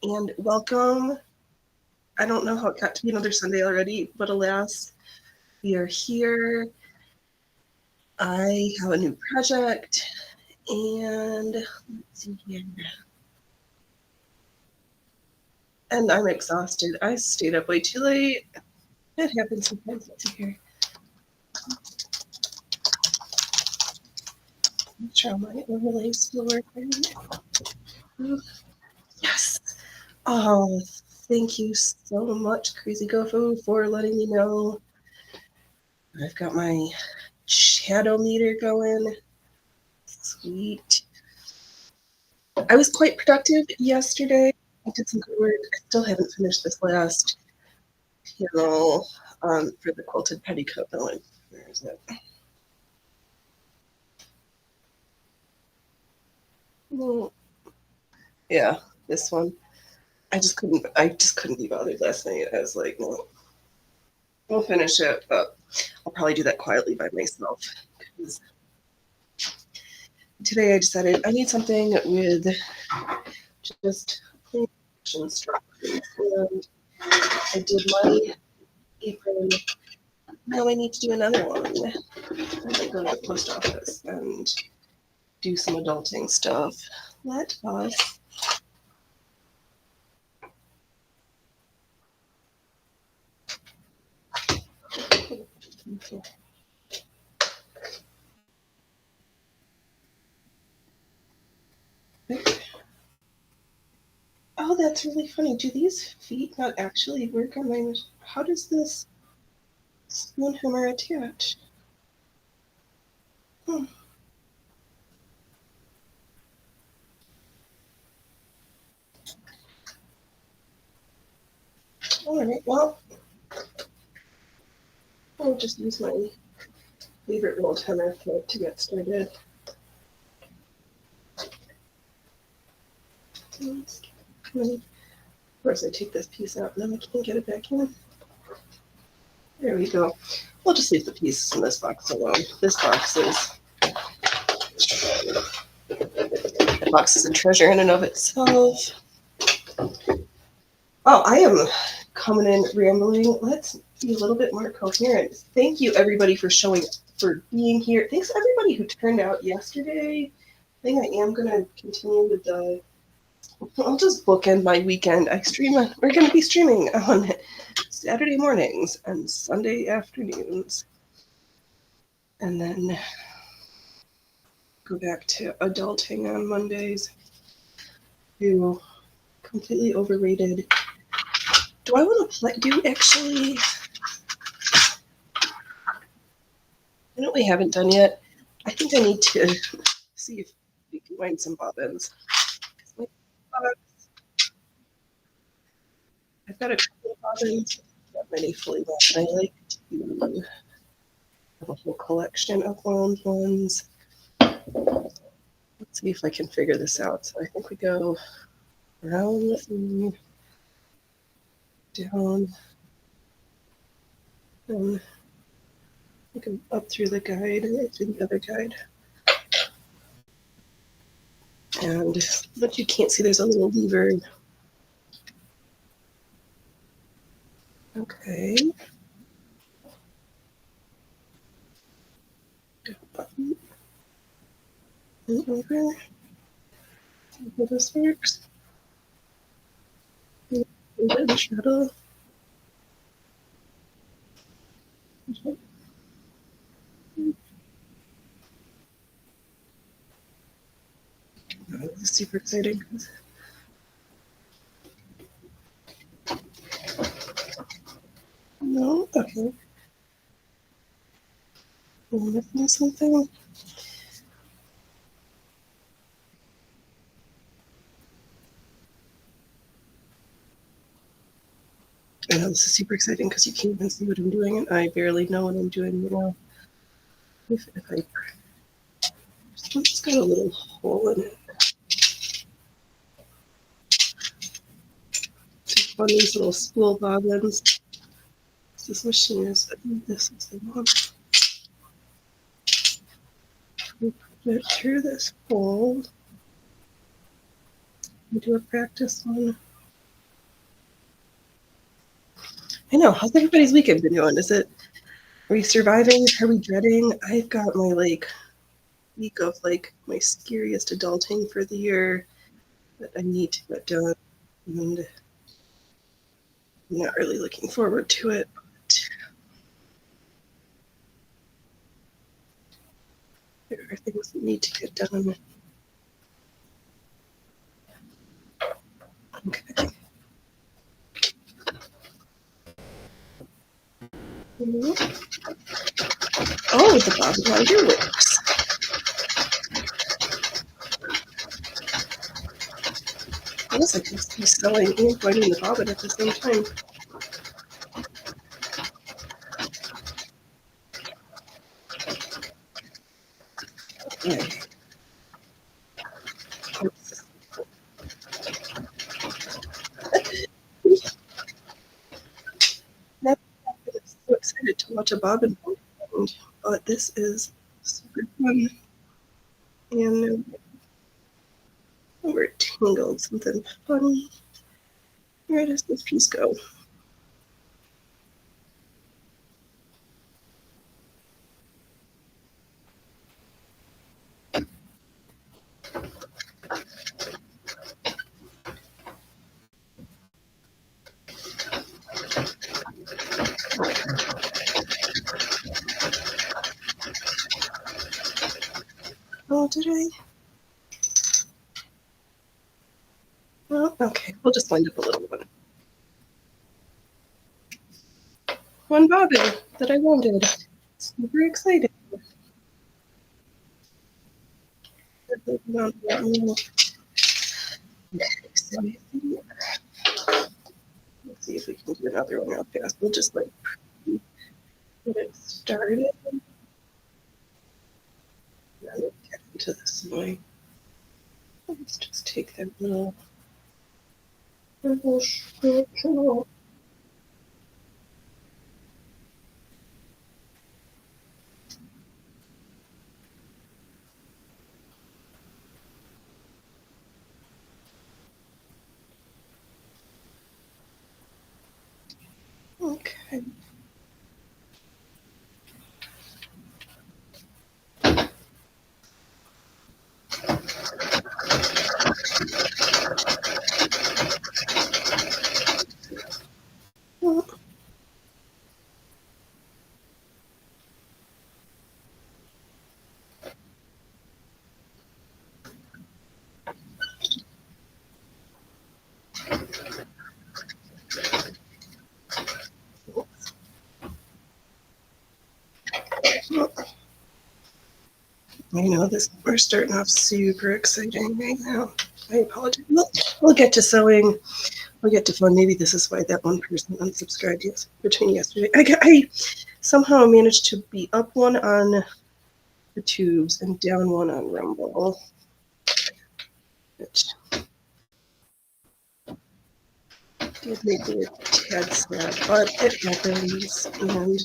and welcome. I don't know how it got to be another Sunday already, but alas, we are here. I have a new project, and let's see here. And I'm exhausted. I stayed up way too late. It happens sometimes. Let's see here. Make sure my overlay still working. Yes. Oh, thank you so much, Crazy Gofu, for letting me know. I've got my shadow meter going. Sweet. I was quite productive yesterday. I did some good work. I still haven't finished this last panel for the quilted petticoat. Where is it? Oh, yeah, this one. I just couldn't. I just couldn't be bothered last night. I was like, no, we'll finish it, but I'll probably do that quietly by myself. Because today I decided I need something with just plain instructions, and I did my apron. Now I need to do another one. I might go to the post office and do some adulting stuff. Let us. Oh, that's really funny. Do these feet not actually work on my machine? How does this spoon hammer attach? Hmm. All right, well, I'll just use my favorite rolled hammer kit to get started. Of course, I take this piece out and then I can't get it back in. There we go. We'll just leave the pieces in this box alone. This box is a treasure in and of itself. Oh, I am coming in rambling. Let's be a little bit more coherent. Thank you, everybody, for being here. Thanks, everybody who turned out yesterday. I think I am going to continue with I'll just bookend my weekend. We're going to be streaming on Saturday mornings and Sunday afternoons. And then go back to adulting on Mondays. Do completely overrated. Do I want to play? I know we haven't done yet. I think I need to see if we can find some bobbins. I've got a couple of bobbins, not many fully wound, but I like to have a whole collection of wound ones. Let's see if I can figure this out. So I think we go around and down and we go up through the guide and through the other guide. And what you can't see, there's a little lever. Okay. Button. And over. See how this works. Over the shadow. This is super exciting. No? Okay. I'm missing something. I know this is super exciting because you can't even see what I'm doing, and I barely know what I'm doing, you know. If I it's got a little hole in it. Take one of these little spool bobbins. This machine is, I think this is the one. We put it through this hole. We do a practice one. I know. How's everybody's weekend been going? Are we surviving? Are we dreading? I've got my week of my scariest adulting for the year that I need to get done, and I'm not really looking forward to it. But there are things that need to get done. Okay. Oh, the bob winder works. I guess I can be selling and winding the bobbin at the same time. Okay. Never been so excited to watch a bobbin wind, but this is super fun. And we're tangled. Something funny. Where does this piece go? Oh, did I? Well, okay. We'll just wind up a little one. One bobbin that I wanted. Super excited. Let's see if we can do another one real fast. We'll just get it started. And then we'll get into this one. Let's just take that little purple circle. Okay. I know this. We're starting off super exciting right now. I apologize. We'll get to sewing. We'll get to fun. Maybe this is why that one person unsubscribed between yesterday. I somehow managed to be up one on the tubes and down one on Rumble, which did make me a tad sad, but it happens. And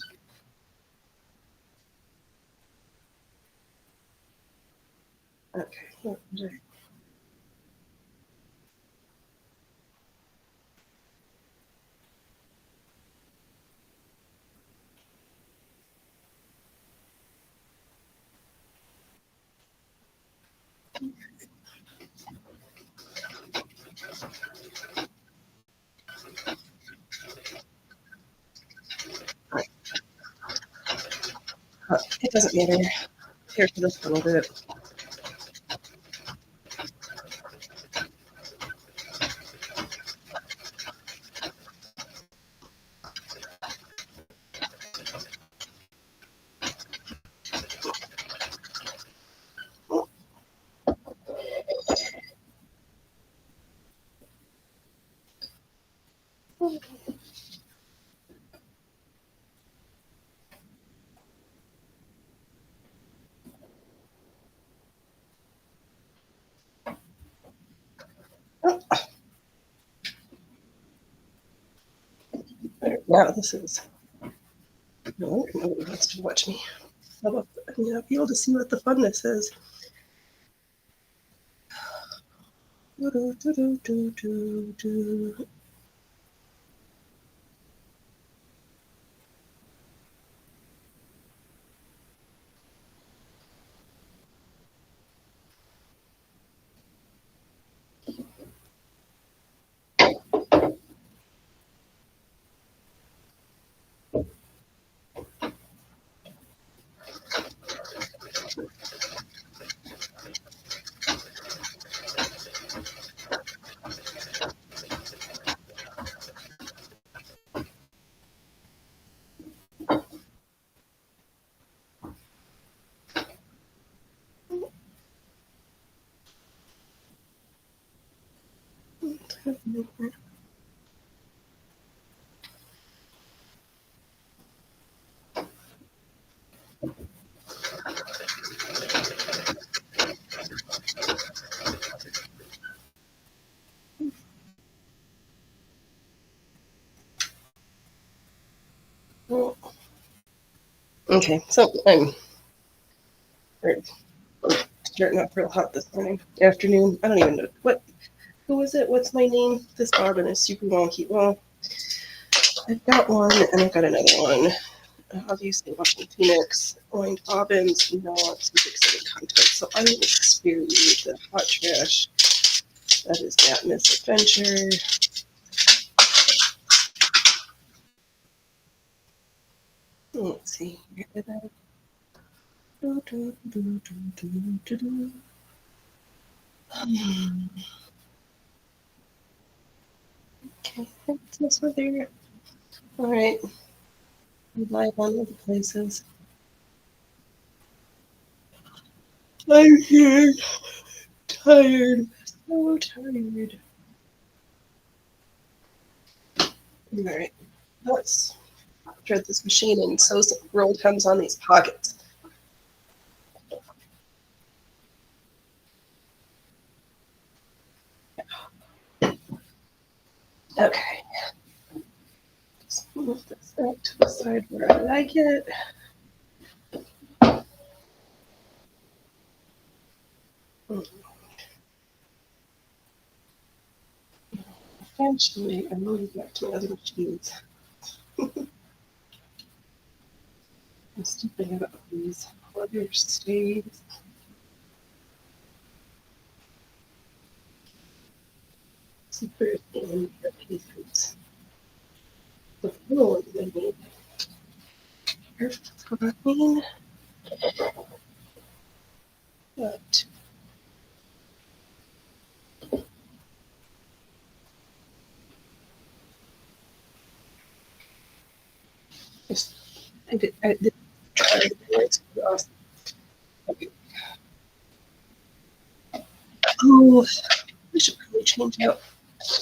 okay. It doesn't matter. Here for this little bit. Now this is. No, nobody wants to watch me. How about be able to see what the funness is? Do, do, do, do, do, do. Oh, okay, so er, starting off real hot this morning, afternoon. I don't even know who is it? What's my name? This bobbin is super wonky. Well, I've got one and I've got another one. Obviously, watching Phoenix, orange bobbins, not super exciting content. So I will spare you the hot trash. That is that misadventure. Let's see. Okay, that's this one there. All right, live on other places. I'm here, tired, so tired. All right, let's thread this machine and sew some rolled hems on these pockets. Okay, just move this back to the side where I like it. Eventually, I'm moving back to my other machines. I'm still thinking about these leather stays. Super thin pieces. The little ones I need. Perfect fine. But just, I did try to words across. Okay. Oh, I should probably change out.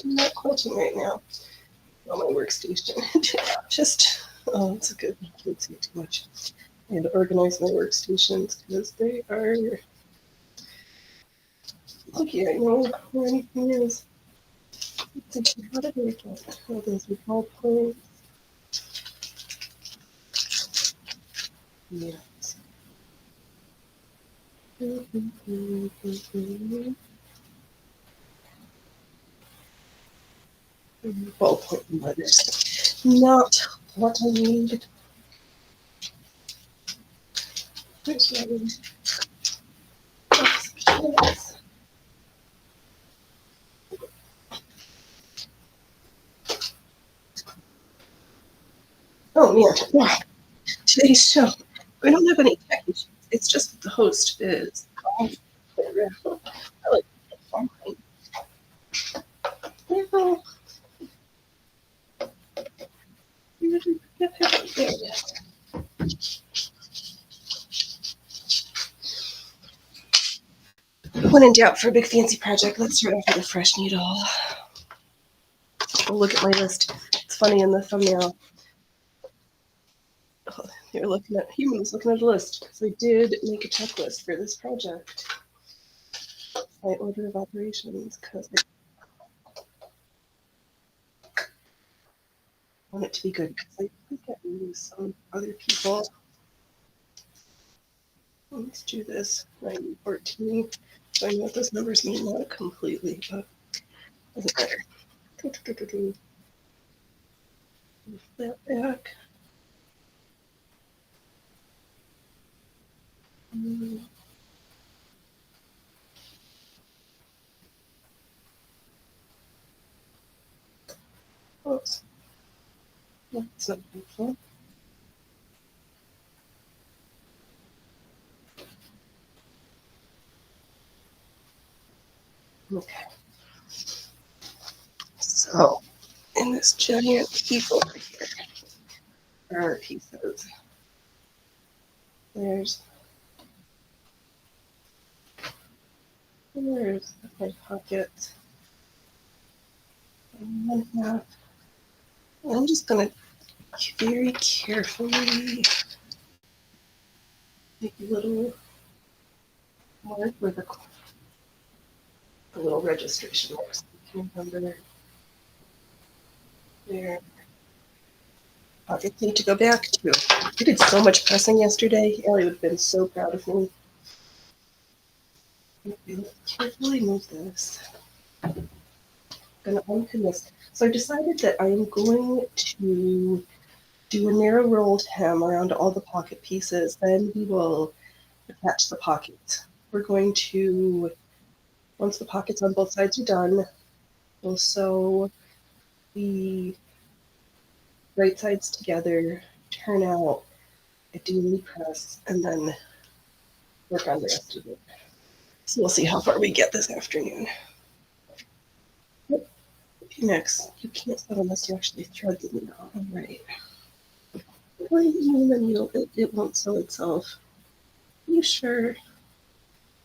I'm not quilting right now on my workstation. Just, oh, it's a good. I can't see too much. I had to organize my workstations because they are. Lucky I know where anything is. How did I get all those ball points? Yes. Ballpoint letters. Not what I need. There's my oh man, wow. Today's show. We don't have any tech issues. It's just that the host is. I like fine. When in doubt for a big fancy project, let's start off with a fresh needle. We'll look at my list. It's funny in the thumbnail. You're looking at humans looking at a list because I did make a checklist for this project. My order of operations because I want it to be good because I think I lose some other people. Let's do this 914. So I know what those numbers mean, not completely, but doesn't matter. Move that back. Oops. That's not helpful. Okay. So in this giant heap over here, there are pieces. There's my pocket. And one half. I'm just gonna very carefully make a little mark with a little registration mark so you can remember there. Pockets need to go back too. We did so much pressing yesterday. Ellie would have been so proud of me. Okay, let's carefully move this. I'm gonna unpin this. So I decided that I am going to do a narrow rolled hem around all the pocket pieces. Then we will attach the pockets. We're going to, once the pockets on both sides are done, we'll sew the right sides together, turn out, do knee press, and then work on the rest of it. So we'll see how far we get this afternoon. Yep. Next, you can't sew unless you actually thread the needle. All right. Well, even the needle, it won't sew itself. Are you sure?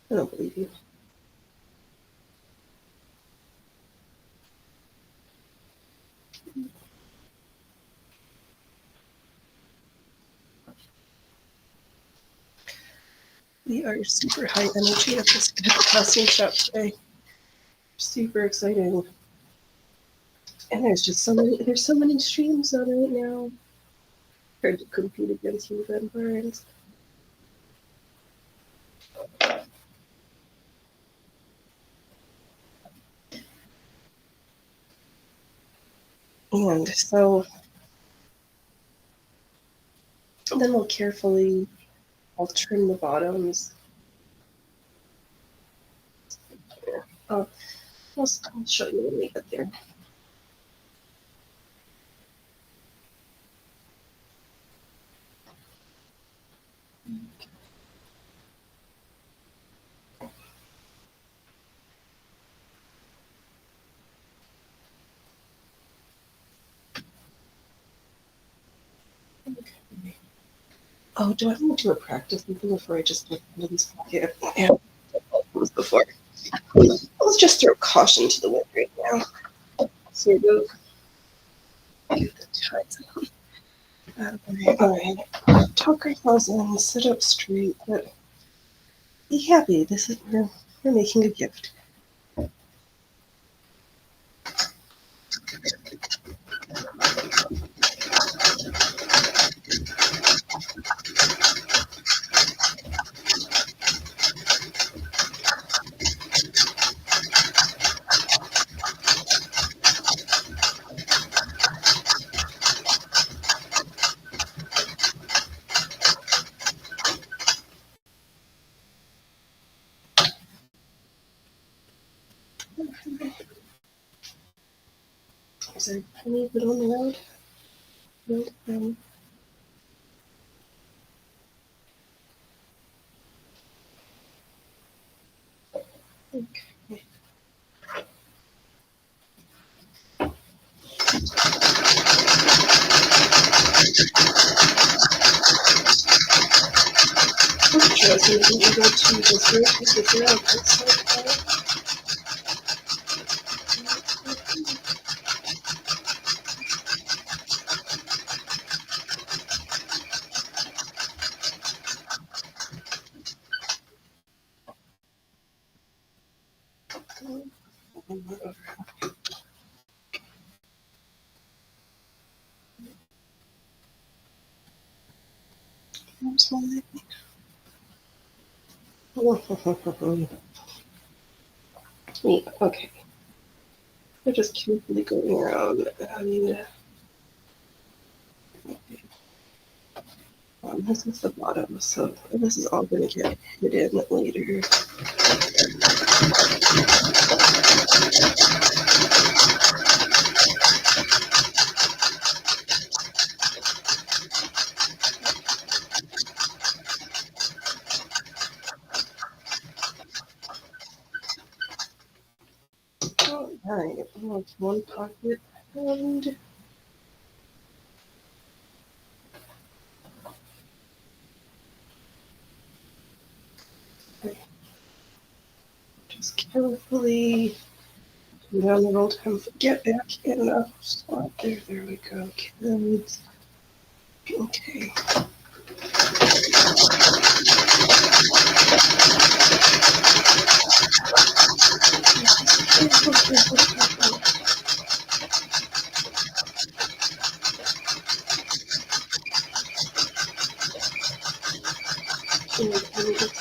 I don't believe you. We are super high energy at the costume shop today. Super exciting. And there's so many streams on right now. Hard to compete against you, Ben Burns. And so then we'll carefully, I'll trim the bottoms. I'll show you when we get there. Okay. Oh, do I want to do a practice something before I just look into this pocket? Yeah, before. Let's just throw caution to the wind right now. Sort of. Get the ties on. All right. Tuck ourselves in, sit up straight, but be happy. This is we're making a gift. Is there a tiny bit on the road? No. Okay. Just maybe we go to this room because they're on outside. Where's my Neat. Okay. We're just carefully going around and this is the bottom, so this is all going to get hidden later. Alright, one pocket and just carefully go down the roll time. Get back in a spot there. There we go, kids. Okay.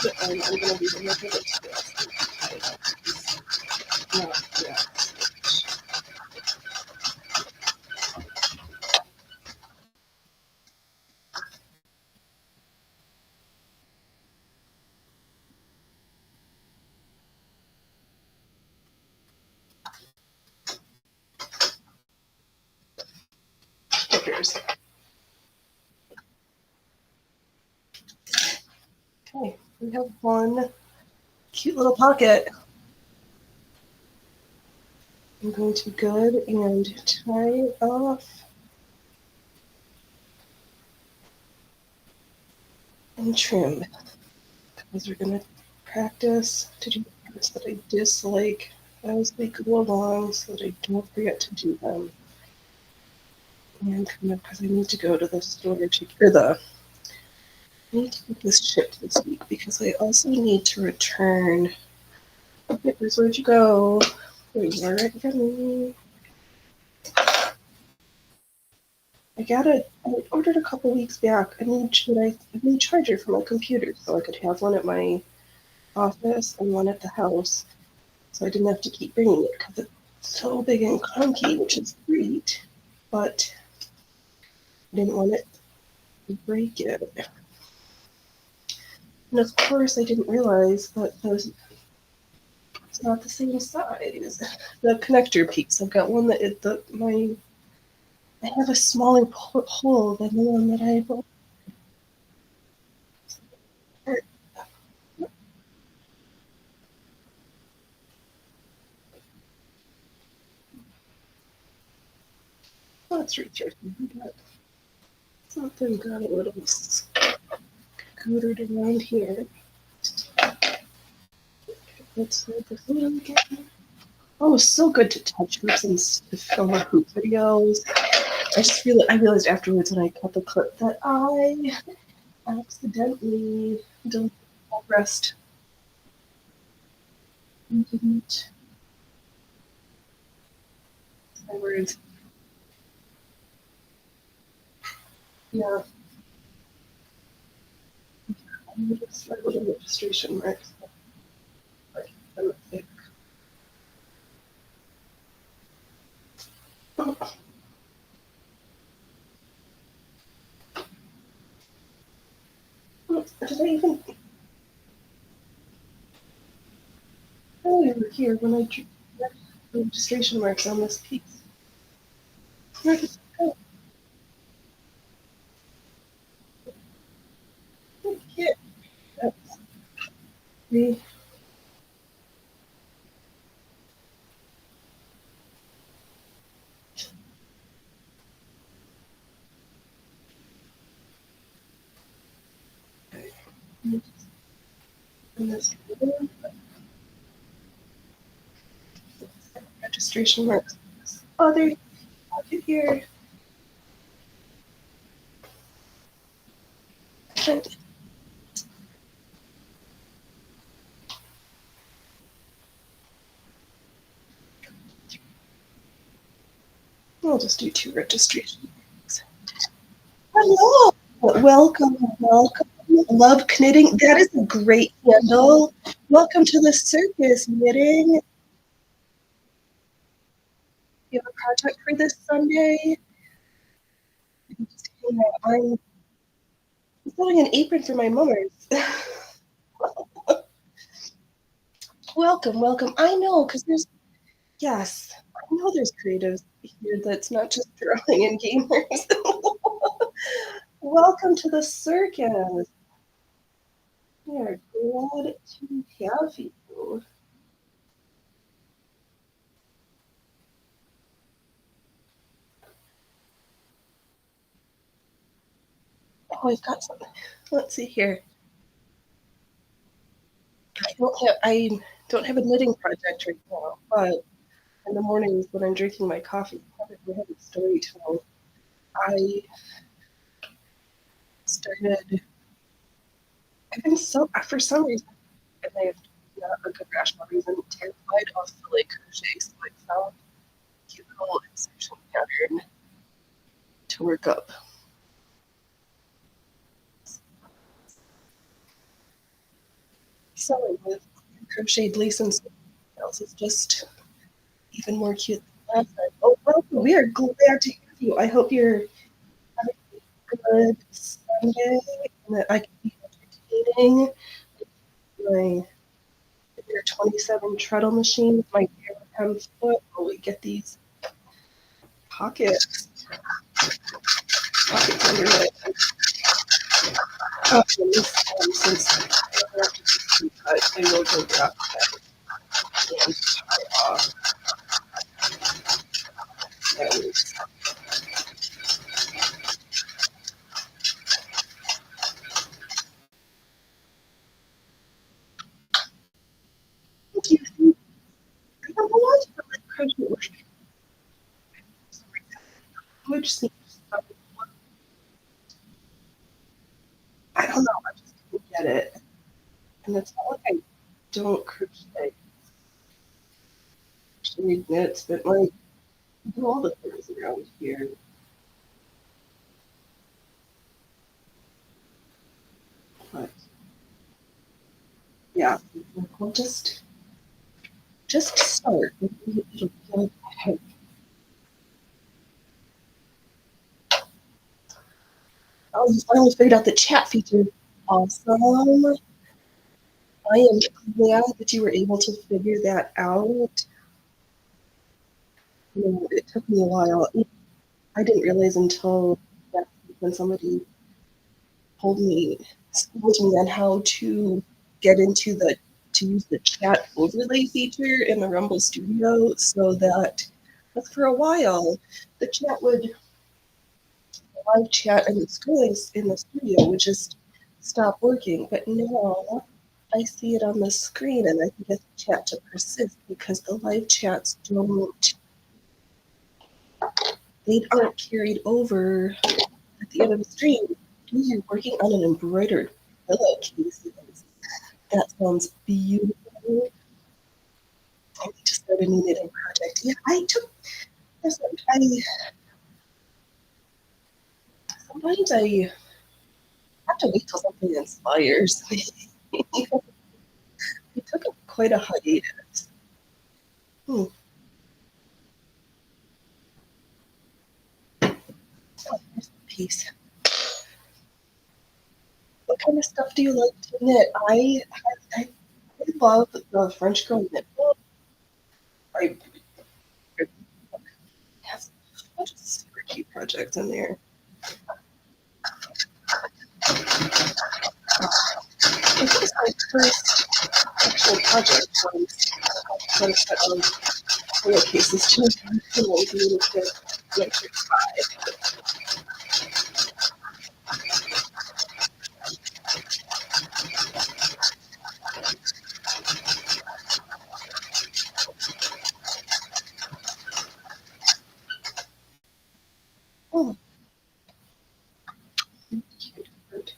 I'm going to leave them with it. Yeah. Stickers. Okay, we have one cute little pocket. I'm going to go and tie it off and trim. Because we're going to practice to do parts that I dislike as we go along so that I don't forget to do them. And kind of because I need to go to the store to I need to get this shipped this week because I also need to return. Papers, where'd you go? There you are, right in front of me. I ordered a couple weeks back a new charger for my computer so I could have one at my office and one at the house. So I didn't have to keep bringing it because it's so big and clunky, which is great. But I didn't want it to break it. And of course, I didn't realize that it's not the same size. The connector piece. I've got one I have a smaller hole than the one that I bought. Let's reach here. Something got a little scootered around here. Let's move this one again. Oh, it's so good to touch hoops and to film our hoop videos. I realized afterwards when I cut the clip that I accidentally deleted the rest and didn't my words. Yeah. I would have struggled in registration marks. Did I even earlier here when I drew the registration marks on this piece? Where did it go? Here. That's the in this registration marks. Oh, there's a pocket here. And I'll just do two registration marks. Hello. Welcome. Love knitting. That is a great handle. Welcome to the circus, knitting. You have a project for this Sunday? I'm building an apron for my mummers. Welcome. I know, because yes, I know there's creatives here that's not just drawing and gamers. Welcome to the circus. We are glad to have you. Oh, I've got something. Let's see here. I don't have a knitting project right now, but in the mornings when I'm drinking my coffee, I have a story time. I started. I've been for some reason, and I have not a good rational reason, terrified of silly crochet, so I found a cute little insertion pattern to work up. sewing with crocheted lace and else is just even more cute than last time. Oh, welcome. We are glad to have you. I hope you're having a good Sunday and that I can be entertaining my figure 27 treadle machine with my bare 10 foot while we get these pockets under it. Oh, and this since I don't have to cut, I will go grab that and tie off. That was thank you. I don't know why I like crochet like which seems I don't know, I just didn't get it. And it's not like I don't crochet knits, but like I do all the things around here. But yeah, we'll just start. It'll go ahead. Oh, you finally figured out the chat feature. Awesome. I am glad that you were able to figure that out. You know, it took me a while. I didn't realize until when somebody told me, schooled me on how to get into to use the chat overlay feature in the Rumble Studio so that for a while the chat would live chat and the scrolling in the studio would just stop working. But now I see it on the screen and I can get the chat to persist because the live chats they aren't carried over at the end of the stream. You're working on an embroidered pillowcase. That sounds beautiful. I need to start a new knitting project. Yeah, I sometimes I have to wait till something inspires. I took quite a hiatus. Hmm. Oh, there's a piece. What kind of stuff do you like to knit? I love the French girl knit book. I it has a bunch of super cute projects in there. I think it's my first actual project was a set of pillowcases to pillows little kid like 5. Oh, cute.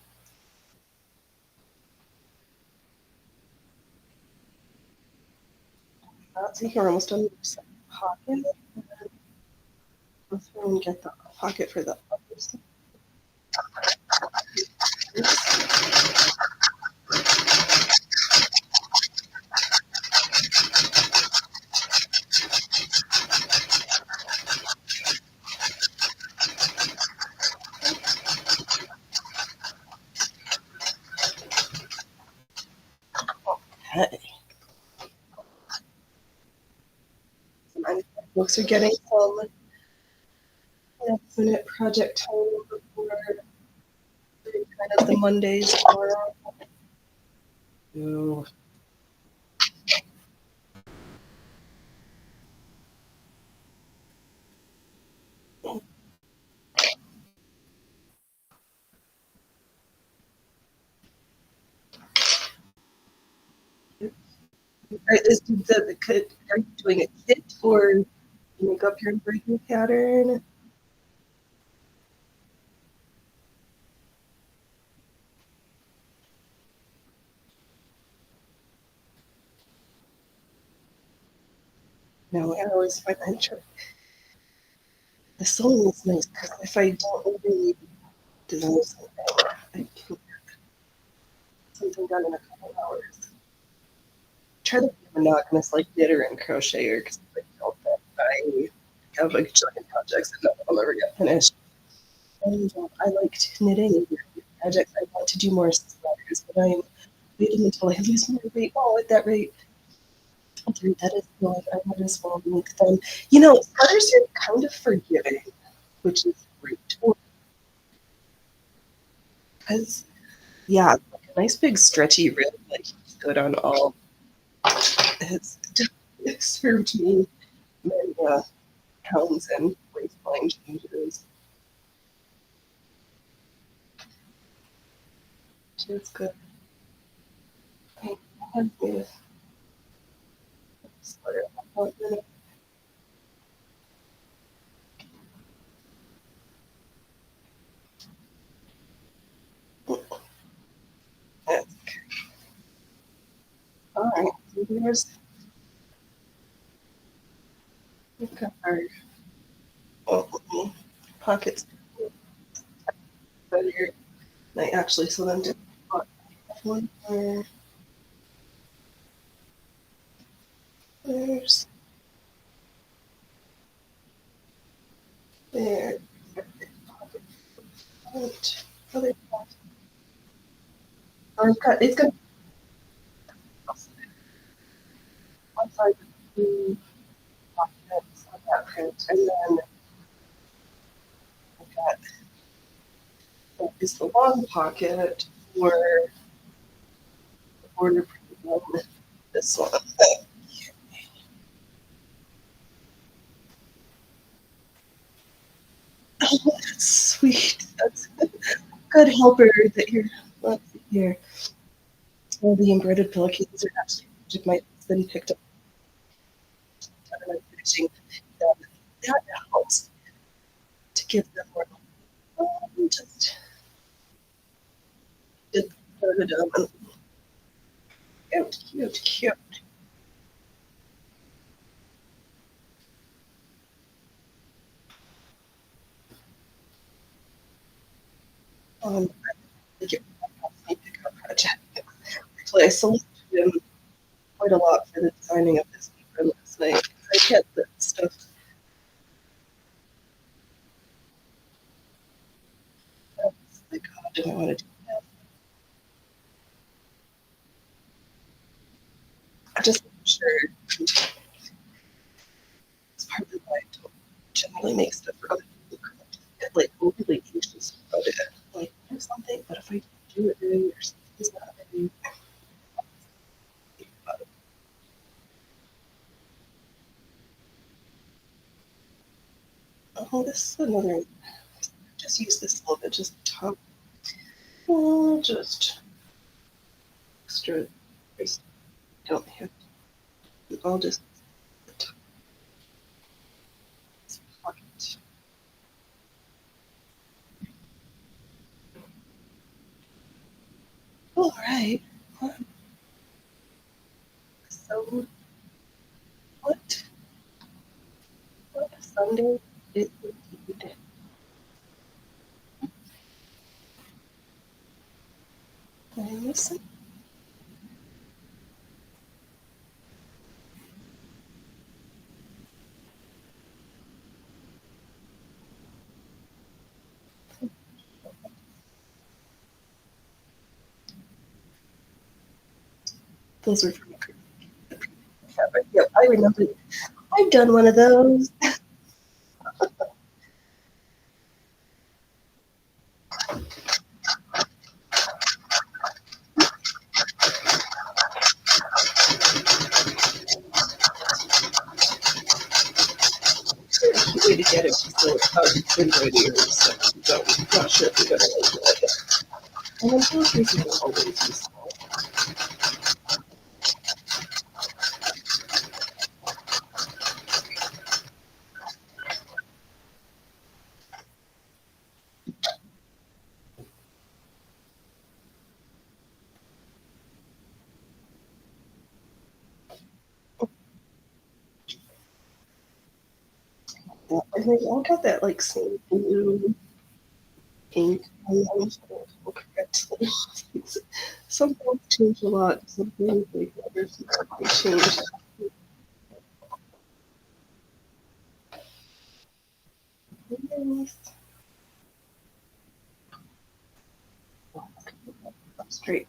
See here, almost done with the pocket. Let's go and get the pocket for the other side. Okay. My books are getting some next minute project time before kind of the Mondays tomorrow. Ooh. Are you doing a kit or make up your embroidery pattern? No, I always find that the sewing is nice because if I don't really design something, I can get something done in a couple hours. try to be a monogamous like knitter and crocheter because I felt that I have like giant projects and none of them ever get finished. And I liked knitting and projects. I want to do more sweaters, but I'm waiting until I lose more weight. Oh, at that rate, dude, that is good. I might as well make them. You know, sweaters are kind of forgiving, which is great. Because, yeah, like a nice big stretchy rib, like good on all. It served me many pounds and waistline changes. It's good. I had made a sweater. Yeah. All right. So here's we've got our pockets. But here, I actually so then did one more. There's there. Right. Other it's gonna one side the pockets of that print, and then I've got that is the long pocket for the border print on this one. Oh, that's sweet. That's a good helper that you're. Let's see here. Well, the embroidered pillowcases are actually my husband picked up and I'm finishing them. That helps to give them more. Just put it on. Cute, cute, cute. I think it helps me pick up project. Actually, I selected him quite a lot for the designing of this apron last night. I get that stuff. Like, oh, do I want to do that? I just make sure it's partly why I don't generally make stuff for other people. I get like overly anxious about it. Like, do something, but if I do it right or something's not right, oh, this is another. Just use this a little bit, just top. Oh, just extra. Don't have. I'll just pocket. All right. So what? What Sunday is indeed. I'm missing. Those are from the previous fabric. Yep, I remember. I've done one of those. The way to get it so it's embroidery or stuff. So I'm not sure if you're gonna like it. And then those are always useful. Yeah, and they all got that like same blue pink. correctly. Some things change a lot. Some things like never they change. Straight.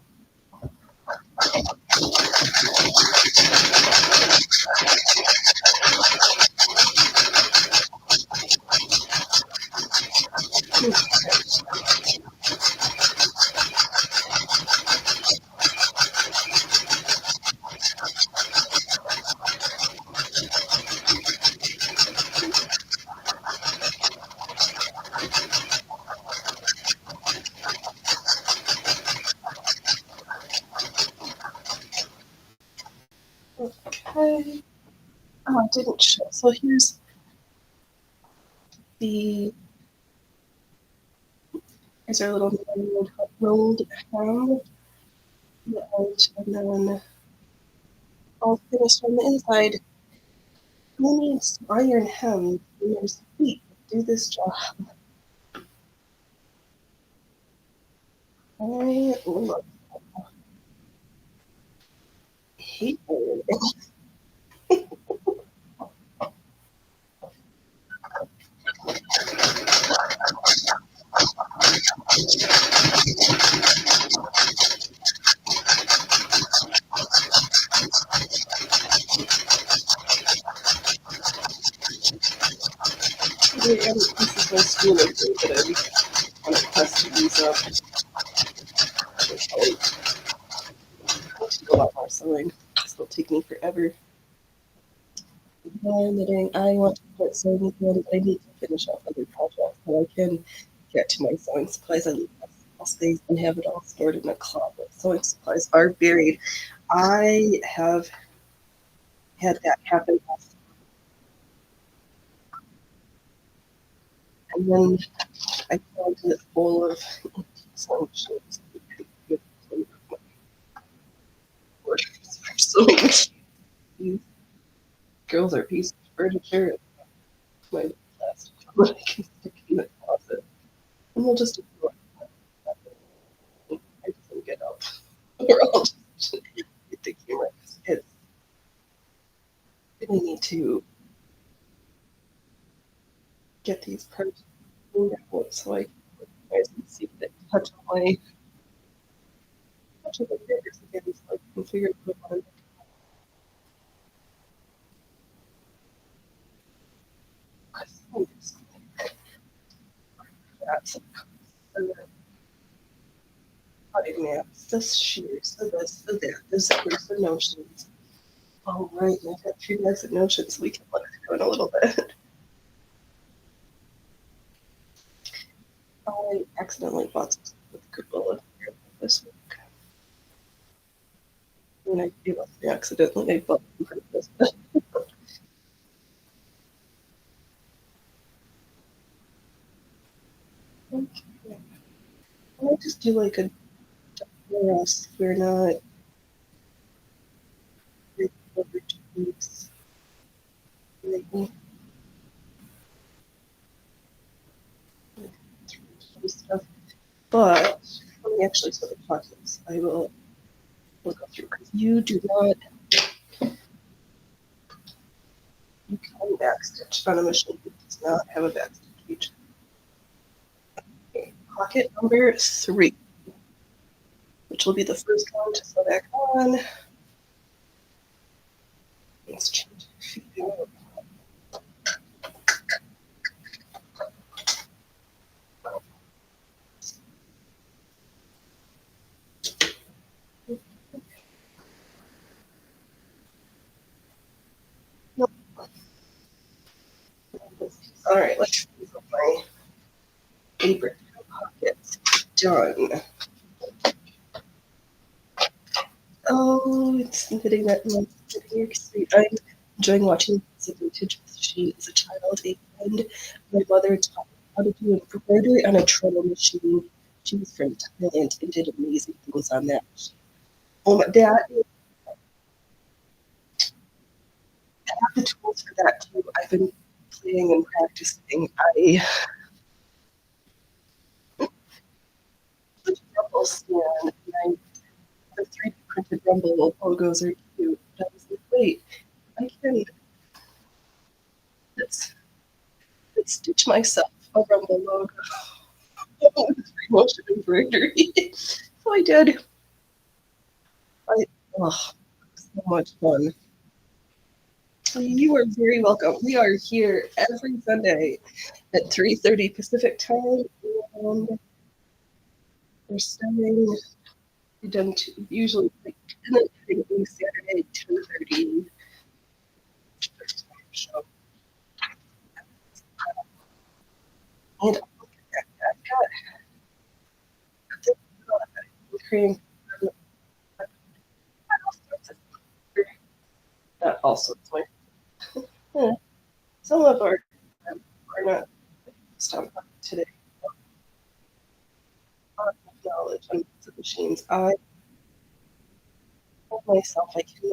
Okay. Oh, it didn't show. So here's the here's our little rolled hem. And then all finished on the inside. Who needs iron hem when there's feet to do this job? I love hate iron. This is my school thing, but I'm pressed to these up. I'll do a lot more sewing. This will take me forever. More knitting. I want to quit sewing again, but I need to finish off other projects so I can get to my sewing supplies. I need all space and have it all stored in a closet. Sewing supplies are buried. I have had that happen, and then I found it full of sewing machines. Sewing machines. These girls are pieces of furniture. My plastic what I can stick in the closet, and we'll just ignore it. I just get up. Or I'll just get the camera. It's really need to get these parts moved out so I can see if they touch on my fingers again so I can figure out what I want to do. That's cutting maps, this shears, the this, the that, the zippers, the notions. All right, I've got 3 bags of notions. We can let it go in a little bit. I accidentally bought some with Gorilla this week. And I gave up accidentally. I bought them for this. Okay. I just do like a for us. We're not over 2 weeks. Maybe. Stuff. But let me actually sew the pockets. I will go through because you do not you can backstitch on a machine that does not have a backstitch feature. Okay. Pocket number 3, which will be the first one to sew back on. Let's change it. Nope. All right, let's use my apron pockets. Done. Oh, it's knitting that month. I'm enjoying watching the vintage. She is a child, a friend. My mother taught me how to do embroidery on a treadle machine. She was from Thailand and did amazing things on that machine. Oh, my dad have the tools for that too. I've been playing and practicing. I scan, and the 3D printed Rumble logos are cute. I was like, wait, I can let's stitch myself a Rumble logo with free motion embroidery. So I did. Oh, so much fun. You are very welcome. We are here every Sunday at 3:30 Pacific time, and we're starting. We've done usually like 10 and Saturday 10:30. So, and I've got creating that also is my yeah, some of our are not stuff today. Knowledge on the machines. I told myself I can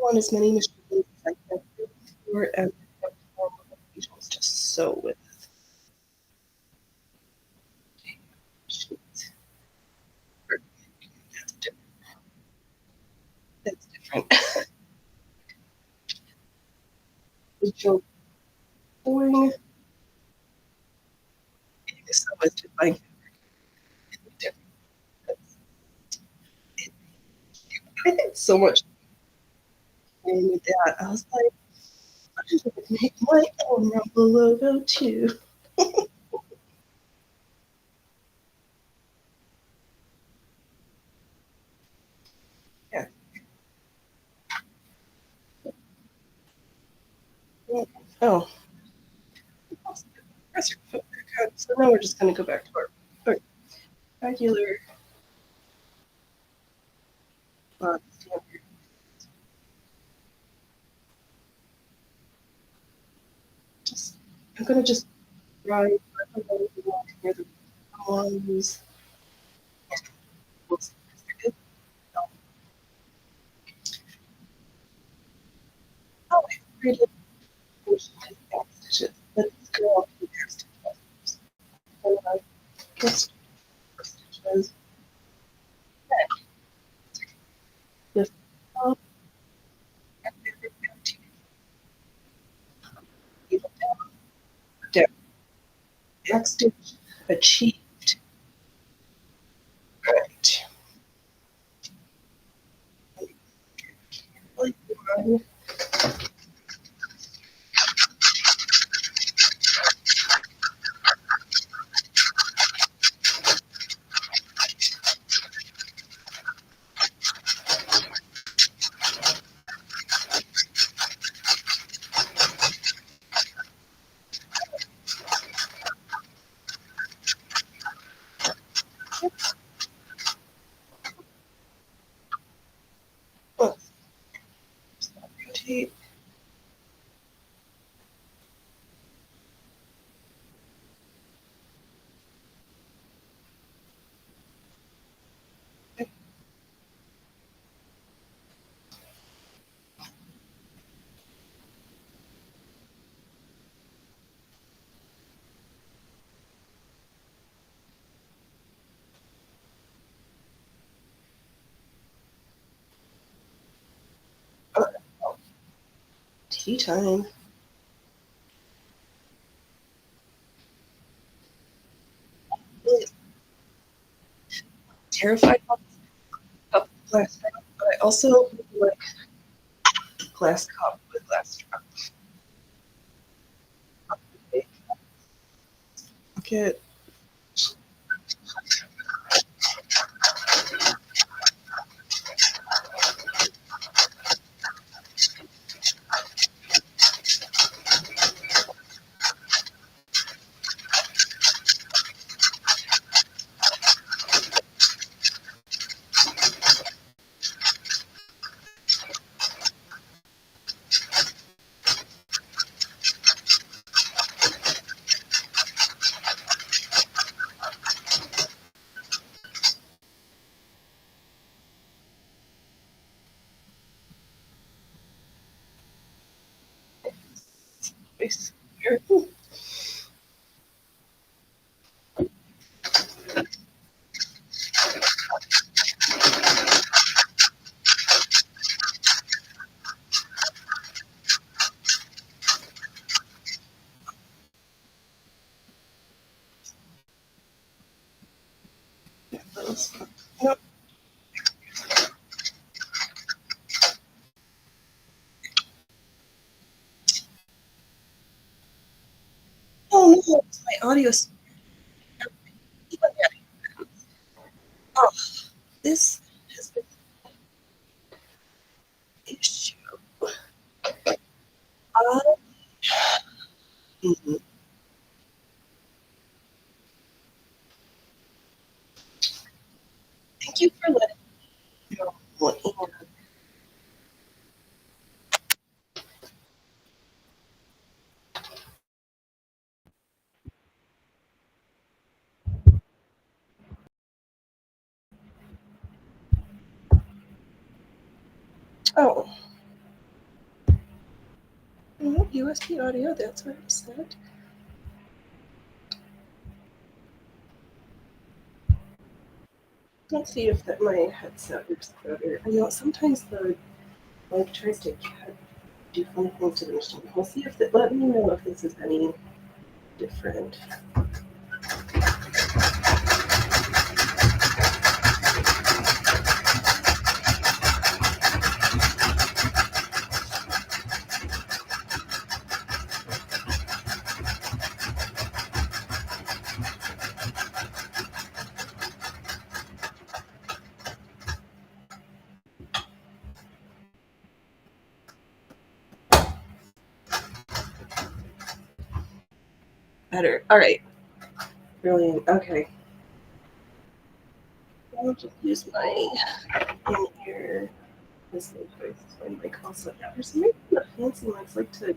want as many machines as I can for and it's just so with machines. That's different. That's different. So going so as to find different. I had so much fun with that. I was like, I'm gonna make my own Rumble logo too. Yeah. Oh. So now we're just gonna go back to our regular standard. Just I'm gonna just try near the ones. Oh, I created stitches. Let's go off the next stitches. And I guess stitches. This up and then down. Back stitch achieved. Right. Like one. Rotate. Uh, tea time. Really terrified of glass cup, but I also like glass cup with glass drop. Get space here. headphones? No. Oh no, it's my audio. Oh, this has been an issue. Mhm. Thank you for letting me know. And, oh, USB audio, that's where I'm set. Let's see if that my headset works better. I know sometimes the mic tries to do funny things to the machine. We'll see if that. Let me know if this is any different. Better. All right. Brilliant. Okay. I'll just use my in-ear listening device and mic also. Yeah, for some reason the fancy mics like to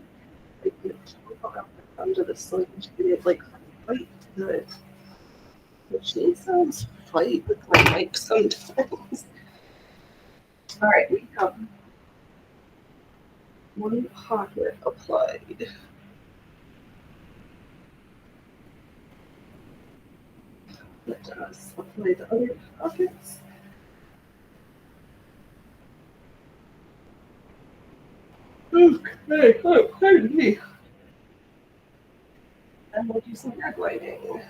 jump out onto the sling and it like fight the machine sounds fight with my mic sometimes. All right, we have one pocket applied. Let us apply the other pockets. Okay, oh, pardon me. And we'll do some red lighting.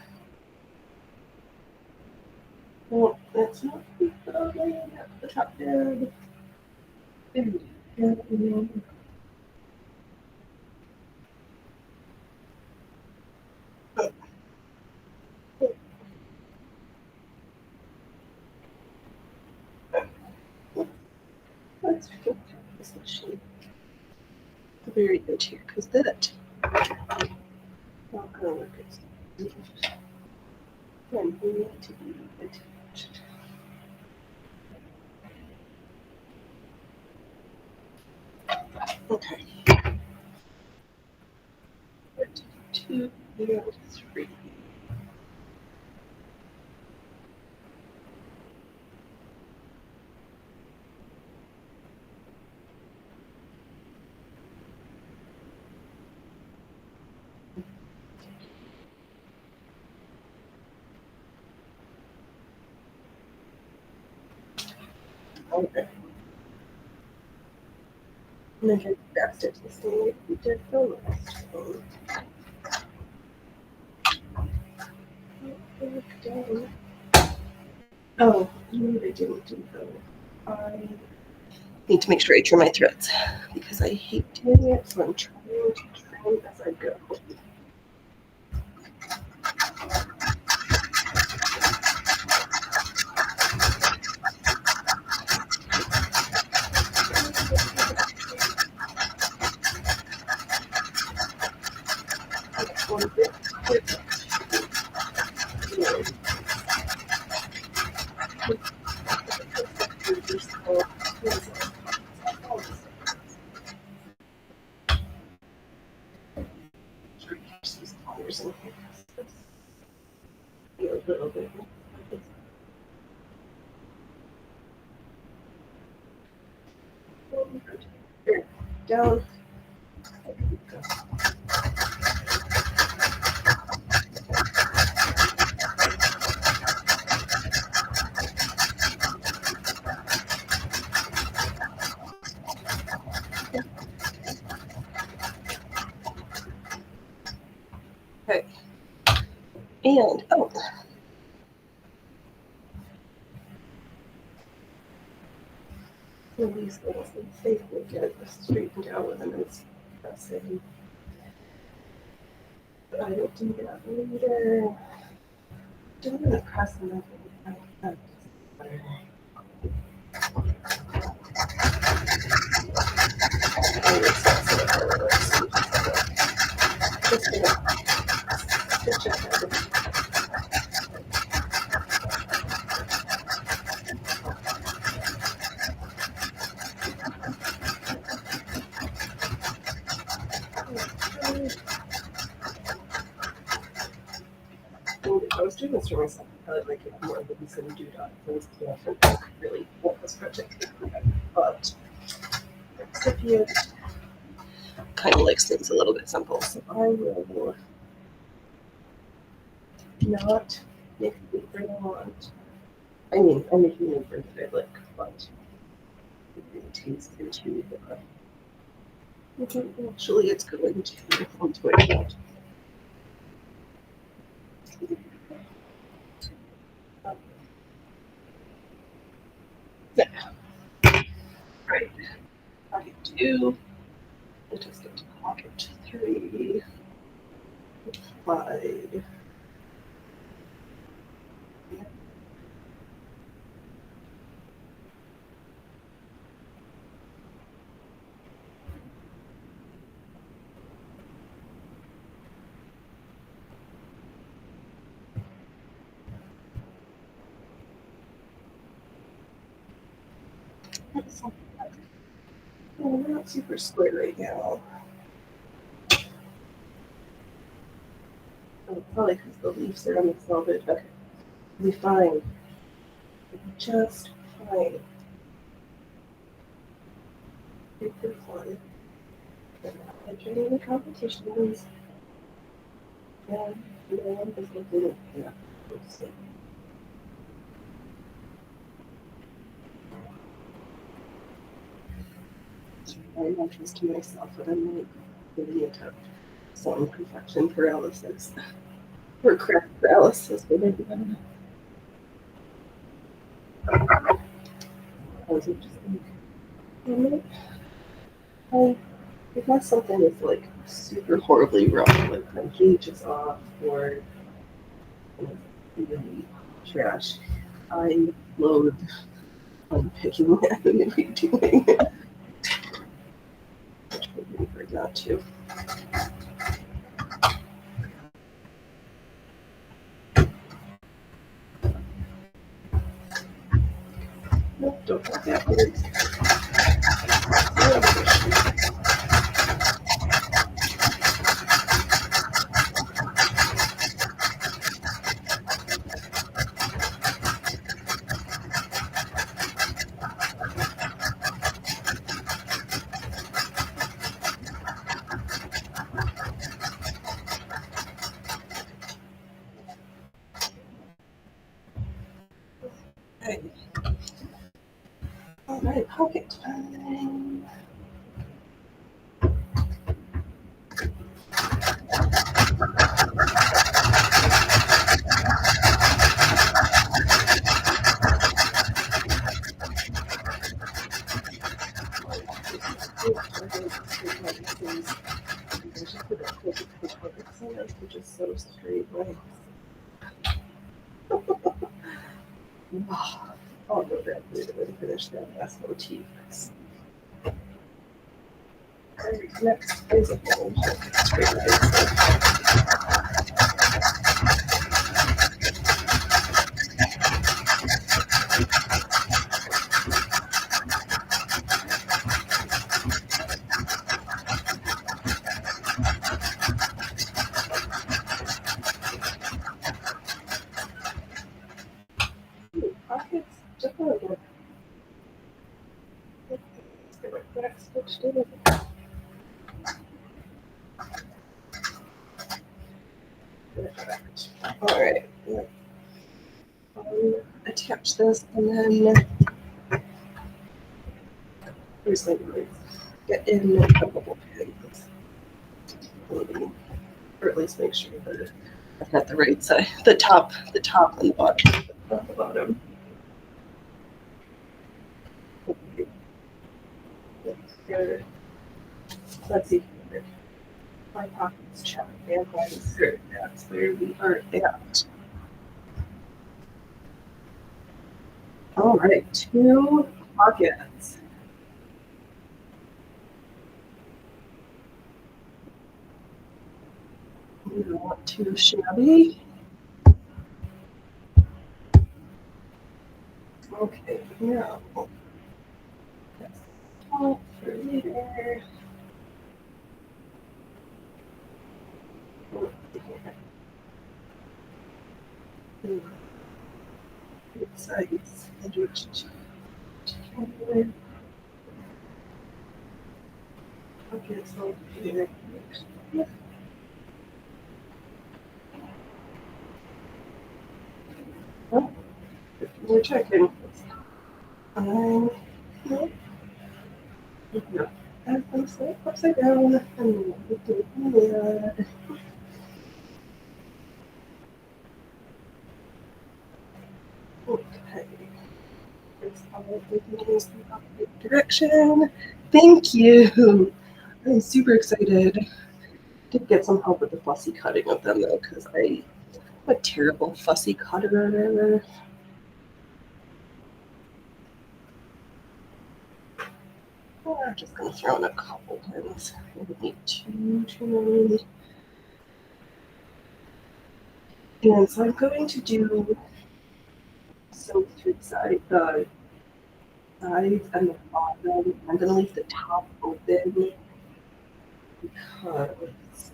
Well, that's not the top bed. And let's filter this machine the very end here, because that not gonna work. And we need to be attached. Okay. 2 and 3. Okay. And then head back to the same like we did the last time. Oh, no, they didn't do though. I need to make sure I trim my threads because I hate doing it, so I'm trying to trim as I go. One bit quick. A little bit. Down. Okay. And oh, these things and safely get straightened out with a nice pressing. But I don't do that later. Don't really press enough. Just gonna stitch it out. I was doing this for myself. I probably like it more than some doodad things because I don't really want this project. But recipient kind of likes things a little bit simple, so I will not make the apron I want. I mean, I'm making an apron that I like, but it really tastes into the. Actually, it's going to onto my plate. Yeah. Right. Pocket 2. We'll just get to pocket 3. 5. Oh, we're not super square right now. Oh, probably because the leaves are on the salvage. Okay. We'll be fine. Just fine. Super fun. I'm not entering any competitions. And no one is looking at that. I'm anxious to myself, but I'm like really into some perfection paralysis. Or craft paralysis, but maybe I don't know. I was interesting. Because something is like super horribly wrong, like my gauge is off or really trash, I loathe unpicking and redoing it. Which would be great not to. Nope, don't have that word. Okay. All right, pocket time. Which is so straight lines. I'll go back later and finish that last motif. Alright, next is a bowl. Straight lines. Pockets, just a little. Let's get my back stitched in. Perfect. Alright. Attach this and then here's my noise. Get in a couple pins. Or at least make sure that I've got the right side. The top and the bottom. Not the bottom. Okay. good. Let's see here. My pockets check and my skirt. That's where we are at. All right, 2 pockets. Not too shabby. Okay, now that's all for later. Good size. Okay, so here. Oh, we're checking. No, no. And I'm so upside down. And yeah. Okay. It's all moving in the opposite direction. Thank you. I'm super excited. Did get some help with the fussy cutting of them though, because I'm a terrible fussy cutter. I'm just gonna throw in a couple pins. I don't need too many. And so I'm going to do so through the sides and the bottom. I'm gonna leave the top open because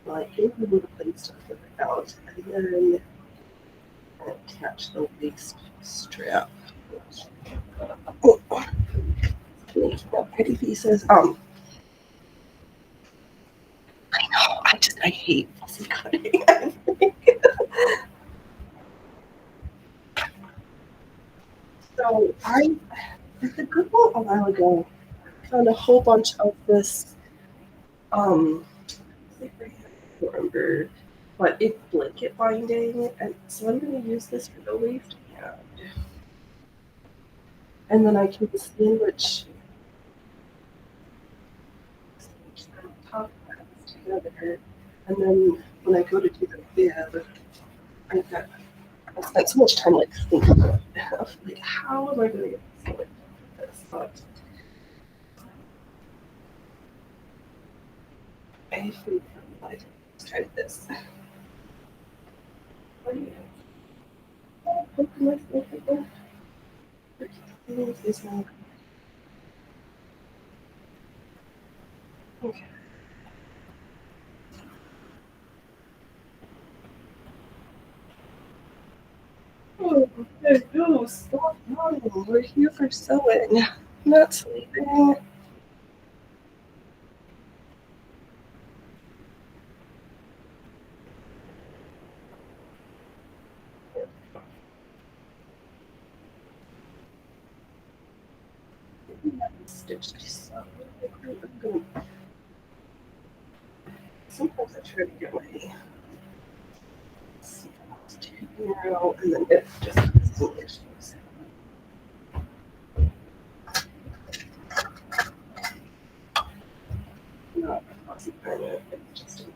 like it would have place to flip it out and then attach the waist strap. Oh, make that pretty pieces. I know. I hate fussy cutting. So I at the Goodwill a while ago found a whole bunch of this I don't remember, but it's blanket binding, and so I'm gonna use this for the waist and then I can sandwich the top parts together, and then when I go to do the bib, I've got I spent so much time like thinking about like how am I gonna get this like this, but I think I tried this. What do you poke myself again? This one. Okay. Oh, there go. Stop yawning. We're here for sewing, not sleeping. Stitch this up. Sometimes I try to get my seams too narrow, and then it just causes me issues. Not a fussy kind of, it's just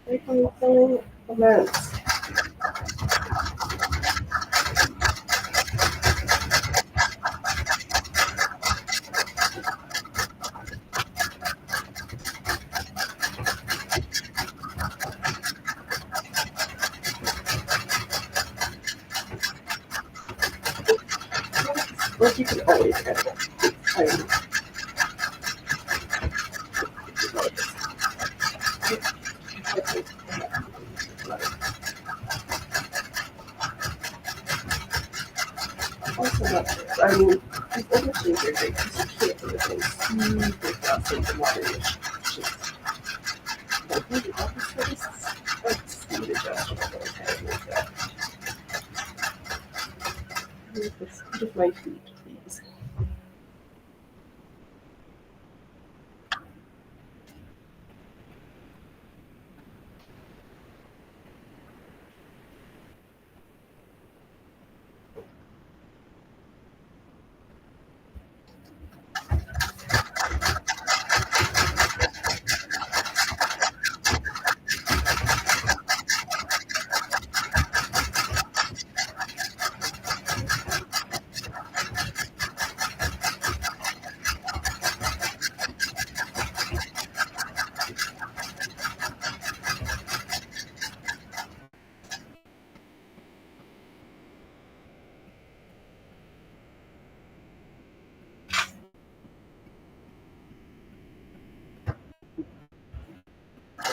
making sewing events. Like you can always get it. Also, I mean, I think machines are great because you can't do things super fast in the water. Like, maybe office like speed adjustable. With the speed of my feet, please.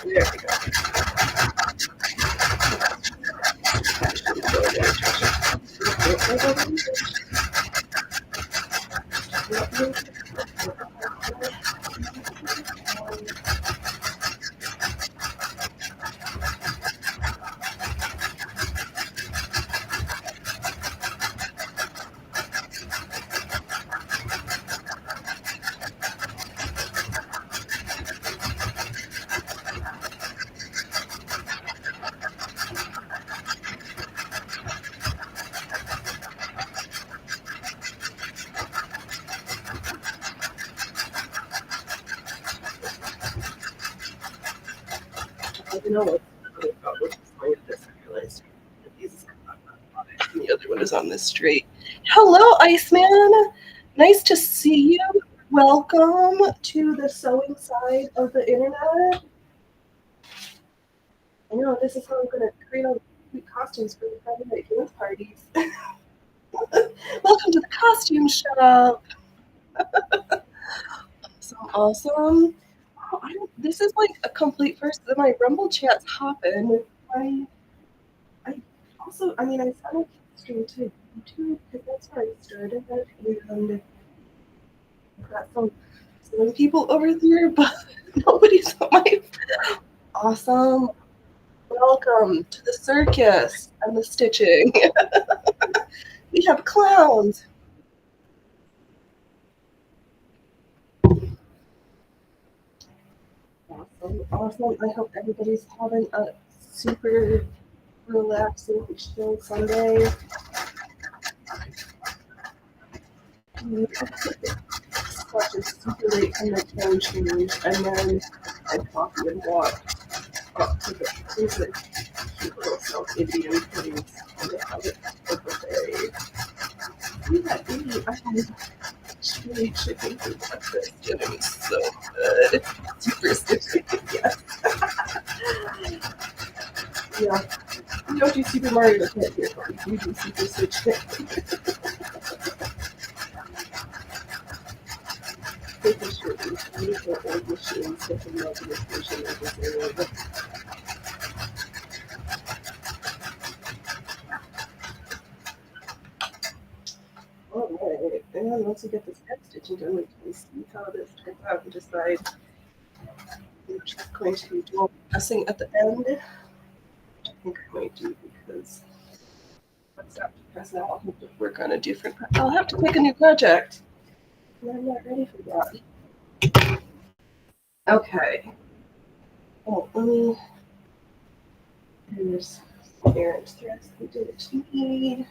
There we go. You know what's funny about what's funny at this, I realized the other one is on this straight. Hello, Iceman. Nice to see you. Welcome to the sewing side of the internet. I know this is how I'm gonna create all the cute costumes for the Friday night dance parties. Welcome to the costume shop. So awesome. Oh, this is like a complete first. My Rumble chat's hopping. I also, I mean, I sent a stream to YouTube because that's where I started it, and I've got some people over there, but nobody's on my. Awesome. Welcome to the circus and the stitching. We have clowns. Awesome. I hope everybody's having a super relaxing, chill Sunday. Such a super late and the time change, and then I coffee and walk up to the cute little South Indian place and they have it for buffet. See that baby? I had chili chicken for breakfast and it was so good. Super sticky, yes. Yeah. We don't do Super Mario Kart here, but we do Super Switch Kit. Making sure we use our old machines that can melt this version of this area. Alright, and once we get this head stitching done, we can see how this turns out and decide which is going to be dual pressing at the end. Which I think I might do because let's stop to press now. I'll have to work on a different I'll have to pick a new project. And I'm not ready for that. Okay. Oh, let me. There's some errand threads we didn't need.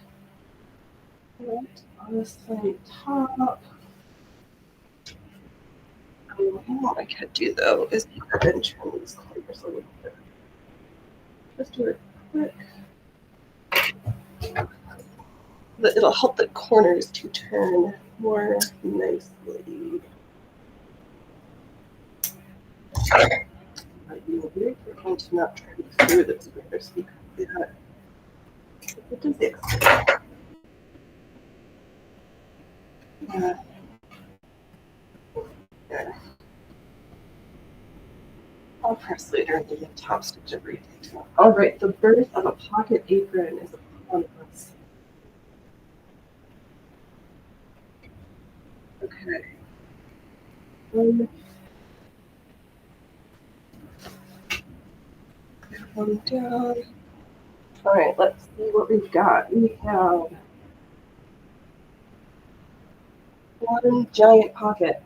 Right on the side top. What I could do though is go ahead and trim these corners a little bit. Just do it quick. It'll help the corners to turn more nicely. I'd be very careful to not try to through the squares because it does it. There. I'll press later and then top stitch everything. All right, the birth of a pocket apron is upon us. Okay. One down. All right, let's see what we've got. We have one giant pocket.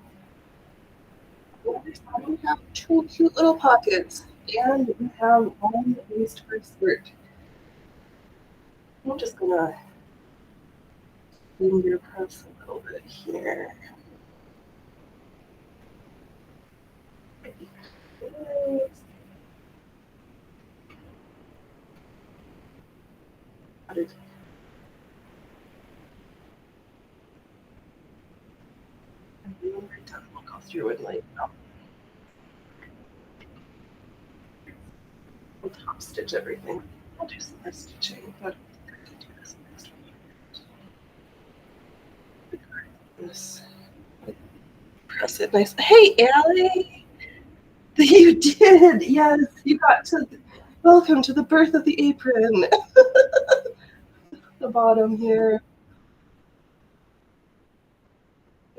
We have two cute little pockets, and we have one waist-hard skirt. I'm just gonna finger press a little bit here. We'll go through and like we'll top stitch everything. I'll do some more stitching, but I can do this next one. This press it nice. Hey, Allie! You did, yes. You got to welcome to the birth of the apron. The bottom here.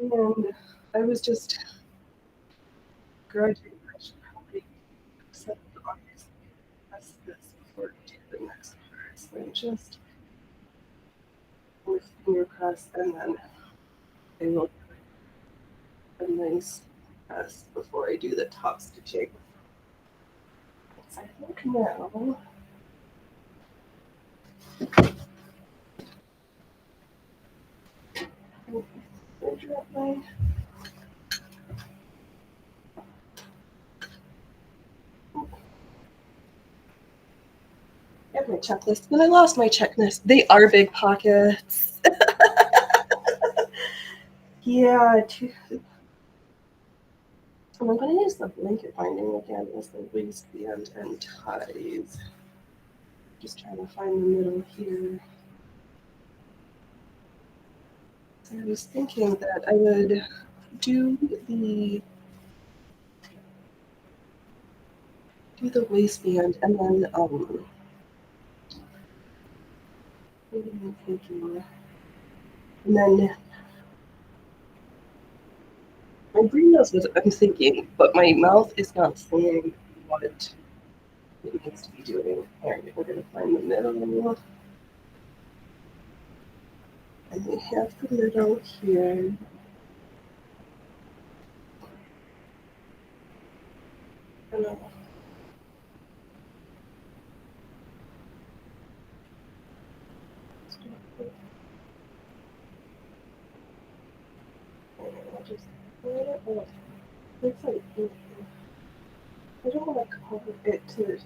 And I was just grudging. I should probably set the audience press this before we do the next part. So I'm just with finger press and then I will do a nice press before I do the top stitching. So I think now I drop my I have my checklist, and I lost my checklist. They are big pockets. Yeah, and I'm going to use the blanket binding again as the waistband and ties. Just trying to find the middle here. So I was thinking that I would do the waistband and then what am I thinking? And then my brain knows what I'm thinking, but my mouth is not saying what it needs to be doing. All right, we're going to find the middle. And we have the middle here. And I'll just put it up. Looks like I don't want to cover it to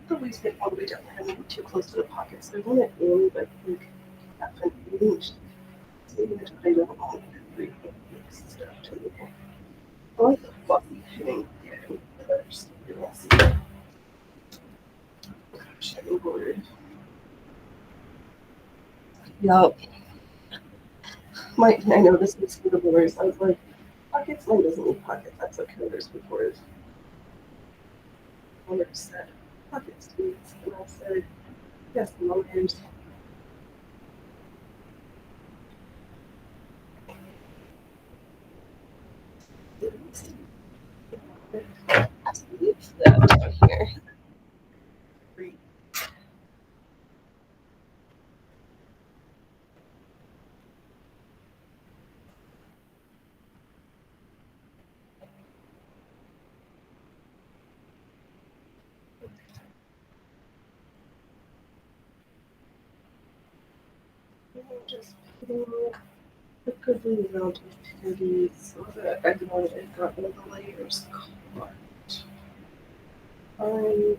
the waistband all the way down there. I'm too close to the pocket, so I want it in, but like half an inch. So even if I don't want to break stuff to me. I like the fluffy pinning again, but I'm just really messy. Gosh, I'm bored. Yup. I know this makes me the worst. I was like, pockets? Mine doesn't need pockets. That's what coders before owner said, pockets, please. And I said, yes, lawyers. Leave that down here. Just putting a goodly amount of candy so that I know I've got all the layers caught. I'm,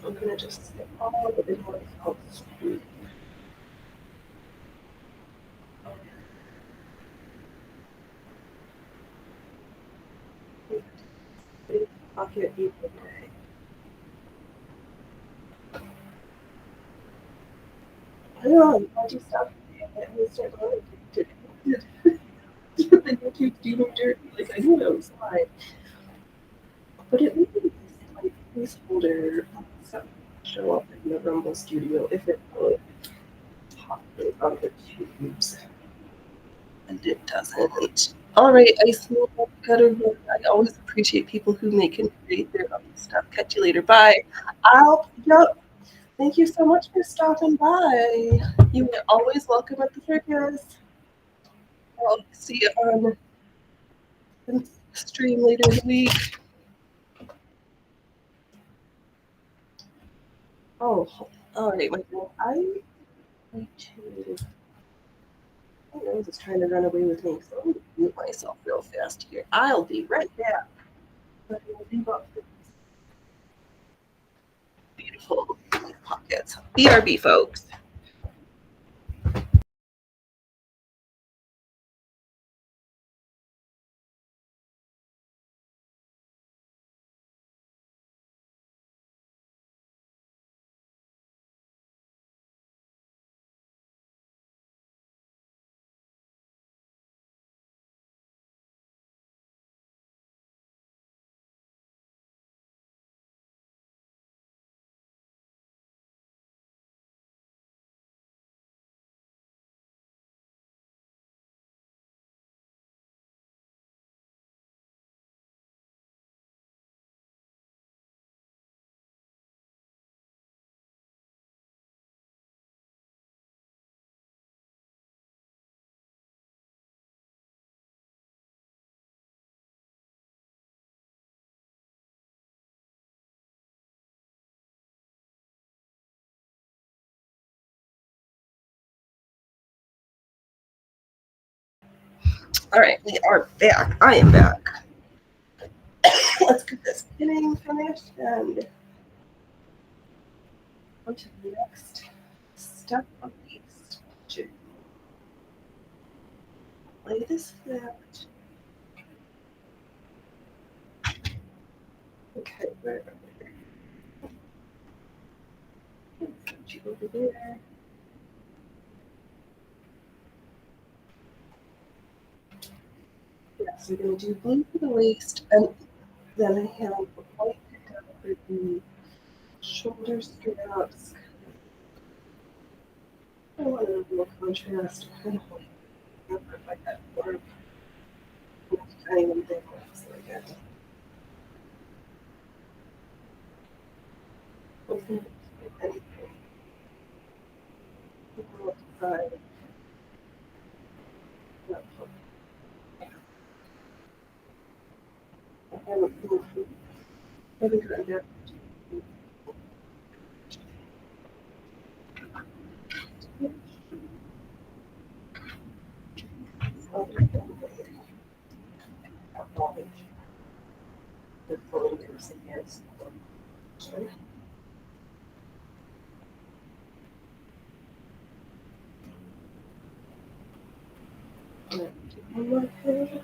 I'm gonna just snip all of it north out through. Big pocket even day. I don't know, why'd you stop me? And we start going to the YouTube doing dirty. Like I knew that was fine. But it would be like placeholder something show up in the Rumble studio if it would pop it on the tubes. And it doesn't. All right, Ice Moon, gotta run. I always appreciate people who make and create their own stuff. Catch you later. Bye. Yep. Thank you so much for stopping by. You are always welcome at the circus. I'll see you on the stream later in the week. Oh, all right, my girl. I need to. My nose is trying to run away with me, so I'm going to mute myself real fast here. I'll be right back. But I will leave up the beautiful pockets. BRB, folks. All right, we are back. I am back. Let's get this pinning finished and on to the next step of the stitching. Lay this flat. Okay, where are we? Put you over there. Yes, we're going to do blue for the waist, and then I have white picked up for the shoulder straps. I want a little contrast. I don't remember if I had more. I can't even think what else I got. Anything. Side. I haven't moved. I haven't gotten down. The folders against. One more thing.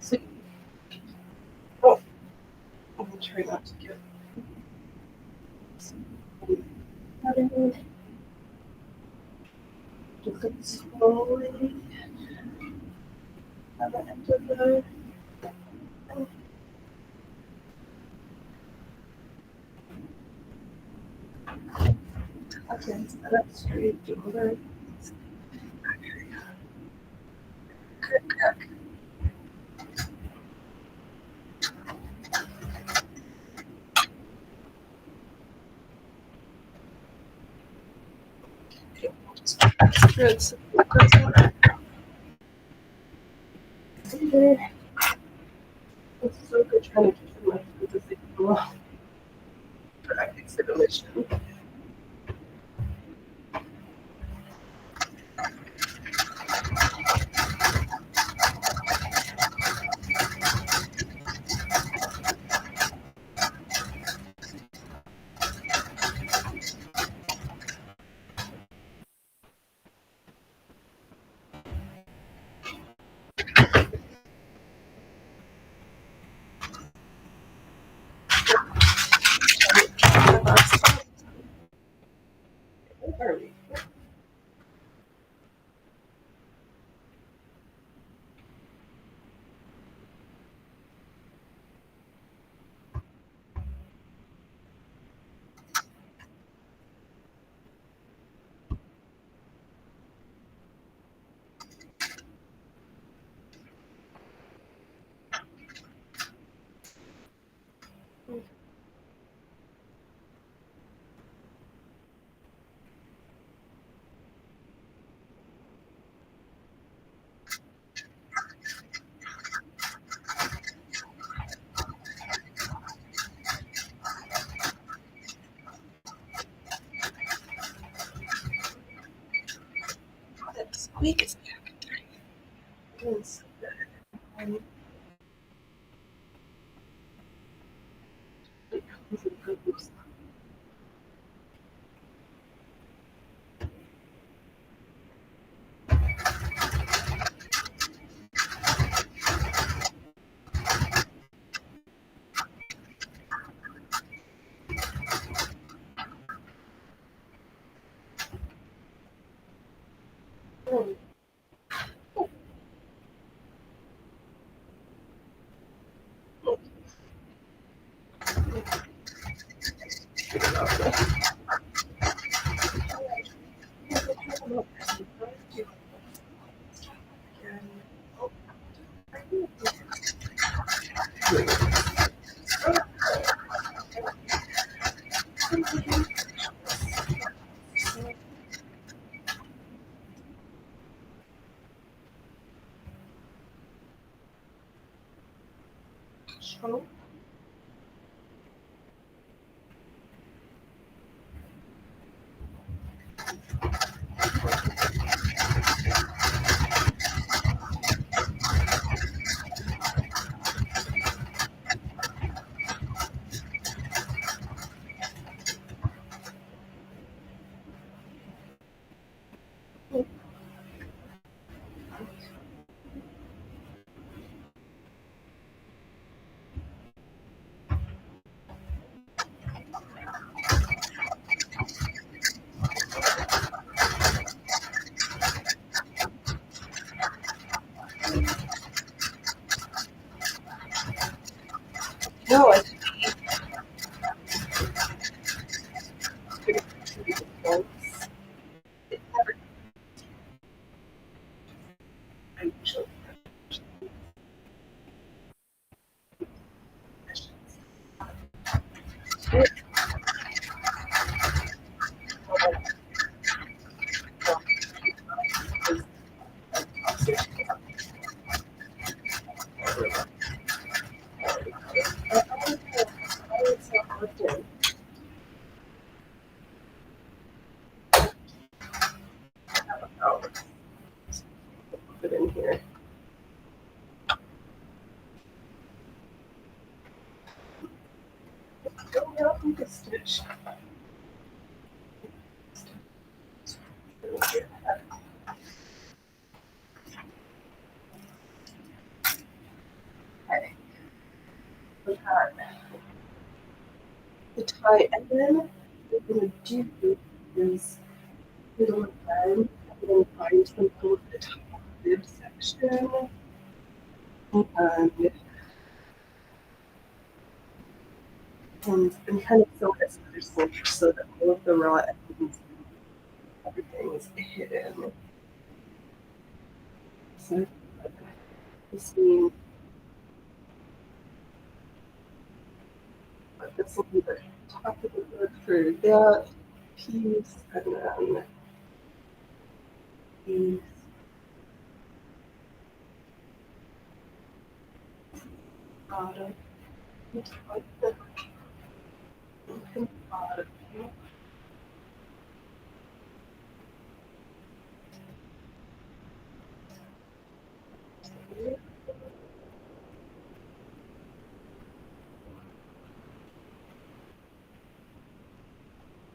So, oh, I'm gonna try not to get cutting. Just go slowly at the end of the. Okay, set up straight over. Good. So focus on it. Okay. It's so good trying to keep my food as they go off. Practice the mission. Where are we? That squeak is back. Doing so good. This is good news. No, I put it in here. Don't help me to stitch. Okay. We got the tie, and then what we're gonna do is middle again, I'm gonna find some of the top rib section and kind of sew it so that all of the raw ends, everything is hidden. So this means this will be the top of the hood for that piece, and then these bottom, the top, the bottom.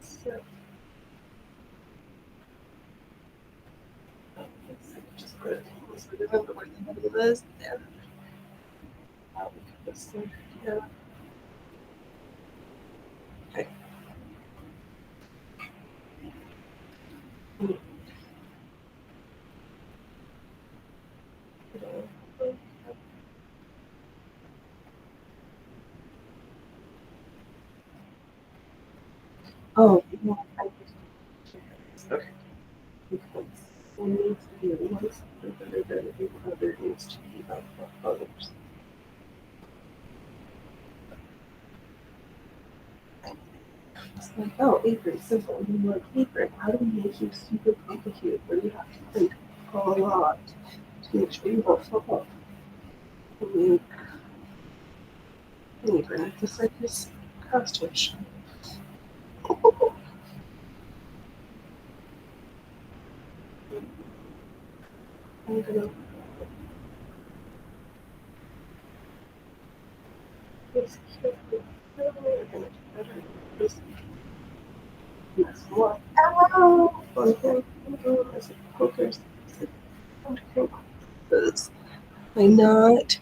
So, just put it in, so remember where the middle is. There. This thing here. Okay. Oh, yeah, I just okay. Because one needs to be one side better than the other needs to be up the others. It's like, oh, apron, simple. And you're like, apron, how do we make you super complicated where you have to think a lot to make sure you don't fuck up? You need apron, just like this cross stitch. I'm gonna this carefully. We're gonna do better. This next one. Ow! One thing. As a poker. Because why not?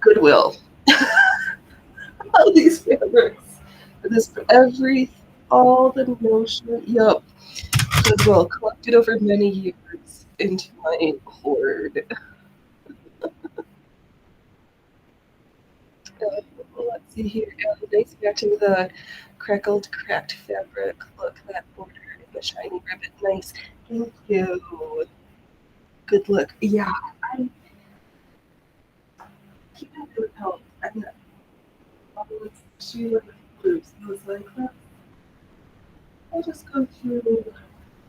Goodwill. All these fabrics. This for every all the notion. Yup. Goodwill collected over many years into my hoard. Let's see here. Nice matching the crackled, cracked fabric. Look, that border and the shiny ribbon. Nice. Thank you. Good look. Yeah, I keep it with help. And she was groups. I was like, well, I'll just go through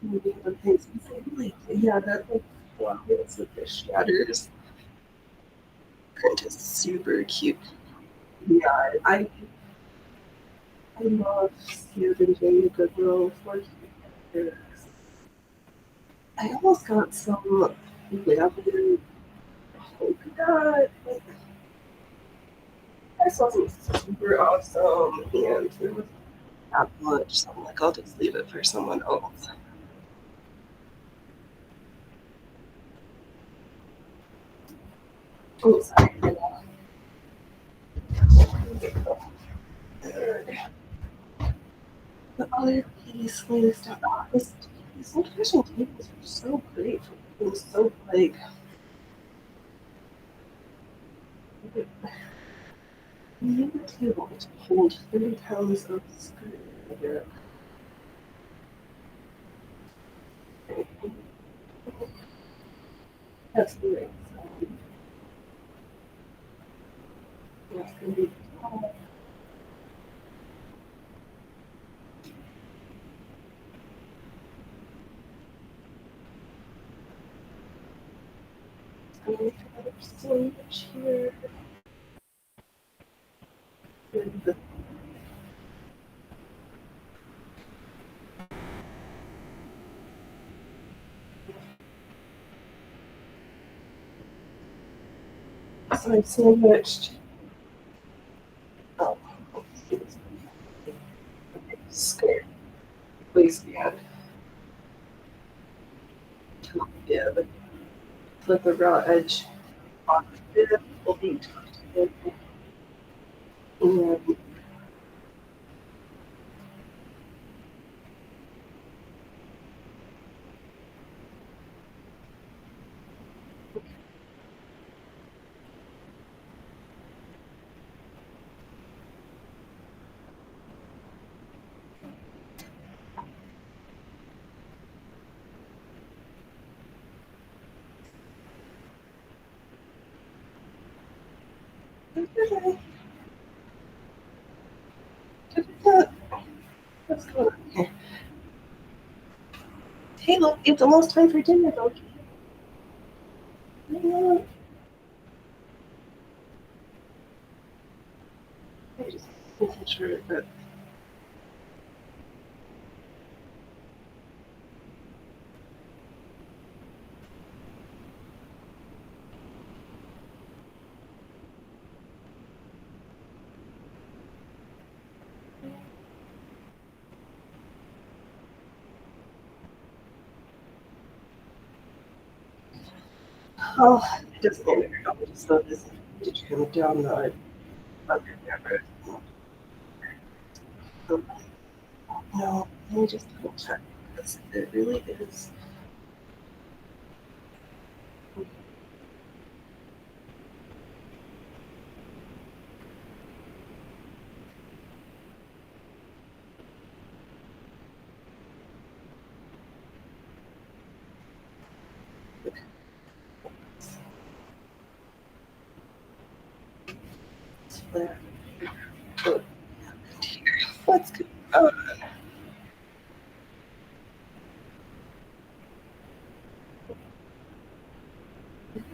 maybe one things and say, like, yeah, that like flowers with the shatters. Print is super cute. Yeah, I love scandinavian Goodwill for I almost got some lavender polka dot. Like, this wasn't super awesome, and there was not much, so I'm like, I'll just leave it for someone else. Oh, sorry. The other piece lays down. Oh, these old fashioned tables are so great for being so like new table to hold 30 pounds of skirt. That's great. So, that's gonna be I'm gonna try to sandwich here. With the so I sandwiched oh, skirt waistband to the bib. With the raw edge on the bib will be tucked in. And what's going on here? Hey, look, it's almost time for dinner, though. I'm just making sure that oh, it doesn't matter. I'll just throw this to trim down the under there. No, let me just double check this. It really is. It's flat. Oh, what's good? Oh,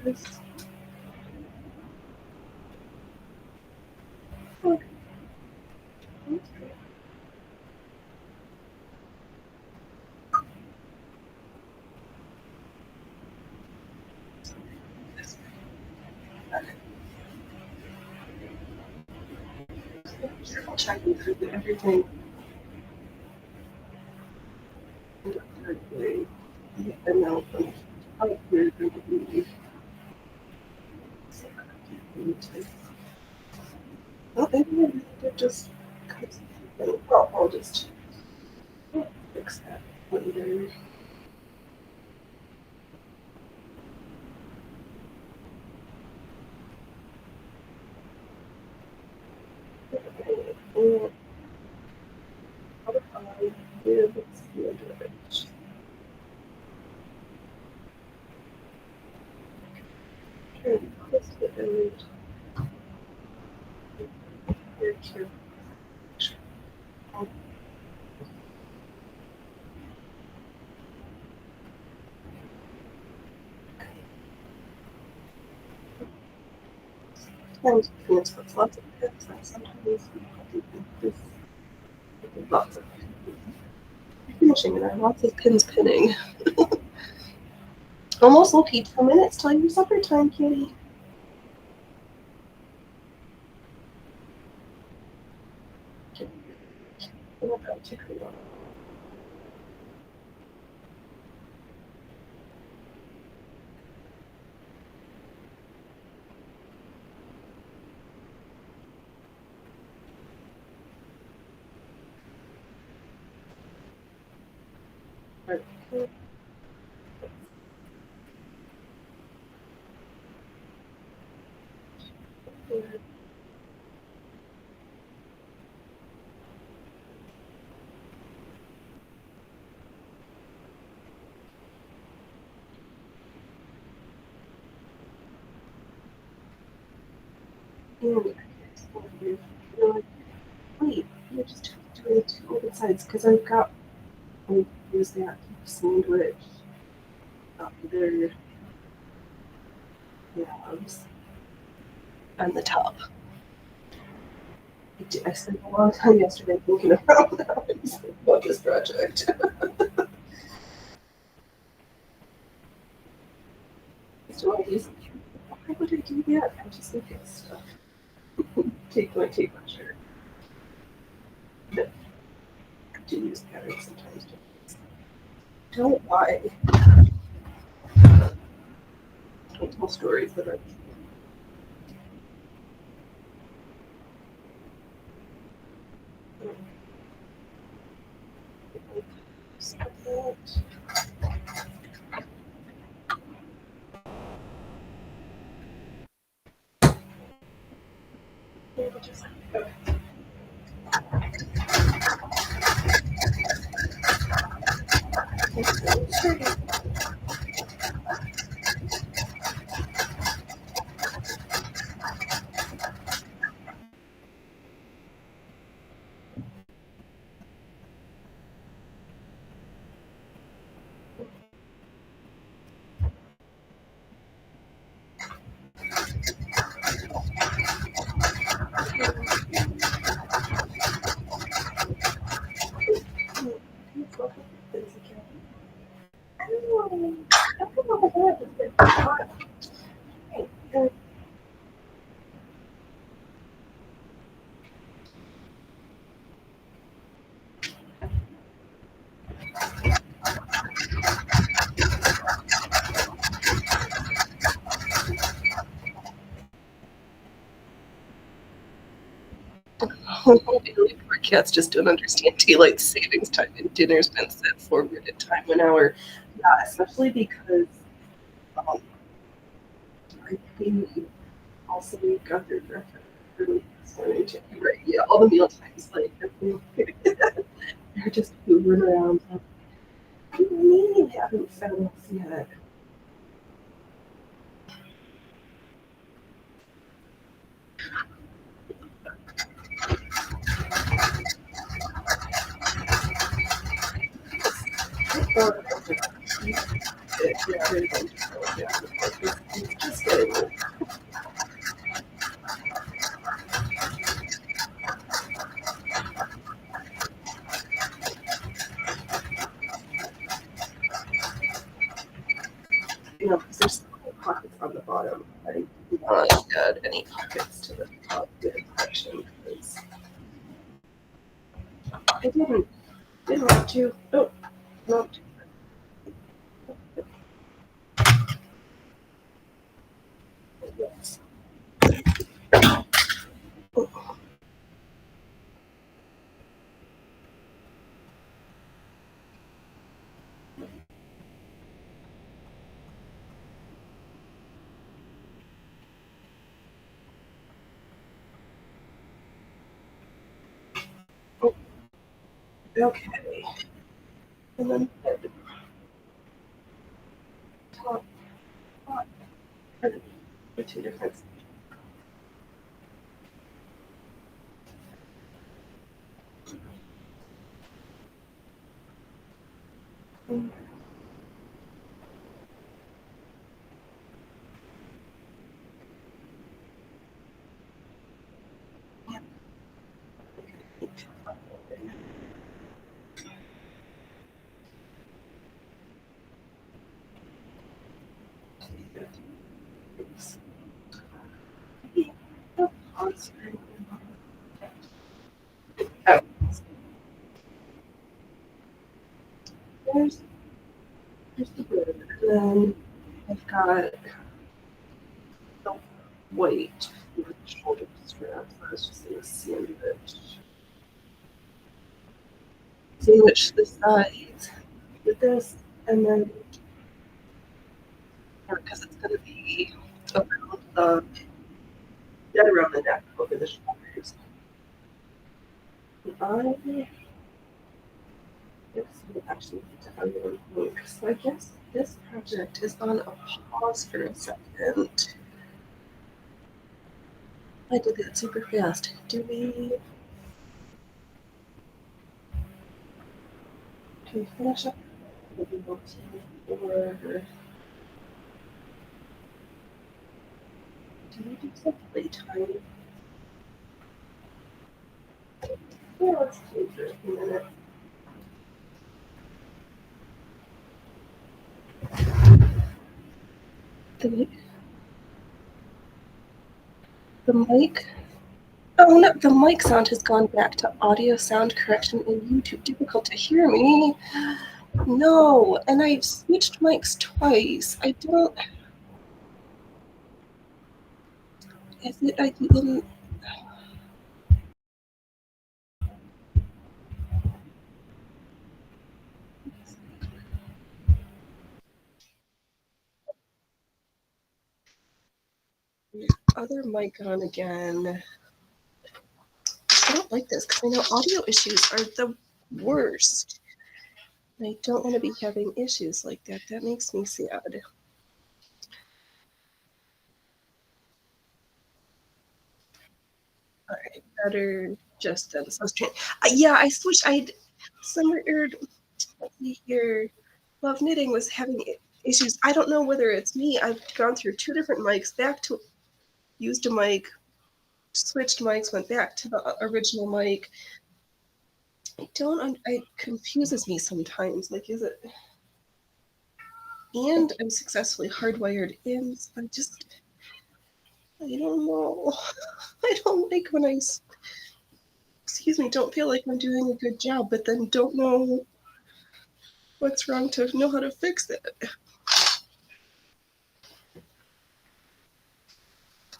this. Oh, checking through everything. And now I'm here going to be. Oh, maybe they're just. Well, I'll just fix that later. And other eye with the other edge. Turn close to the edge. Here to sometimes peanuts puts lots of pips, and sometimes this with lots of finishing, and I have lots of pins pinning. Almost Loki, 2 minutes till your supper time, kitty. I'm about to create one. And you're like, wait, you're just doing two open sides because I've got, I use that sandwich up there, yams, on the top. I spent a long time yesterday thinking about this project. So I use, why would I do that? I just look at stuff. Take my measure. I do use patterns sometimes. Don't lie. I tell stories that are poor cats just don't understand daylight savings time, and dinner's been set forward in time 1 hour. Yeah, especially because um, I think also we got their breakfast early this morning too. Right? Yeah, all the meal times like they're just moving around. I really haven't found this yet. Just getting because there's pockets on the bottom. I do not add any pockets to the top good section because I didn't want to. Oh, no. Yes. Okay. And then the top, top, the two different. Oh, there's the blue. And then I've got the white with the shoulder straps. I was just going to sandwich the sides with this, and then because it's going to be around the dead around the neck over the shoulders. I actually need to unlink. So I guess this project is on a pause for a second. I did that super fast. Do we finish up? Or do we do some playtime? Yeah, let's play for a minute. The mic. Oh no, the mic sound has gone back to audio sound correction in YouTube. Difficult to hear me. No, and I've switched mics twice. I don't. Is it? I didn't. Other mic on again. I don't like this because I know audio issues are the worst. I don't want to be having issues like that. That makes me sad. All right, better just then. So yeah, I switched. I summer here. Love Knitting was having issues. I don't know whether it's me. I've gone through two different mics, back to used a mic, switched mics, went back to the original mic. It confuses me sometimes. Like, is it? And I'm successfully hardwired in. So I don't know. I don't like when don't feel like I'm doing a good job, but then don't know what's wrong to know how to fix it.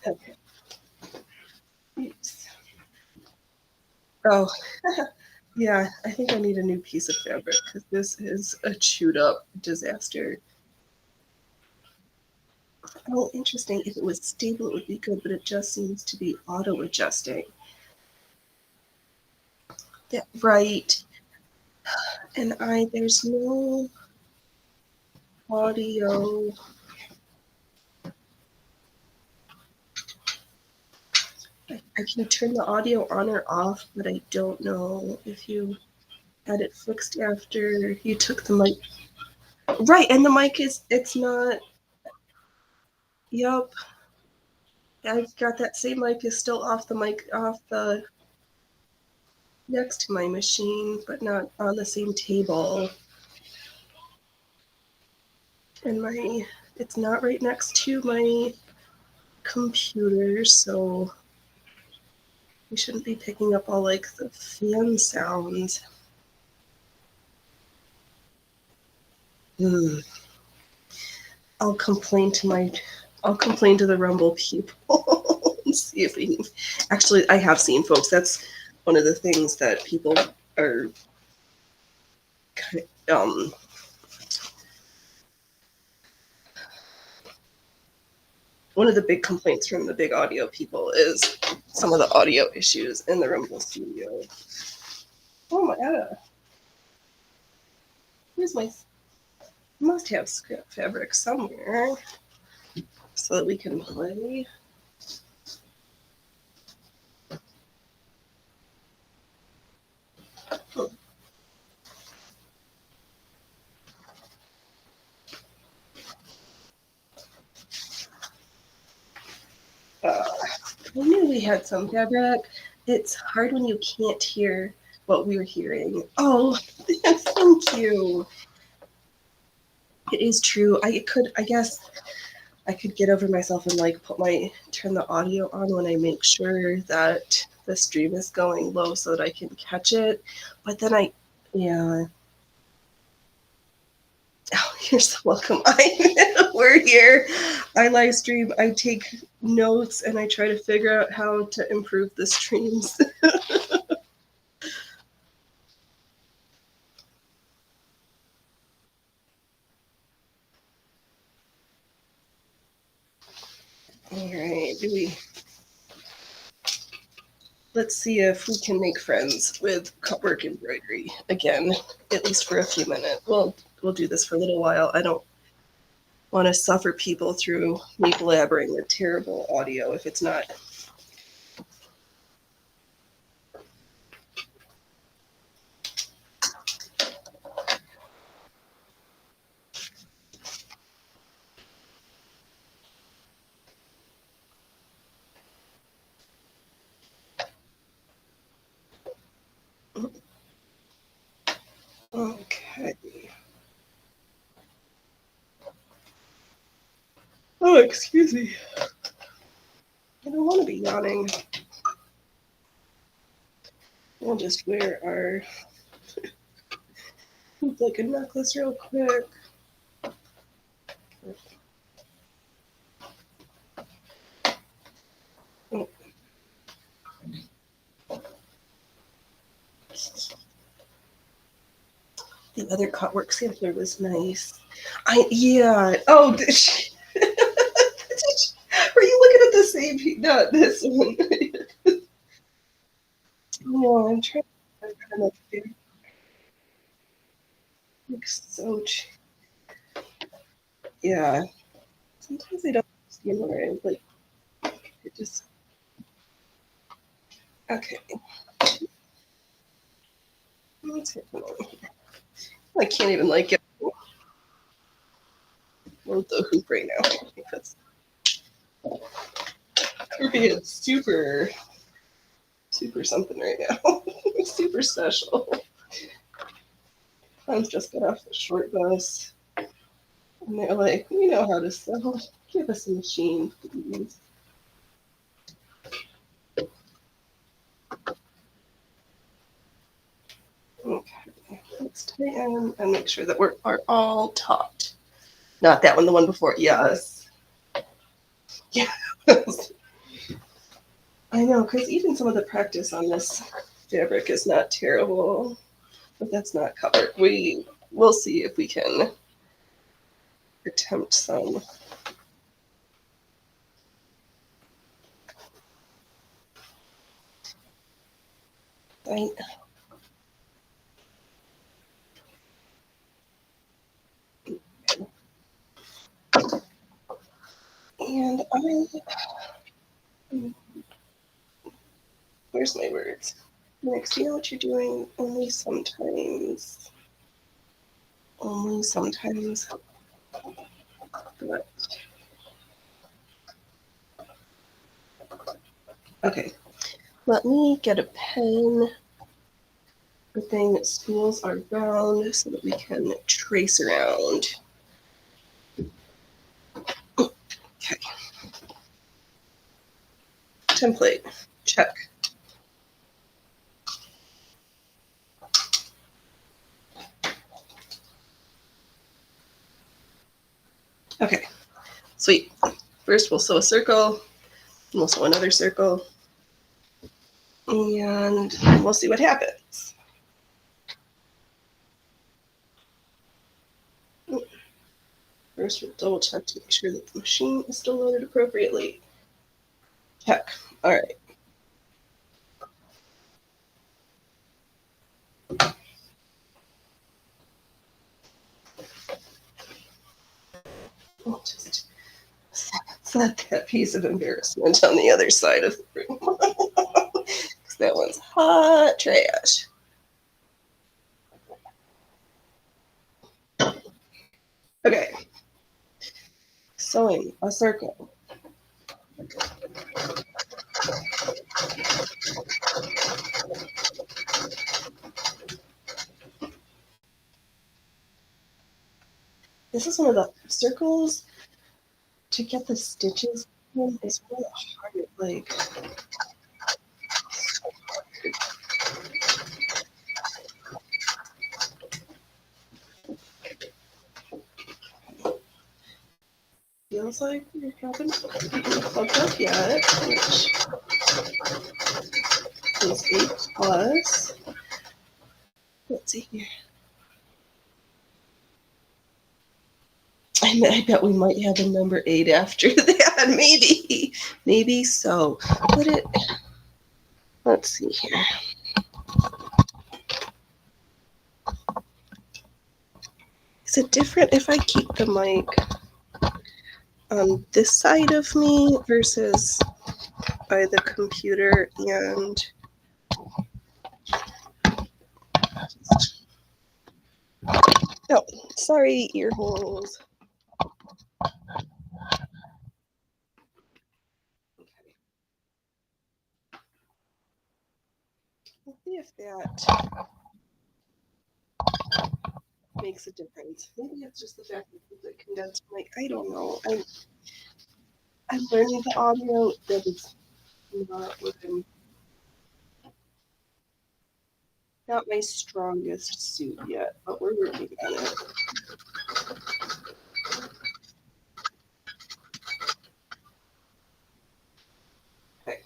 Okay. Oops. Oh, yeah, I think I need a new piece of fabric because this is a chewed up disaster. Oh, interesting. If it was stable, it would be good, but it just seems to be auto adjusting. That right. And there's no audio. I can turn the audio on or off, but I don't know if you had it fixed after you took the mic. Right, and the mic it's not. Yep. I've got that same mic is still off the next to my machine, but not on the same table. And it's not right next to my computer, so we shouldn't be picking up all like the fan sounds. I'll complain to the Rumble people and see if we can. Actually, I have seen folks. That's one of the things that people are kind of, one of the big complaints from the big audio people is some of the audio issues in the Rumble studio. Oh my god. Must have scrap fabric somewhere so that we can play. I knew we had some fabric. It's hard when you can't hear what we're hearing. Oh, thank you. It is true. I guess I could get over myself and like turn the audio on when I make sure that the stream is going low so that I can catch it. But then yeah. Oh, you're so welcome. We're here. I live stream. I take notes and I try to figure out how to improve the streams. All right, let's see if we can make friends with cutwork embroidery again, at least for a few minutes. We'll do this for a little while. I don't want to suffer people through me blabbering with terrible audio if it's not. Okay. Oh, excuse me. I don't want to be yawning. We'll just wear our like a necklace real quick. Oh. The other cutwork sampler was nice. Yeah. Oh, were you looking at the same? Not this one. No, I'm trying to kind of looks so. Yeah. Sometimes I don't understand where I like. It just. Okay. I can't even like get the hoop right now. That's we're being super something right now. Super special. I just got off the short bus, and they're like, "We know how to sell. Give us a machine, please." Okay, let's tighten and make sure that are all taut. Not that one, the one before. Yes. Yes. I know, because even some of the practice on this fabric is not terrible, but that's not covered. We'll see if we can attempt some. Right. And where's my words? Next, you know what you're doing? Only sometimes. Only sometimes. But, okay. Let me get a pen. The thing that spools are round so that we can trace around. Okay. Template. Check. Okay. Sweet. First, we'll sew a circle. And we'll sew another circle. And we'll see what happens. First, we'll double check to make sure that the machine is still loaded appropriately. Check. All right. We'll just set that piece of embarrassment on the other side of the room. Because that one's hot trash. Okay. Sewing a circle. This is one of the circles to get the stitches in is really hard. Like, so hard. Feels like we haven't plugged up yet, which is 8+. Let's see here. I bet we might have a number 8 after that. Maybe so. Let's see here. Is it different if I keep the mic on this side of me versus by the computer? And no, sorry, ear holes. Okay. Let's see if that makes a difference. Maybe it's just the fact that it's a condensed mic. I don't know. I'm learning the audio. That is not what not my strongest suit yet, but we're working on it. Okay.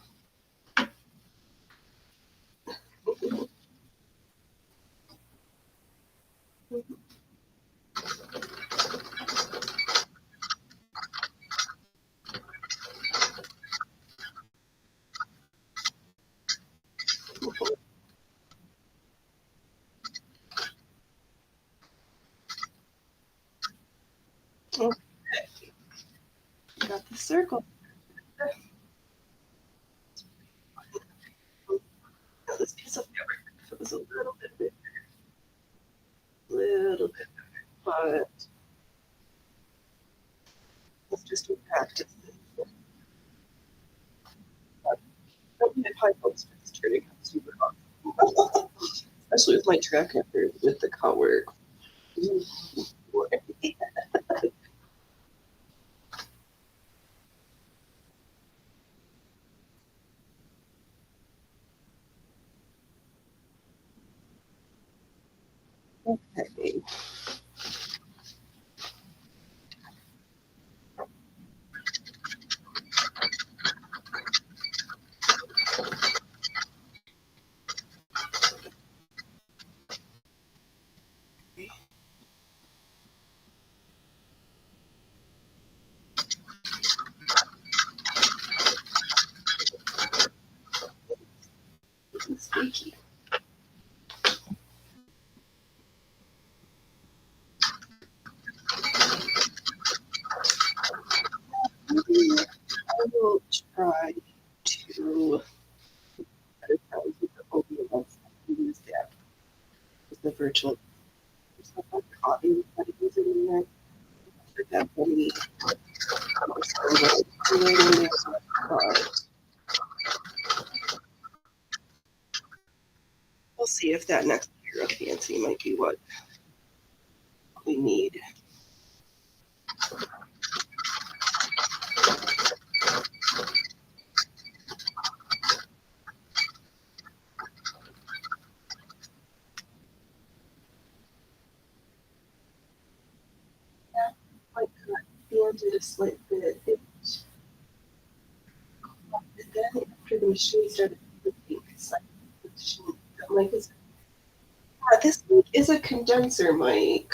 Okay. Got the circle. Now this piece of fabric, if it was a little bit bigger, but it's just with practice. My folks is turning out super hot. Especially with my track record with the cut work. Okay. This is squeaky. I will try to use that with the virtual copy that is in there. That will be we'll see if that next pair of fancy might be what we need. Did a slight bit. Then after the machine started flipping, the mic is. This mic is a condenser mic.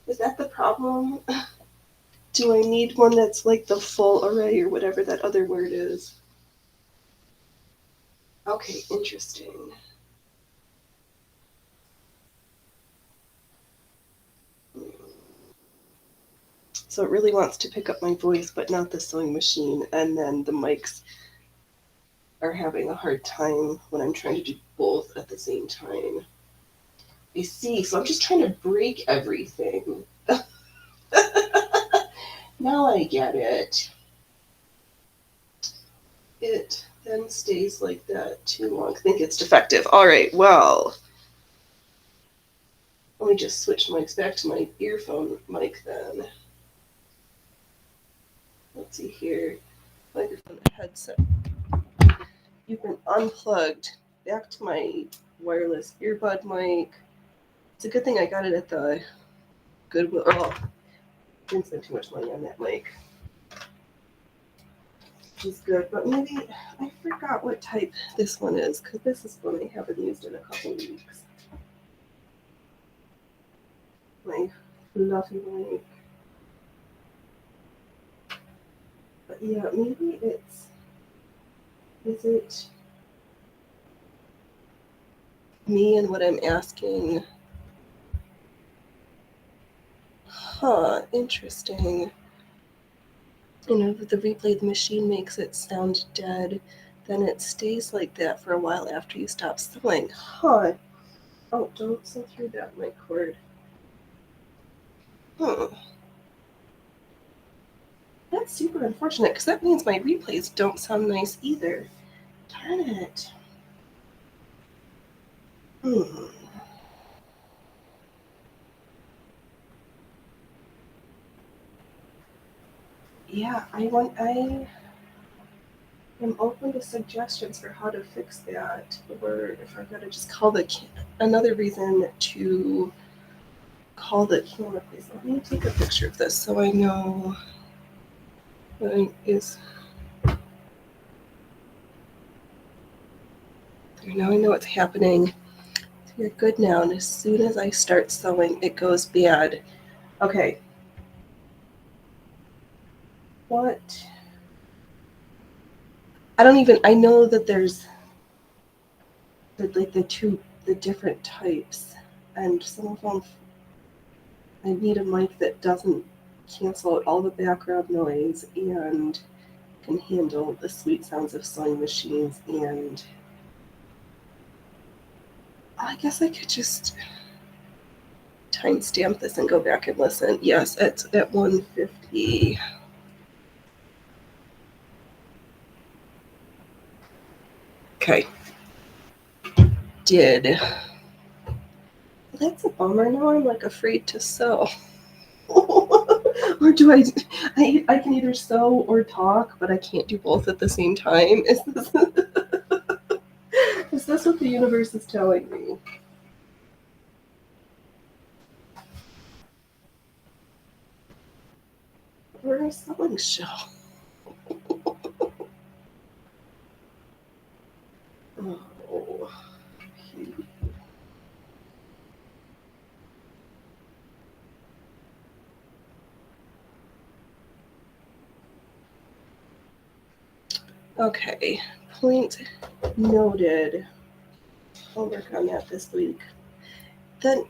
Is that the problem? Do I need one that's like the full array or whatever that other word is? Okay, interesting. So it really wants to pick up my voice, but not the sewing machine. And then the mics are having a hard time when I'm trying to do both at the same time. I see. So I'm just trying to break everything. Now I get it. It then stays like that too long. I think it's defective. All right, well, let me just switch mics back to my earphone mic then. Let's see here. Microphone headset. You've been unplugged. Back to my wireless earbud mic. It's a good thing I got it at the Goodwill. Oh, didn't spend too much money on that mic, which is good. But maybe I forgot what type this one is because this is one I haven't used in a couple weeks. My fluffy mic. But yeah, maybe it's. Is it me and what I'm asking? Huh, interesting. You know, the replay of the machine makes it sound dead, then it stays like that for a while after you stop sewing. Huh. Oh, don't sew through that, my cord. Hmm. That's super unfortunate, because that means my replays don't sound nice either. Darn it. Hmm. Yeah, I am open to suggestions for how to fix that, or if I've got to just call another reason to call the camera place. Let me take a picture of this so I know what is. Now I know what's happening. You're good now, and as soon as I start sewing, it goes bad. Okay. What? I know that there's the different types, and some of them, I need a mic that doesn't cancel out all the background noise and can handle the sweet sounds of sewing machines. And I guess I could just timestamp this and go back and listen. Yes, it's at 1:50. Okay. Did. That's a bummer. Now I'm like afraid to sew. Or do I can either sew or talk, but I can't do both at the same time. Is this what the universe is telling me? We're a sewing show. Oh. Okay. Point noted. I'll work on that this week. Then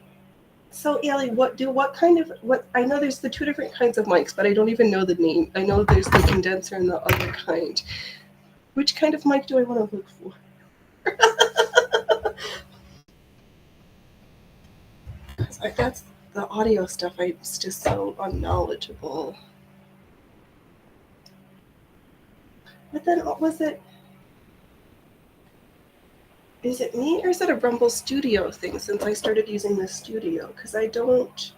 so Allie, what I know there's the two different kinds of mics, but I don't even know the name. I know there's the condenser and the other kind. Which kind of mic do I want to look for? That's the audio stuff. I'm just so unknowledgeable. But then was it? Is it me or is it a Rumble Studio thing since I started using the studio? Because I don't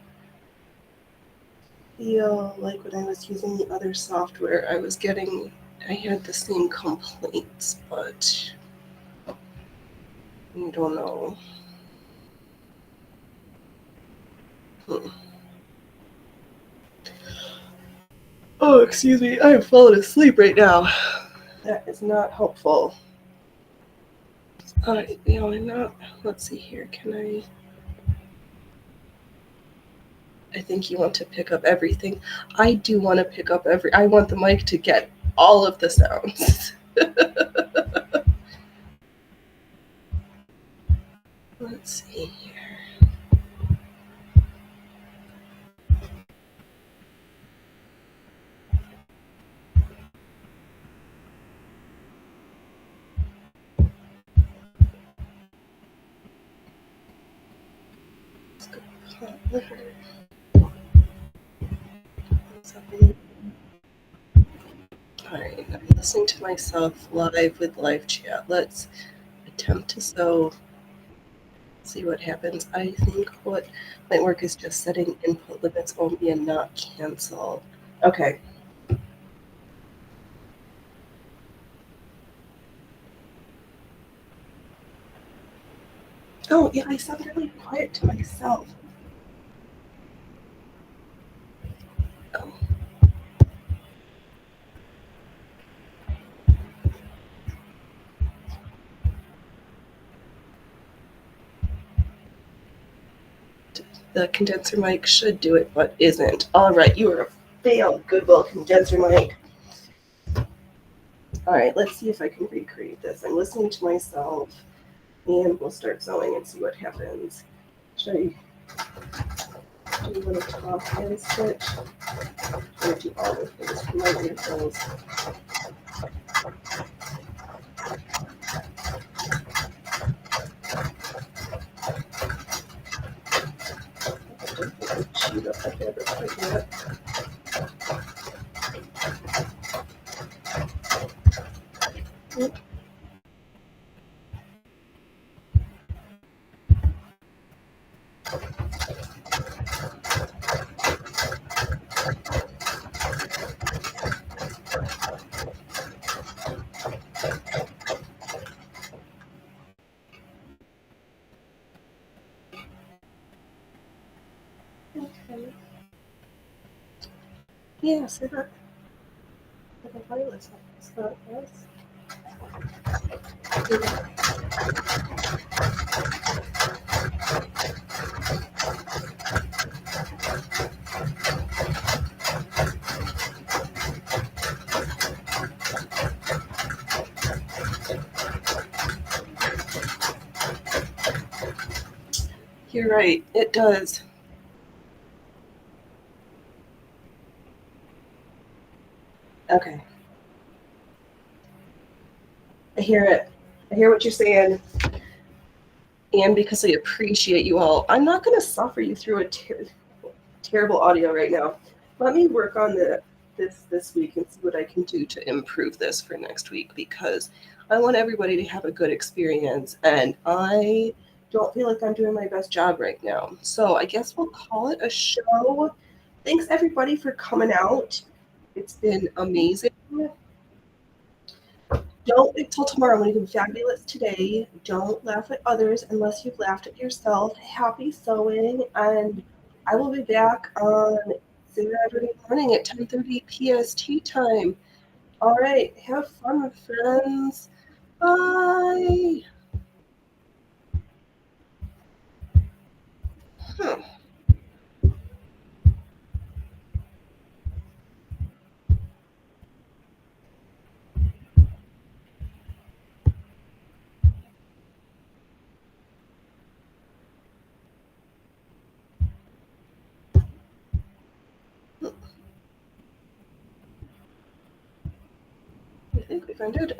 feel like when I was using the other software, I had the same complaints, but I don't know. Oh, excuse me, I am falling asleep right now. That is not helpful. Let's see here, I think you want to pick up everything. I do want to pick up I want the mic to get all of the sounds. Let's see here. Alright, I'm listening to myself live with live chat. Let's attempt to sew. See what happens. I think what might work is just setting input limits only and not cancel. Okay. Oh, yeah, I sound really quiet to myself. Oh. The condenser mic should do it, but isn't. All right, you are a fail, Goodwill condenser mic. All right, let's see if I can recreate this. I'm listening to myself, and we'll start sewing and see what happens. Should I do a little top and stitch? I'm going to do all the things for my earphones. Chewed up my fabric quite yet. Okay. Yeah, so that the violet's not yes. You're right, it does. Okay. I hear it. I hear what you're saying. And because I appreciate you all, I'm not going to suffer you through a terrible audio right now. Let me work on this week and see what I can do to improve this for next week because I want everybody to have a good experience and I don't feel like I'm doing my best job right now. So I guess we'll call it a show. Thanks everybody for coming out. It's been amazing. Don't wait till tomorrow when you can fabulous today. Don't laugh at others unless you've laughed at yourself. Happy sewing, and I will be back on Saturday morning at 10:30 PST time. All right, have fun, friends. Bye. Huh. I think we found it.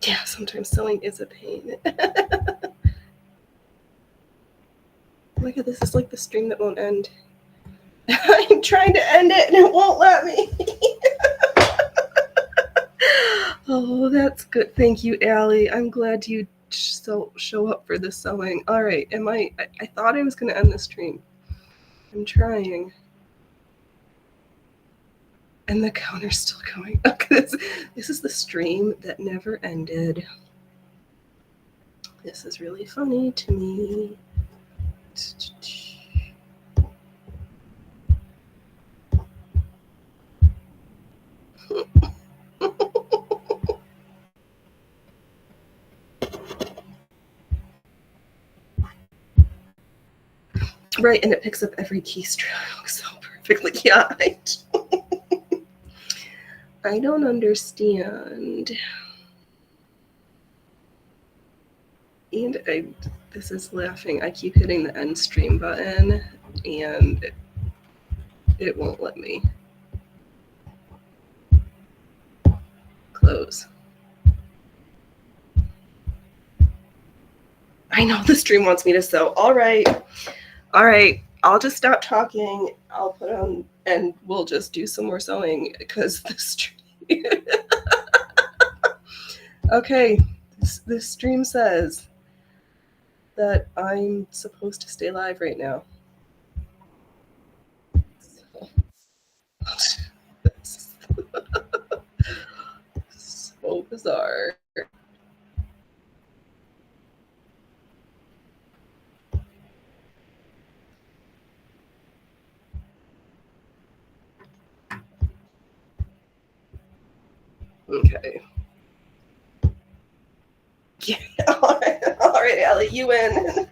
Yeah, sometimes sewing is a pain. Look at this, is like the string that won't end. I'm trying to end it and it won't let me. Oh, that's good. Thank you, Allie. I'm glad you show up for the sewing. All right, I thought I was going to end the stream. I'm trying. And the counter's still going. Okay, this is the stream that never ended. This is really funny to me. Right, and it picks up every keystroke so perfectly. Yeah, I don't understand. And this is laughing. I keep hitting the end stream button, and it won't let me close. I know the stream wants me to sew. All right. I'll just stop talking. I'll put on, and we'll just do some more sewing because the stream. Okay, this stream says that I'm supposed to stay live right now. So bizarre. Okay. Yeah. All right, Allie, you win.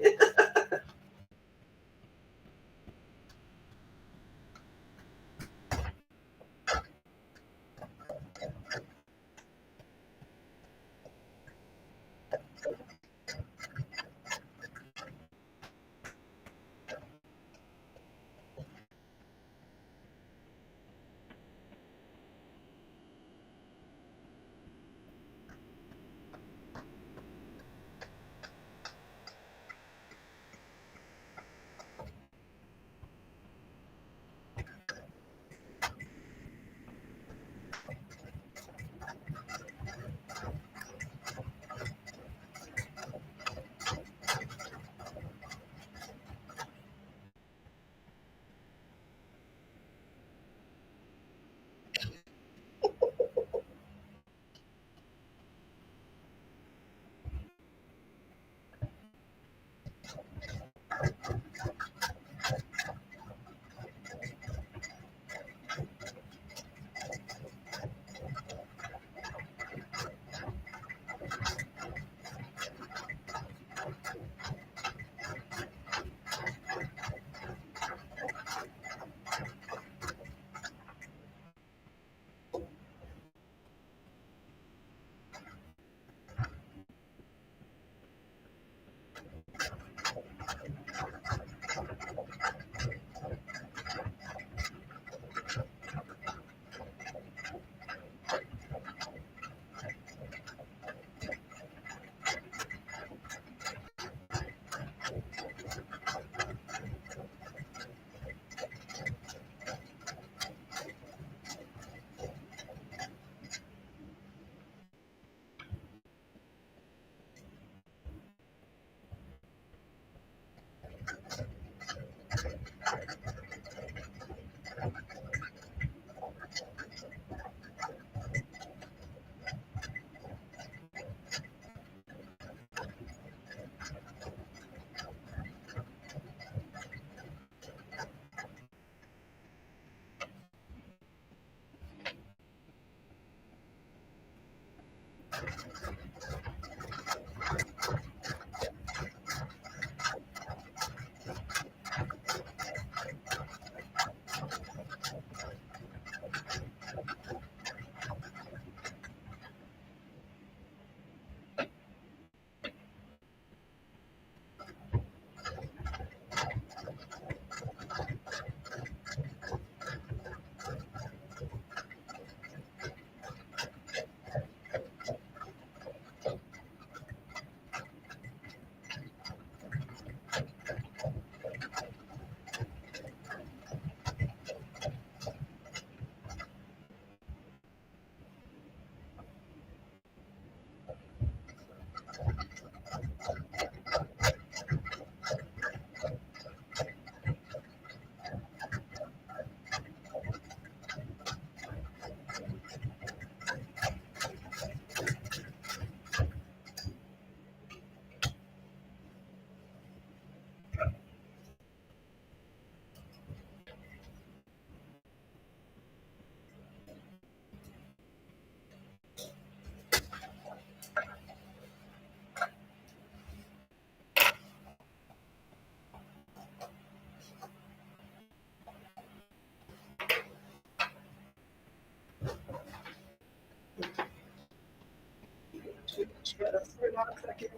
just for not a second.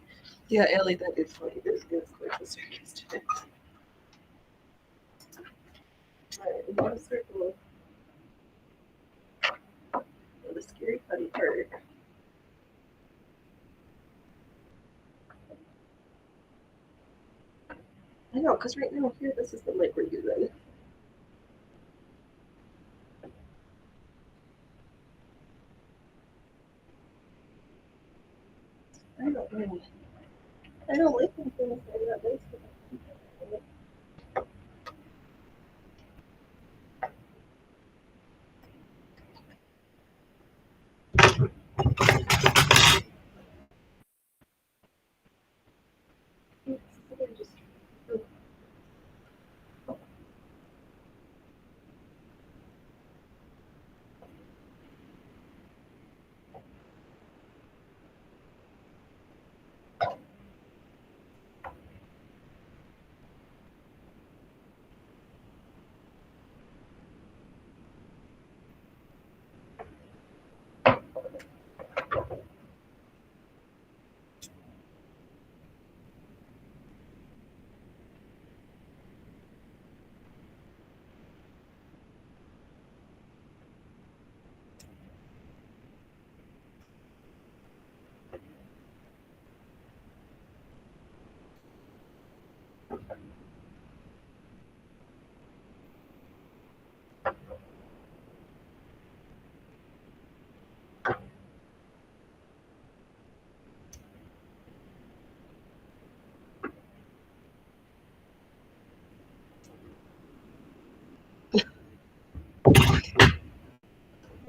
Yeah, Ellie, that is funny. This is quite the circus today. Alright, we got a circle. The scary funny part. I know, because right now here, this is the light we're using. I don't know. I don't like when things are that nice.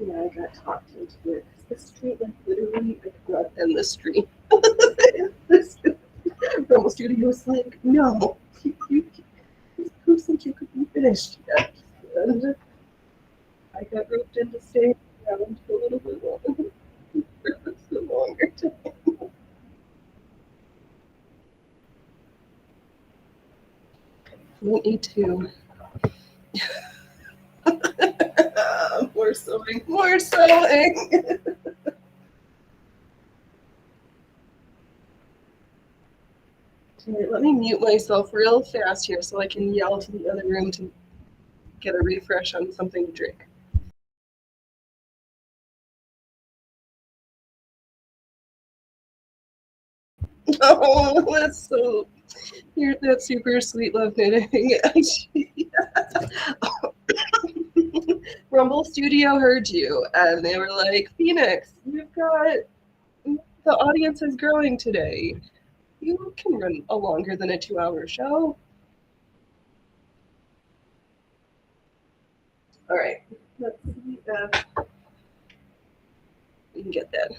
Yeah, I got talked into it. The street, like literally, I could not end the street. Rumble Studio was like, no, this proves that you could be finished yet. And I got roped into staying around a little bit longer. For a longer time. 22. More sewing, more sewing. Let me mute myself real fast here so I can yell to the other room to get a refresh on something to drink. Oh, that's so. That's super sweet, love knitting. Rumble Studio heard you, and they were like, Phoenix, you've got the audience is growing today. You can run a longer than a 2-hour show. All right, let's see. We can get that.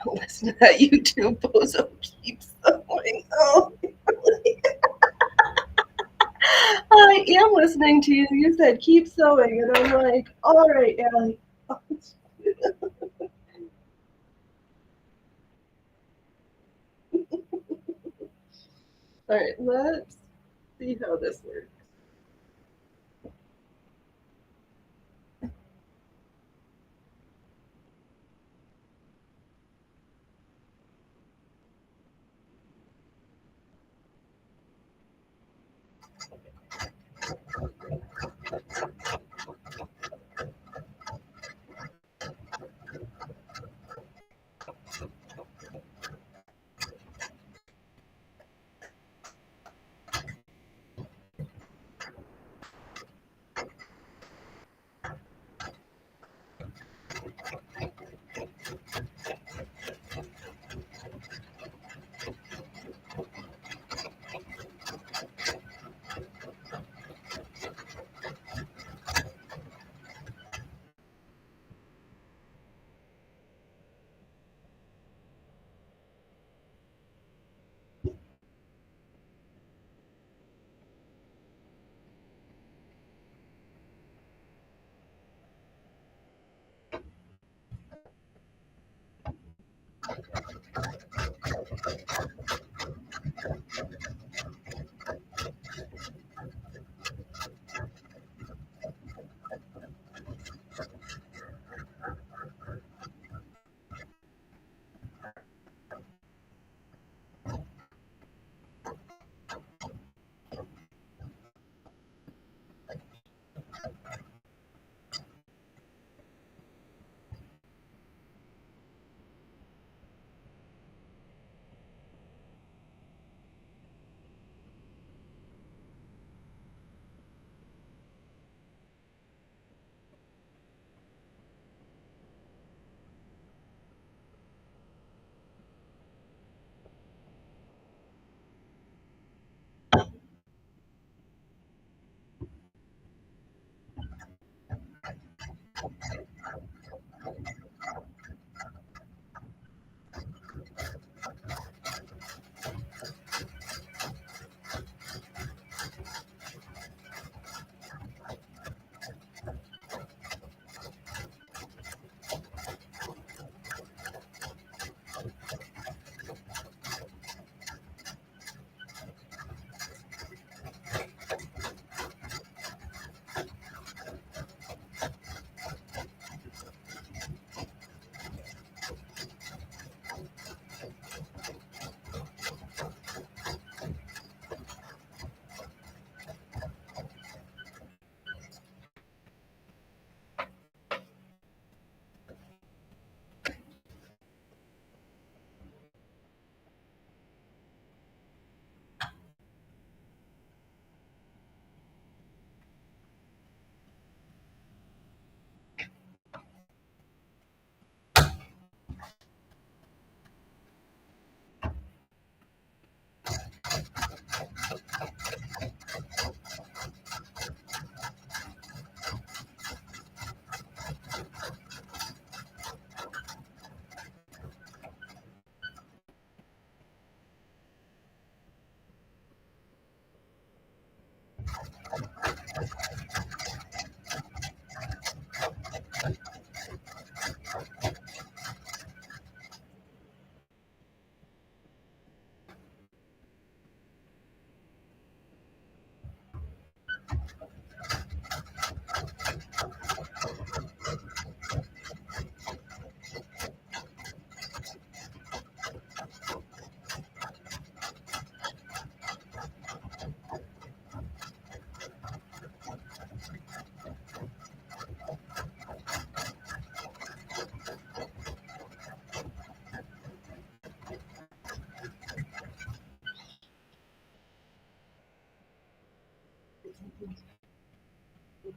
Don't listen to that YouTube bozo keeps going. Oh, I am listening to you. You said keep sewing, and I'm like, all right, Allie. All right, let's see how this works.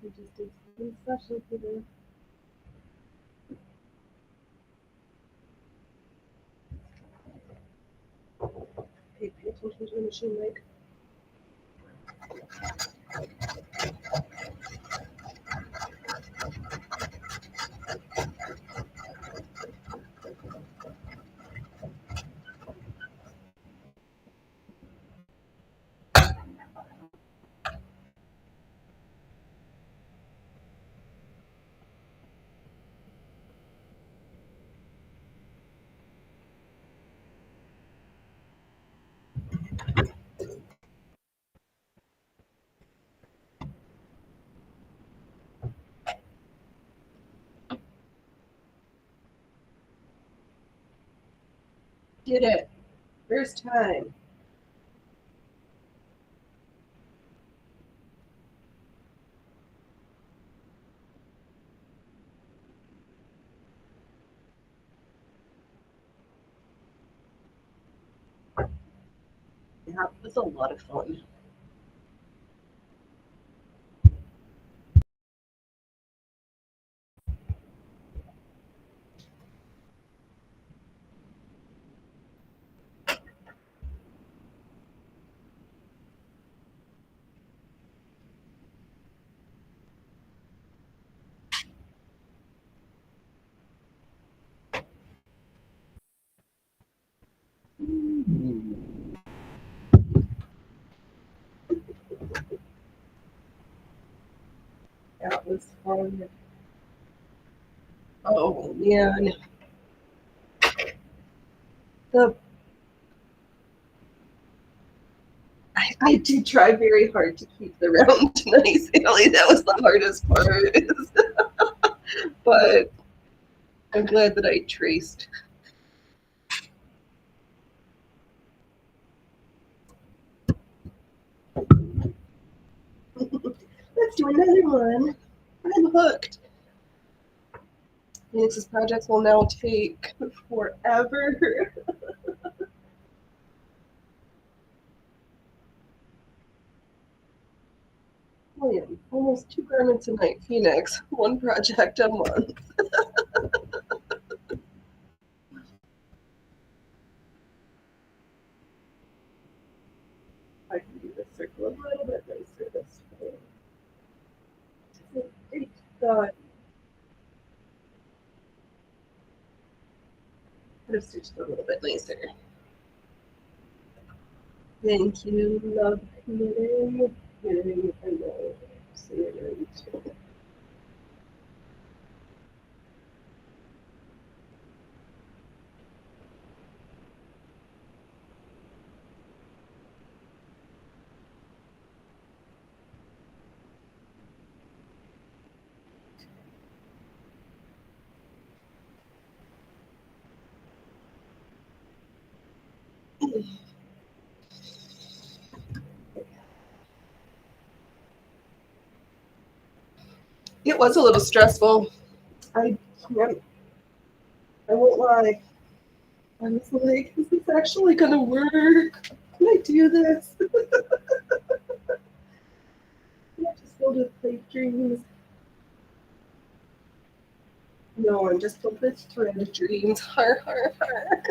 We just did something special today. Hey, pay attention to the machine, Mike. Did it. First time. Yeah, it was a lot of fun. That was fun. Oh man. The I did try very hard to keep the round nice, Haley. That was the hardest part. But I'm glad that I traced. Let's do another one. I'm hooked. Phoenix's projects will now take forever. William, almost 2 garments a night. Phoenix, 1 project a month. I can do this circle a little bit nicer this way. Thank God. Could have stitched it a little bit nicer. Thank you, love knitting. Knitting, I know. Say it right. It was a little stressful. I can't, I won't lie. I was like, is this actually gonna work? Can I do this? Yeah, just filled with fake dreams. No, I'm just filled with thread dreams. Har har har.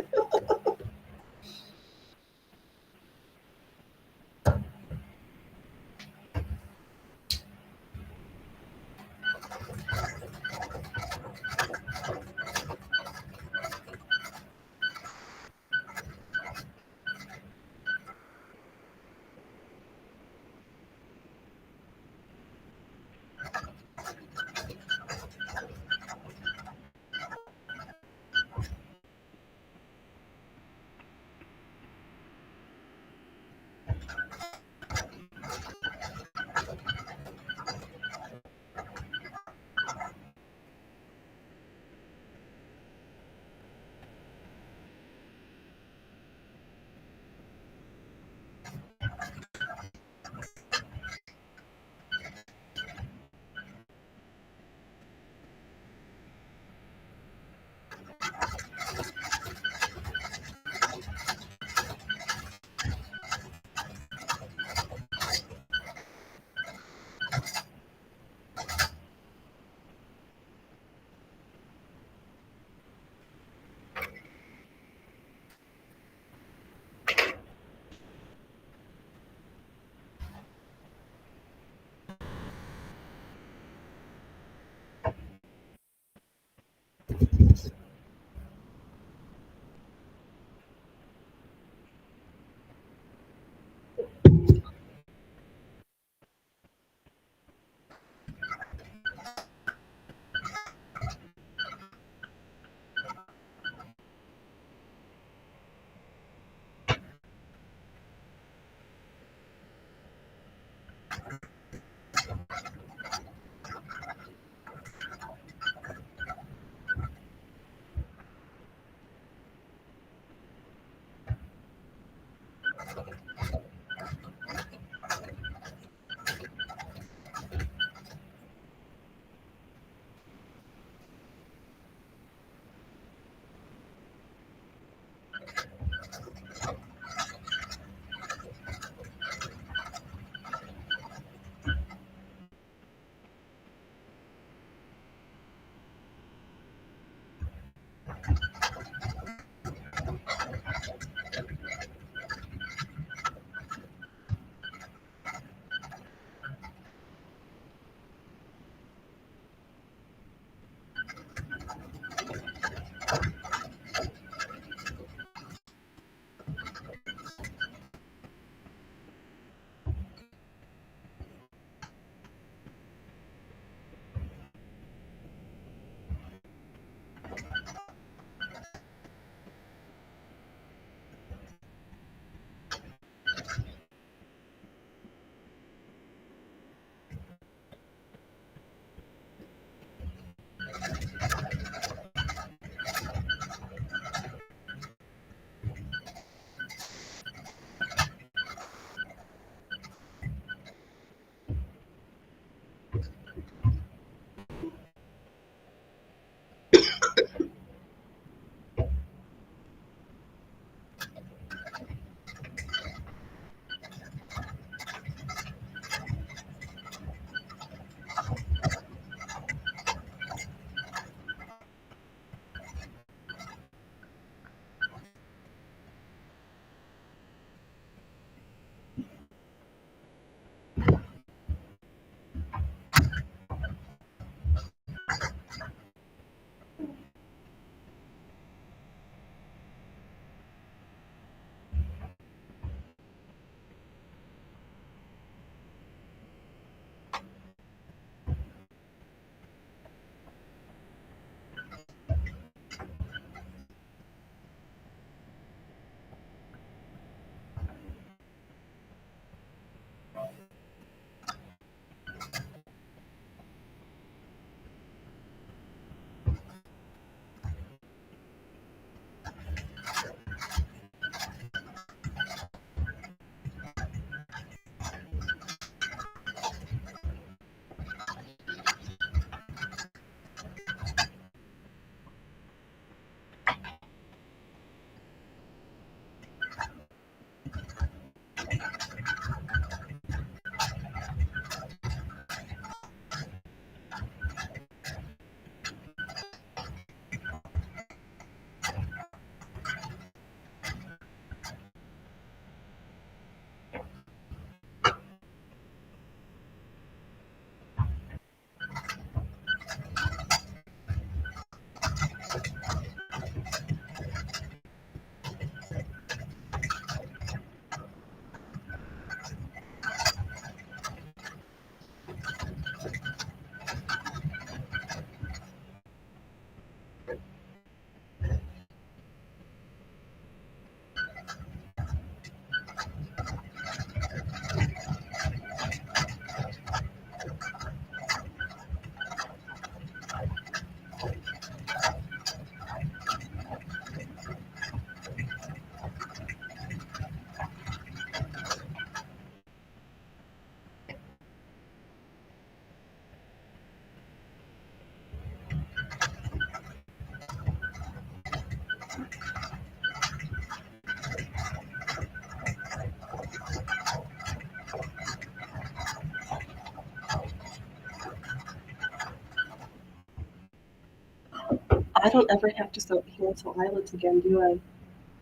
I don't ever have to hand sew eyelets again, do I?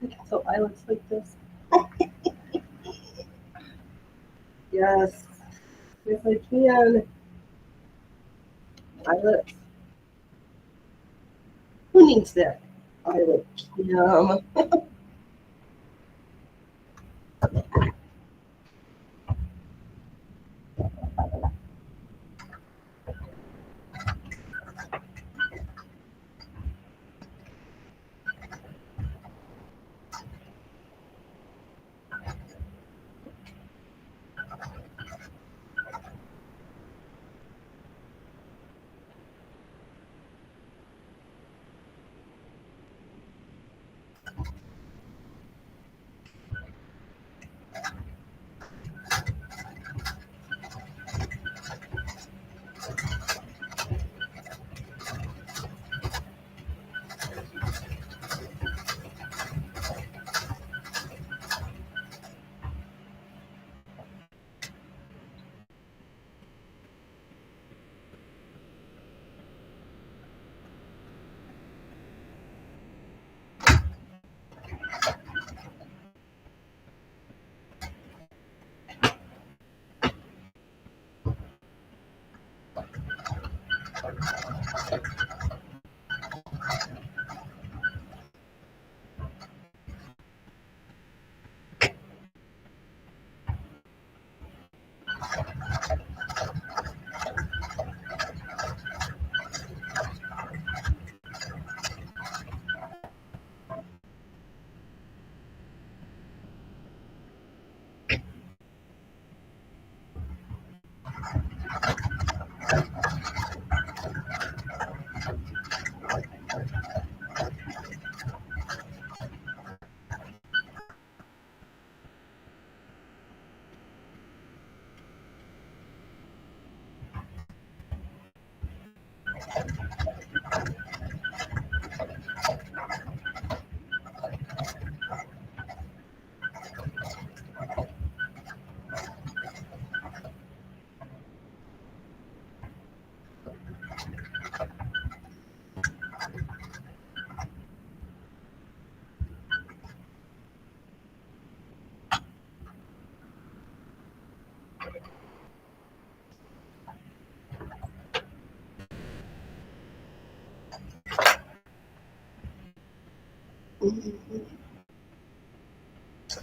I can sew eyelets like this. Yes. Yes, I can. Eyelets. Who needs that? Eyelet cam.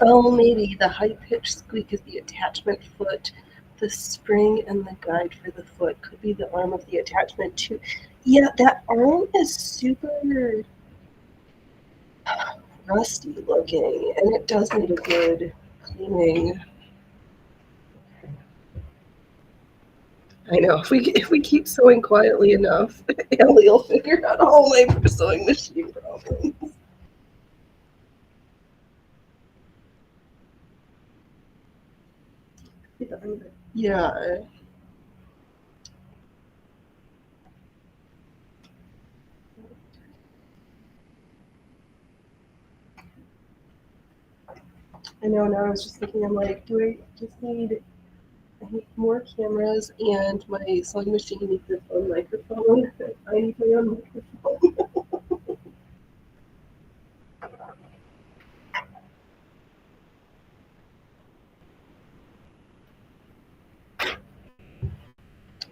Oh, maybe the high-pitched squeak is the attachment foot. The spring and the guide for the foot could be the arm of the attachment too. Yeah, that arm is super rusty looking, and it does need a good cleaning. I know. If we keep sewing quietly enough, Ellie will figure out all my sewing machine problems. Yeah. I know. Now I was just thinking, I'm like, do I just need more cameras and my sewing machine needs its own microphone? I need my own microphone.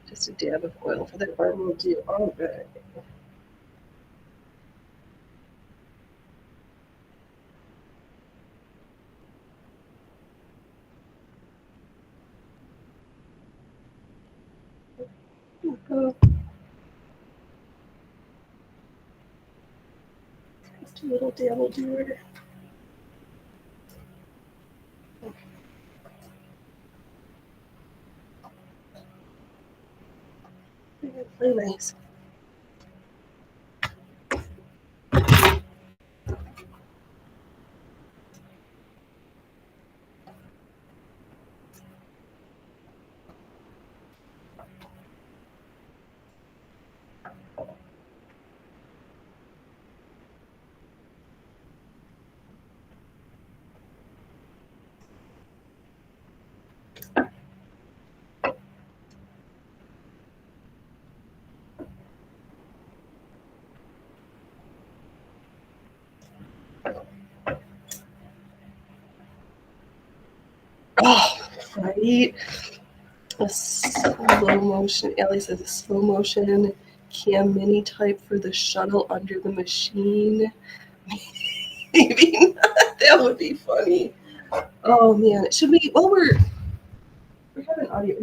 Just a dab of oil for that arm will do. All right. Go. Just a little dab will do it. Very nice. Oh, right. A slow motion. Ellie says a slow motion cam mini type for the shuttle under the machine. Maybe not. That would be funny. Oh man, should we? Well, we're having audio.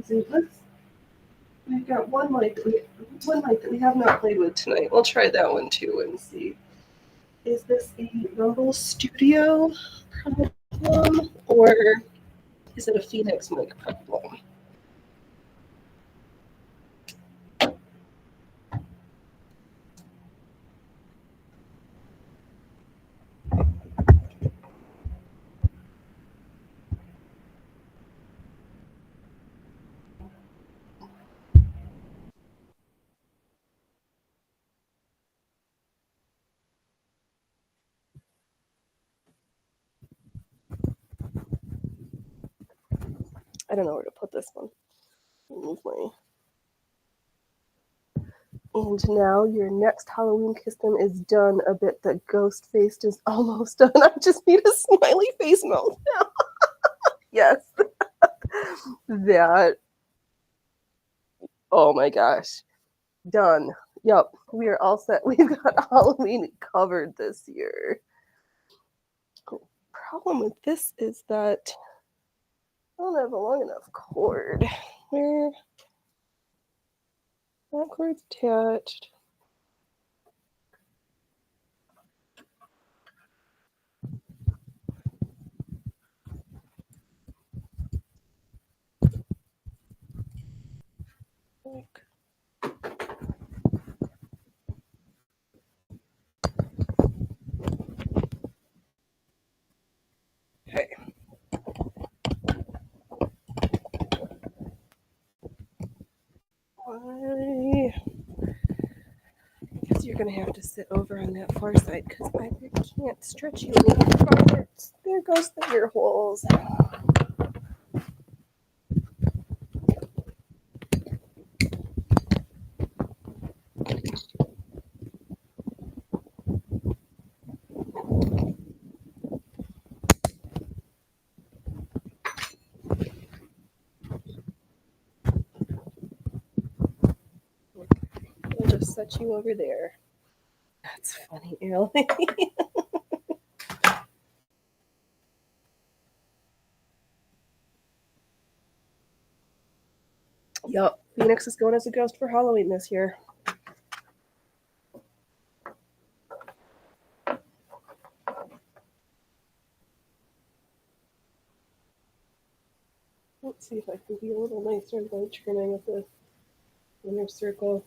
We've got one mic that we have not played with tonight. We'll try that one too and see. Is this a Rumble Studio problem or is it a Phoenix mic problem? I don't know where to put this one. Move my. And now your next Halloween custom is done. A bit the ghost faced is almost done. I just need a smiley face mouth now. Yes. That. Oh my gosh. Done. Yep. We are all set. We've got Halloween covered this year. Problem with this is that I don't have a long enough cord. Where that cord's attached. Okay. I guess you're gonna have to sit over on that far side because I can't stretch you any farther. There goes the ear holes. We'll just set you over there. That's funny, Ellie. Yup, Phoenix is going as a ghost for Halloween this year. Let's see if I can be a little nicer by turning at the inner circle.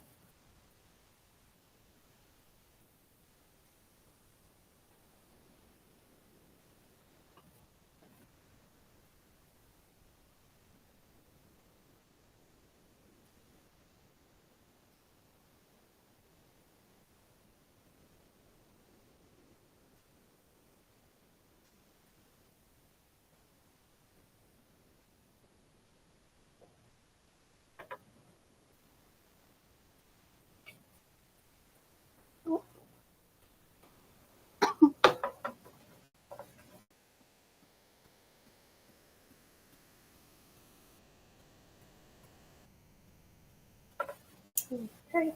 Okay.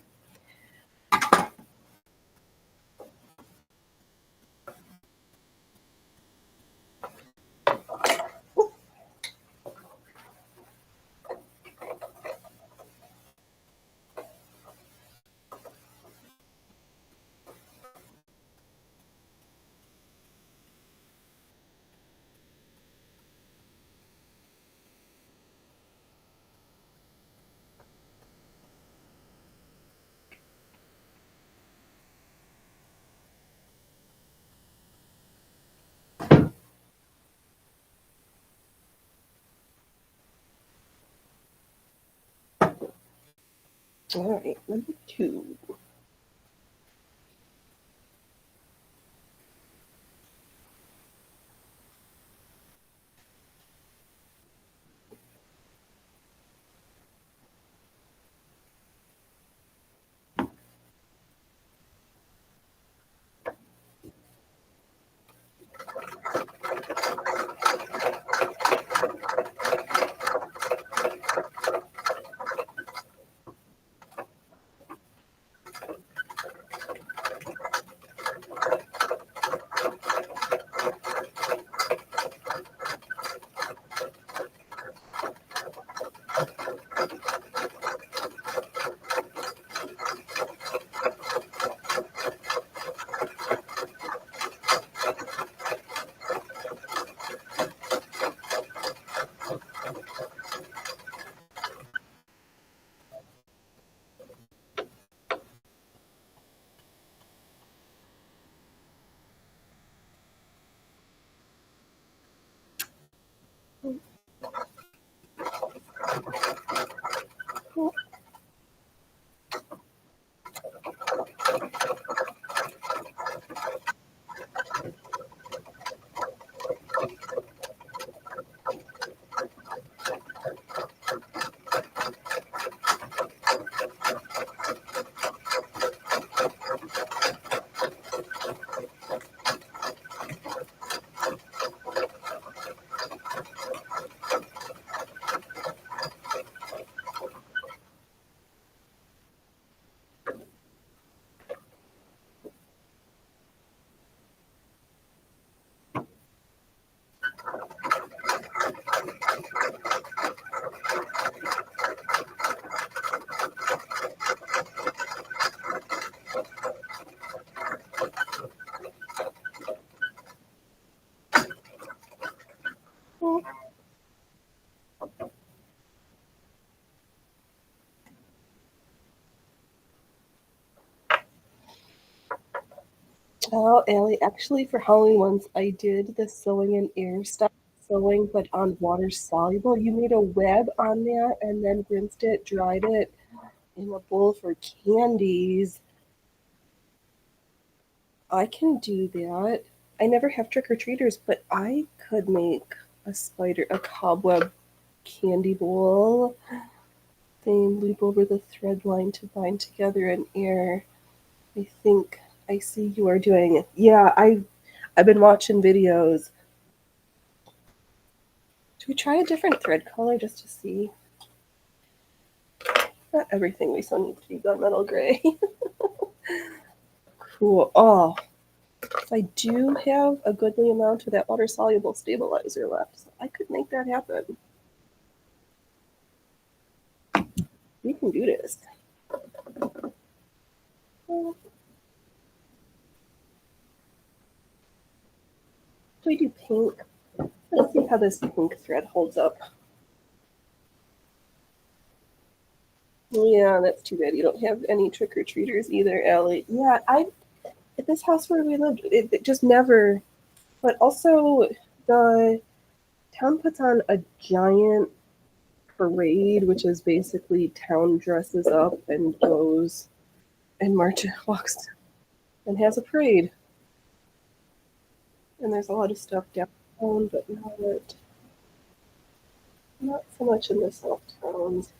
All right, number 2. Oh, Allie, actually, for Halloween once, I did the sewing and air stuff sewing, but on water soluble. You made a web on that and then rinsed it, dried it in a bowl for candies. I can do that. I never have trick or treaters, but I could make a cobweb candy bowl. Then loop over the thread line to bind together in air. I think I see you are doing it. Yeah, I've been watching videos. Should we try a different thread color just to see? Not everything we sew needs to be gunmetal gray. Cool. Oh, I do have a goodly amount of that water soluble stabilizer left, so I could make that happen. We can do this. So we do pink. Let's see how this pink thread holds up. Yeah, that's too bad. You don't have any trick or treaters either, Allie. Yeah, at this house where we lived, it just never. But also, the town puts on a giant parade, which is basically town dresses up and goes and walks and has a parade. And there's a lot of stuff downtown, but not so much in the south towns.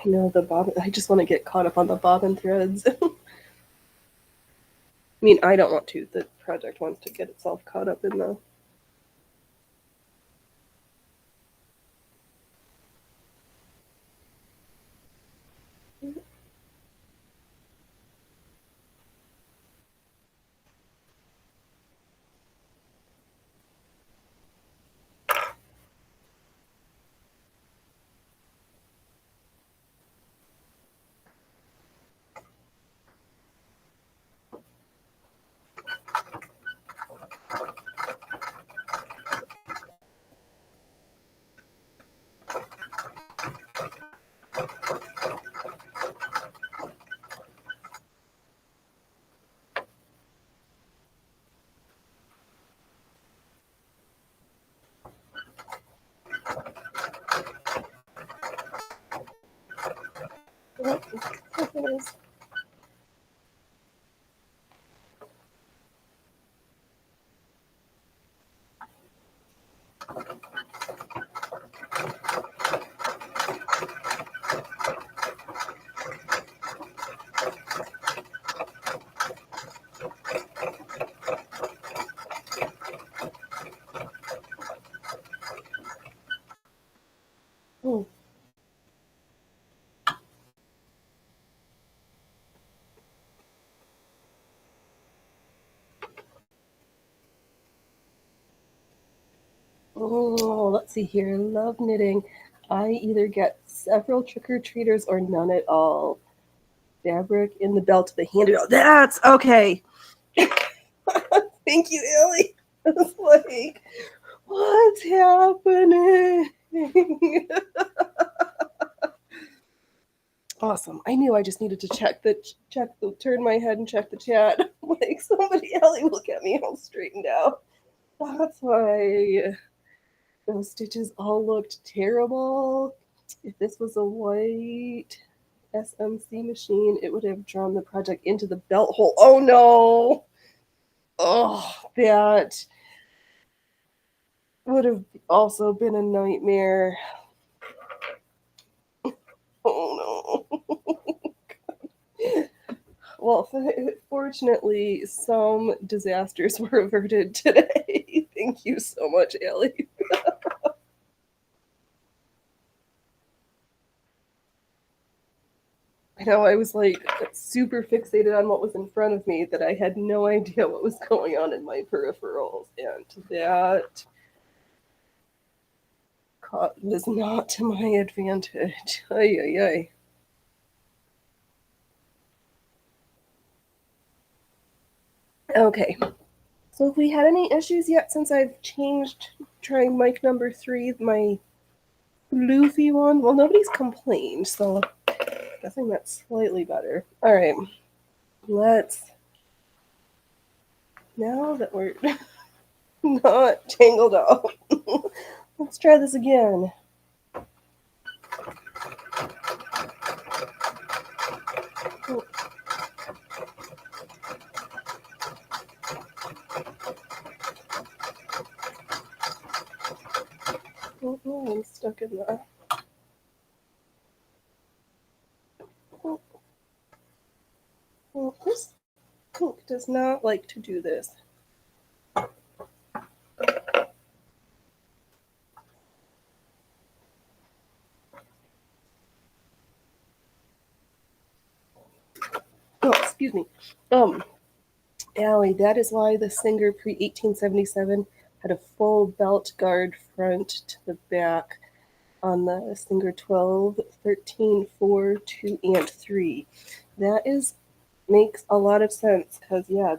You know, the bobbin. I just want to get caught up on the bobbin threads. I mean, I don't want to. The project wants to get itself caught up in the. Oh. Oh, let's see here. Love knitting. I either get several trick or treaters or none at all. Fabric in the belt of the handrail. That's okay. Thank you, Ellie. It's like, what's happening? Awesome. I knew I just needed to turn my head and check the chat. Like somebody, Ellie, will get me all straightened out. That's why those stitches all looked terrible. If this was a white SMC machine, it would have drawn the project into the belt hole. Oh no! Oh, that would have also been a nightmare. Oh no. Well, fortunately, some disasters were averted today. Thank you so much, Allie. I know I was like super fixated on what was in front of me that I had no idea what was going on in my peripherals, and that was not to my advantage. Ay, ay, ay. Okay. So have we had any issues yet since I've changed trying mic number 3, my floofy one? Well, nobody's complained, so I'm guessing that's slightly better. All right. Now that we're not tangled up, let's try this again. Oh, I'm stuck in the... This pink does not like to do this. Oh, excuse me. Allie, that is why the Singer pre-1877 had a full belt guard front to the back on the Singer 12, 13, 4, 2, and 3. That makes a lot of sense because, yeah,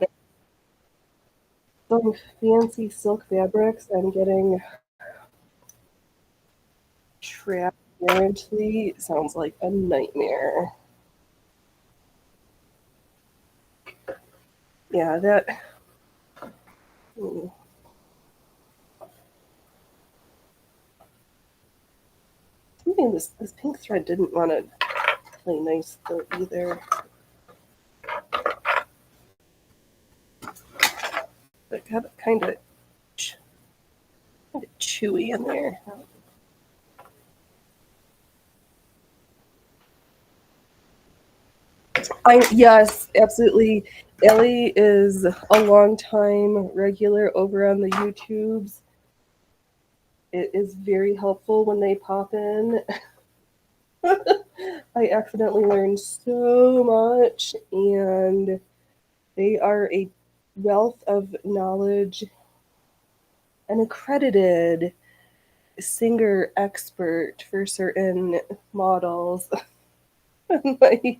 some fancy silk fabrics I'm getting trapped apparently sounds like a nightmare. Yeah, that... Something this pink thread didn't want to play nice though either. It got kind of chewy in there. Yes, absolutely. Ellie is a long time regular over on the YouTubes. It is very helpful when they pop in. I accidentally learned so much, and they are a wealth of knowledge, an accredited Singer expert for certain models. My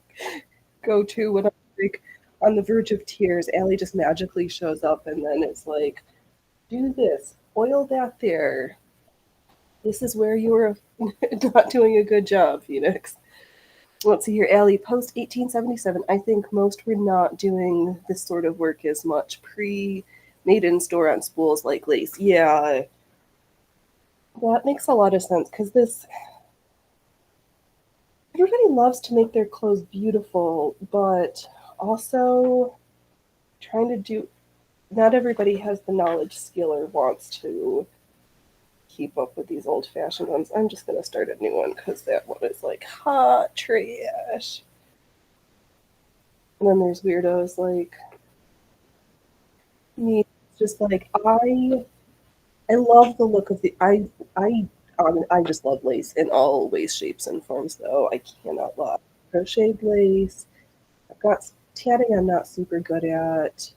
go-to when I'm like on the verge of tears, Allie just magically shows up and then it's like, do this, oil that there. This is where you were not doing a good job, Phoenix. Let's see here, Allie, post 1877, I think most were not doing this sort of work as much. Made in store on spools like lace. Yeah, that makes a lot of sense because everybody loves to make their clothes beautiful, but also trying to do, not everybody has the knowledge, skill, or wants to keep up with these old-fashioned ones. I'm just going to start a new one because that one is like hot trash. And then there's weirdos like me. Just like I love the look of I just love lace in all ways, shapes, and forms. Though I cannot lie, crocheted lace. I've got tatting. I'm not super good at.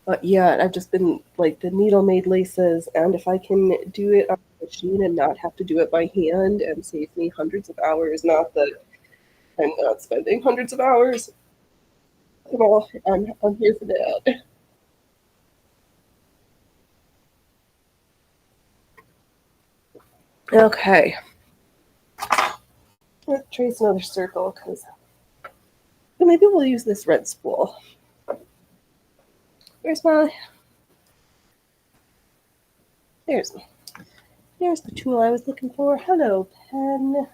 But yeah, I've just been like the needle made laces, and if I can do it on a machine and not have to do it by hand and save me hundreds of hours, not that I'm not spending hundreds of hours. Well, I'm here for that. Okay. Let's trace another circle because maybe we'll use this red spool. There's the tool I was looking for. Hello, pen.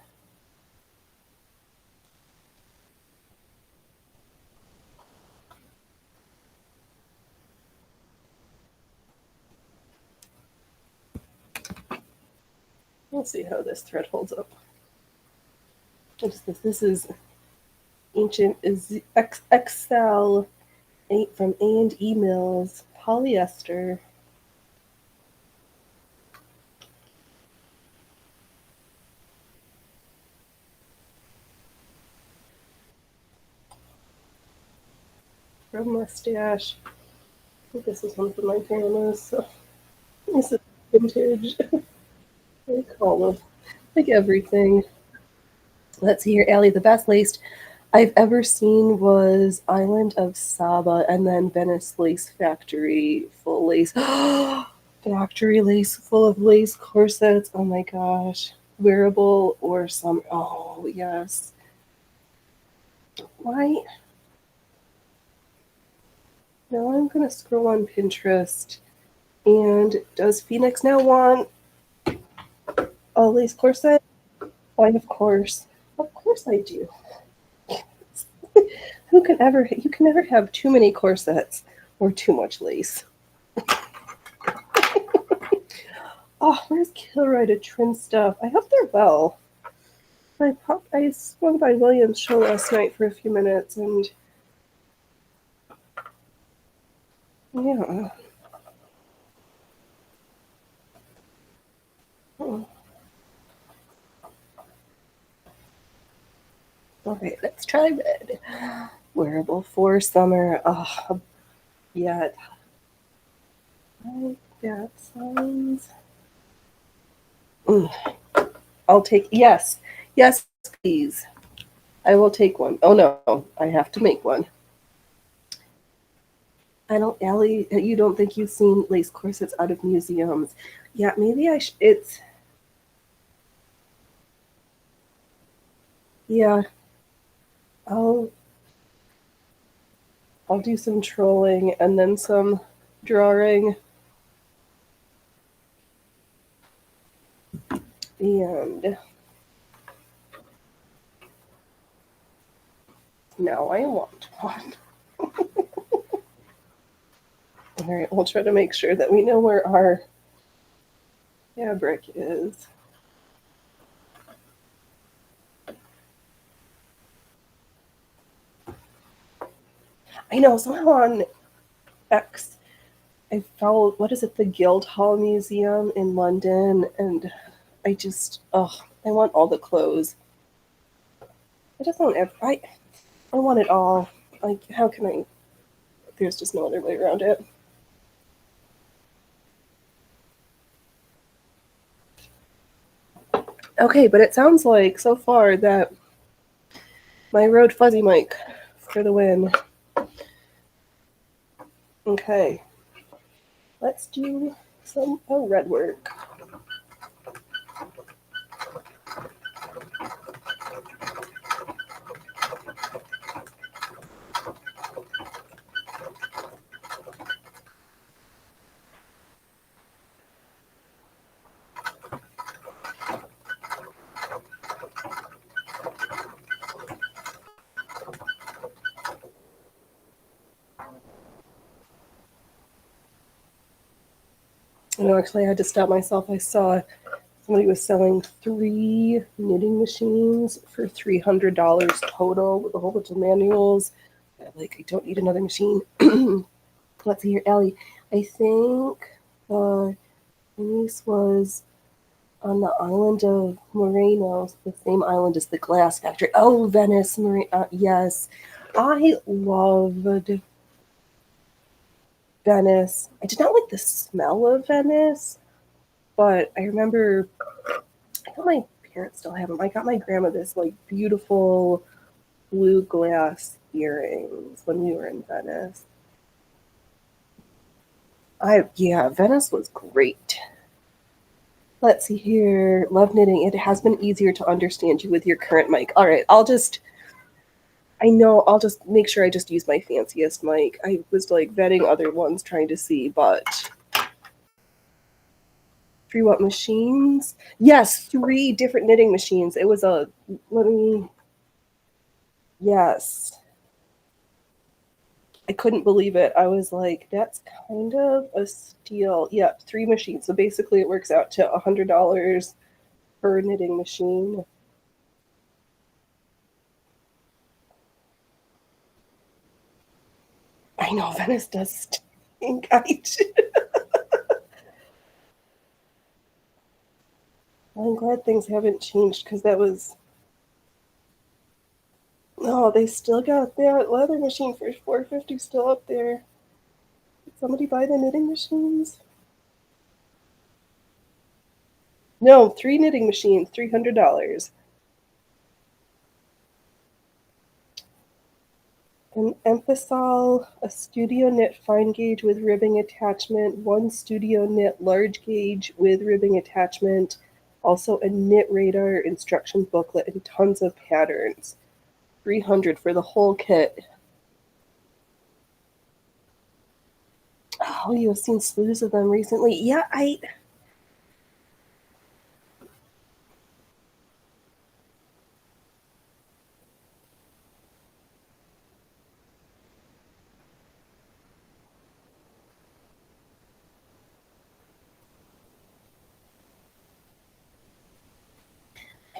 Let's see how this thread holds up. What's this? This is ancient XL 8 from A&E Mills polyester. from Mustache. I think this is one from my grandma's, so this is vintage. I call them like everything. Let's see here, Allie. The best laced I've ever seen was Island of Saba and then Venice Lace Factory full lace. Factory lace full of lace corsets. Oh my gosh. Wearable or some. Oh, yes. Why? Now I'm going to scroll on Pinterest. And does Phoenix now want a lace corset? Why, of course. Of course I do. Who can ever, you can never have too many corsets or too much lace. Oh, where's Kilroy to trim stuff? I hope they're well. I swung by Williams' show last night for a few minutes, and yeah. Okay, let's try red. Wearable for summer. Oh, yeah. That sounds. I'll take, yes. Yes, please. I will take one. Oh no, I have to make one. I don't, Allie, you don't think you've seen lace corsets out of museums. Yeah, maybe it's, yeah, I'll, I'll do some trolling and then some drawing. And now I want one. All right, we'll try to make sure that we know where our fabric is. I know, somehow on X, I followed, what is it, the Guildhall Museum in London, and I just, oh, I want all the clothes. I just want, I want it all. Like, how can I, there's just no other way around it. Okay, but it sounds like so far that my Rode Fuzzy mic for the win. Okay, let's do some red work. Actually, I had to stop myself. I saw somebody was selling 3 knitting machines for $300 total with a whole bunch of manuals. I don't need another machine. Let's see here, Ellie. I think my niece was on the island of Moreno, the same island as the glass factory. Oh, Venice, yes. I loved Venice. I did not like the smell of Venice, but I remember, I know my parents still have them. I got my grandma this beautiful blue glass earrings when we were in Venice. Venice was great. Let's see here. Love knitting. It has been easier to understand you with your current mic. All right, I'll just make sure I just use my fanciest mic. I was vetting other ones trying to see, but 3 what machines? Yes, 3 different knitting machines. It was yes. I couldn't believe it. I was like, that's kind of a steal. Yeah, 3 machines. So basically it works out to $100 per knitting machine. I know, Venice does stink. I'm glad things haven't changed because that was Oh, they still got that leather machine for $450 still up there. Did somebody buy the knitting machines? No, 3 knitting machines, $300. An Emphisol, a studio knit fine gauge with ribbing attachment, one studio knit large gauge with ribbing attachment, also a knit radar instruction booklet and tons of patterns. 300 for the whole kit. Oh, you've seen slews of them recently. Yeah, I'm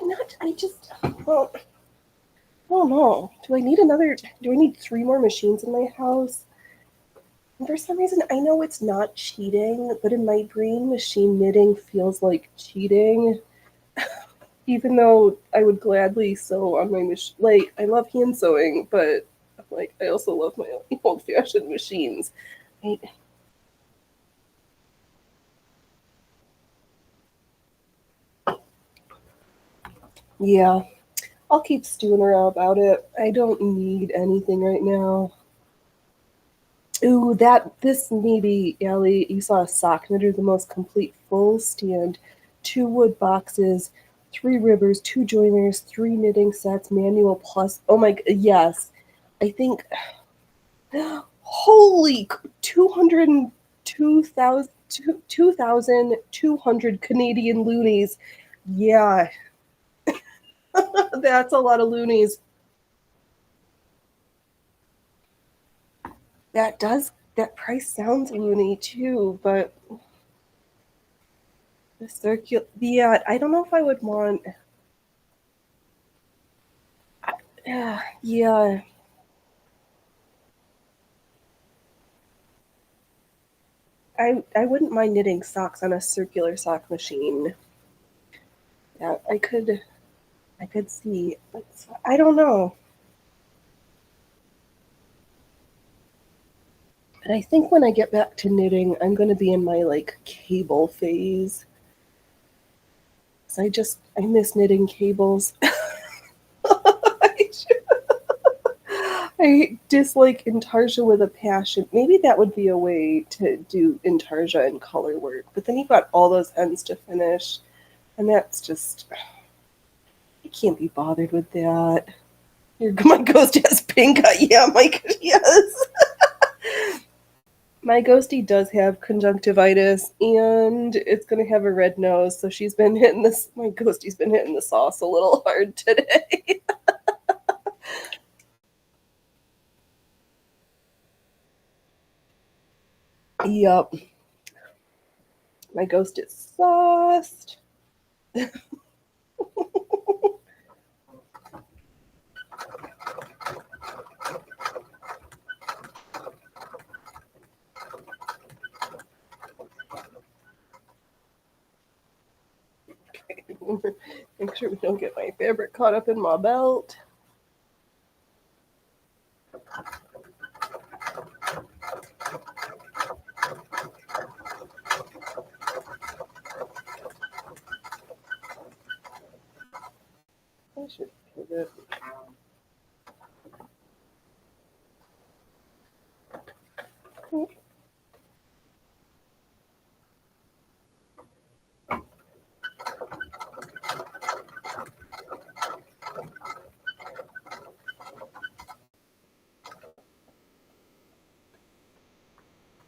not. I just. Well, I don't know. Do I need another? Do I need 3 more machines in my house? And for some reason, I know it's not cheating, but in my brain, machine knitting feels like cheating. Even though I would gladly sew on my machine. Like, I love hand sewing, but like, I also love my old fashioned machines. I, yeah, I'll keep stewing around about it. I don't need anything right now. Ooh, this maybe, Allie, you saw a sock knitter, the most complete full stand, 2 wood boxes, 3 ribbers, 2 joiners, 3 knitting sets, manual plus. Oh my, yes. I think, holy, 202,000, 2,200 Canadian loonies. Yeah, that's a lot of loonies. That price sounds loony too, but the circular, yeah, I don't know if I would want, yeah, yeah, I wouldn't mind knitting socks on a circular sock machine. Yeah, I could see, but I don't know. And I think when I get back to knitting, I'm going to be in my like cable phase. So I miss knitting cables. I dislike intarsia with a passion. Maybe that would be a way to do intarsia and color work. But then you've got all those ends to finish, and that's just I can't be bothered with that. My ghost has pink eye. Yeah, yes. My ghosty does have conjunctivitis, and it's gonna have a red nose. So she's been hitting this. My ghosty's been hitting the sauce a little hard today. Yup, my ghost is sauced. Make sure we don't get my fabric caught up in my belt. I should pivot.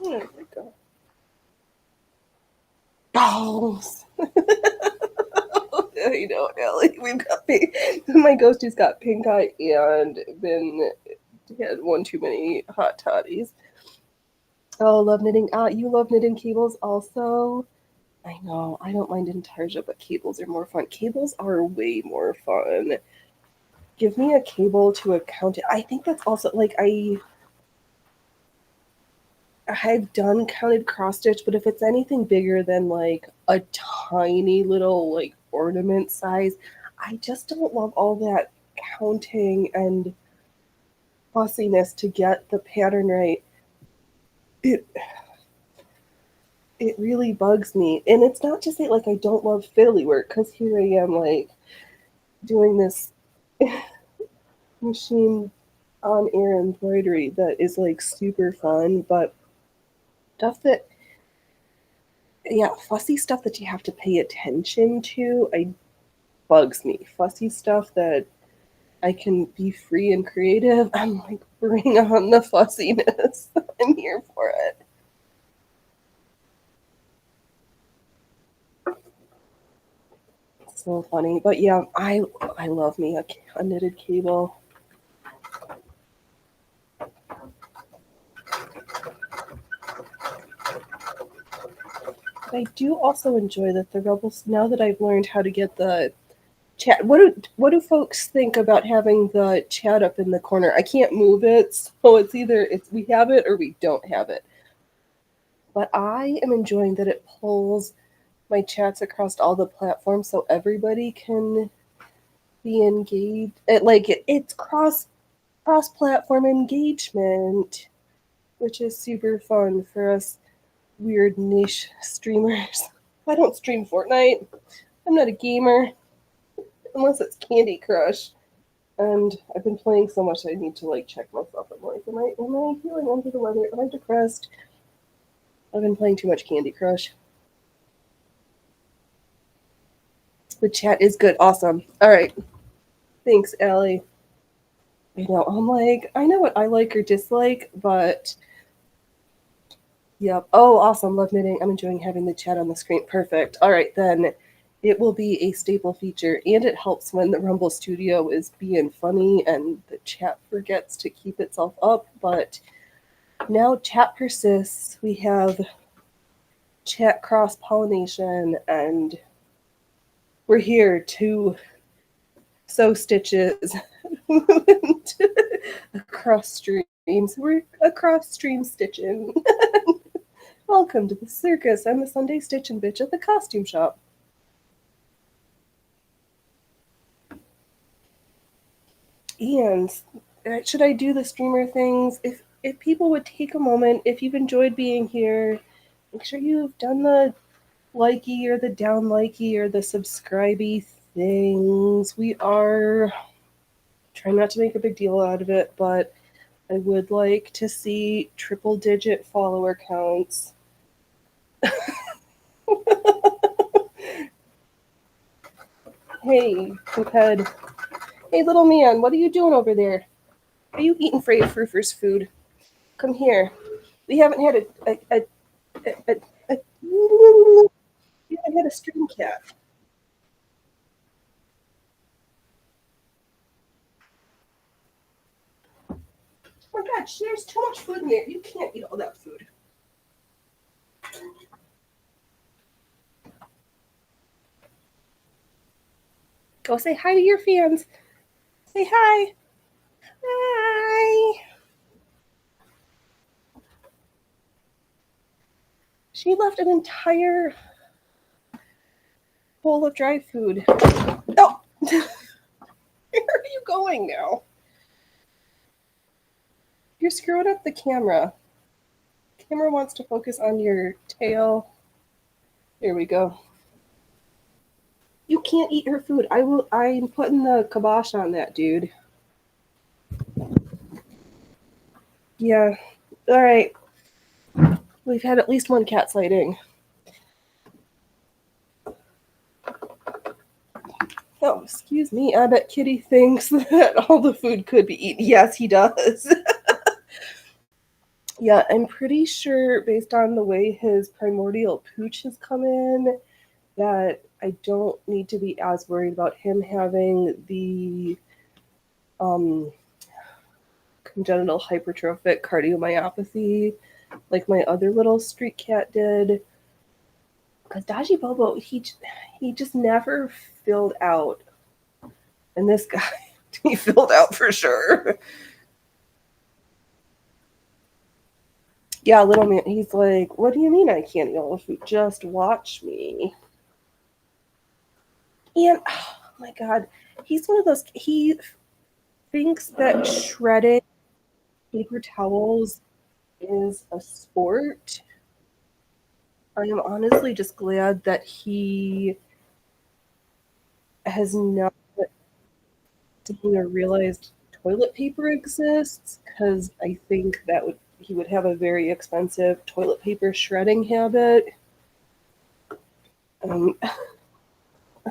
There we go. Oh, I know, Ellie. We've got pink. My ghosty's got pink eye and been had one too many hot toddies. Oh, love knitting. You love knitting cables also. I know. I don't mind intarsia, but cables are more fun. Cables are way more fun. Give me a cable to account it. I think that's also like I've done counted cross stitch, but if it's anything bigger than like a tiny little like ornament size, I just don't love all that counting and fussiness to get the pattern right. It it really bugs me. And it's not to say like I don't love fiddly work, because here I am like doing this machine on air embroidery that is like super fun, but stuff that, yeah, fussy stuff that you have to pay attention to, I bugs me. Fussy stuff that I can be free and creative, I'm like, bring on the fussiness. I'm here for it. So funny. But yeah, I love me a knitted cable. I do also enjoy that the rebels, now that I've learned how to get the chat, what do folks think about having the chat up in the corner? I can't move it, so it's either it's we have it or we don't have it. But I am enjoying that it pulls my chats across all the platforms so everybody can be engaged. It's cross platform engagement, which is super fun for us weird niche streamers. I don't stream Fortnite. I'm not a gamer unless it's Candy Crush. And I've been playing so much I need to like check myself. I'm like, am I feeling under the weather? Am I depressed? I've been playing too much Candy Crush. The chat is good. Awesome. All right. Thanks, Allie. I know. I'm like, I know what I like or dislike, but yep. Oh, awesome. Love knitting. I'm enjoying having the chat on the screen. Perfect. All right, then it will be a staple feature, and it helps when the Rumble Studio is being funny and the chat forgets to keep itself up. But now chat persists. We have chat cross pollination, and we're here to sew stitches across streams. We're across stream stitching. Welcome to the circus. I'm the Sunday stitching bitch at the costume shop. And should I do the streamer things? If people would take a moment, if you've enjoyed being here, make sure you've done the likey or the down likey or the subscribey things. We are trying not to make a big deal out of it, but I would like to see triple digit follower counts. Hey, Cookhead. Hey, little man, what are you doing over there? Are you eating Freya Frufer's food? Come here. We haven't had we haven't had a stream cat. Oh my god, there's too much food in there. You can't eat all that food. Go say hi to your fans. Say hi. Hi. She left an entire bowl of dry food. Oh! Where are you going now? You're screwing up the camera. The camera wants to focus on your tail. There we go. You can't eat her food. I'm putting the kibosh on that, dude. Yeah. All right. We've had at least one cat sighting. Oh, excuse me. I bet Kitty thinks that all the food could be eaten. Yes, he does. Yeah, I'm pretty sure, based on the way his primordial pooch has come in, that I don't need to be as worried about him having the congenital hypertrophic cardiomyopathy like my other little street cat did. Because Daji Bobo, he just never filled out. And this guy, he filled out for sure. Yeah, little man, he's like, what do you mean I can't eat all the food? Just watch me. And, oh my God, he's one of those, he thinks that shredding paper towels is a sport. I am honestly just glad that he has not seen or realized toilet paper exists, because I think that he would have a very expensive toilet paper shredding habit. Um,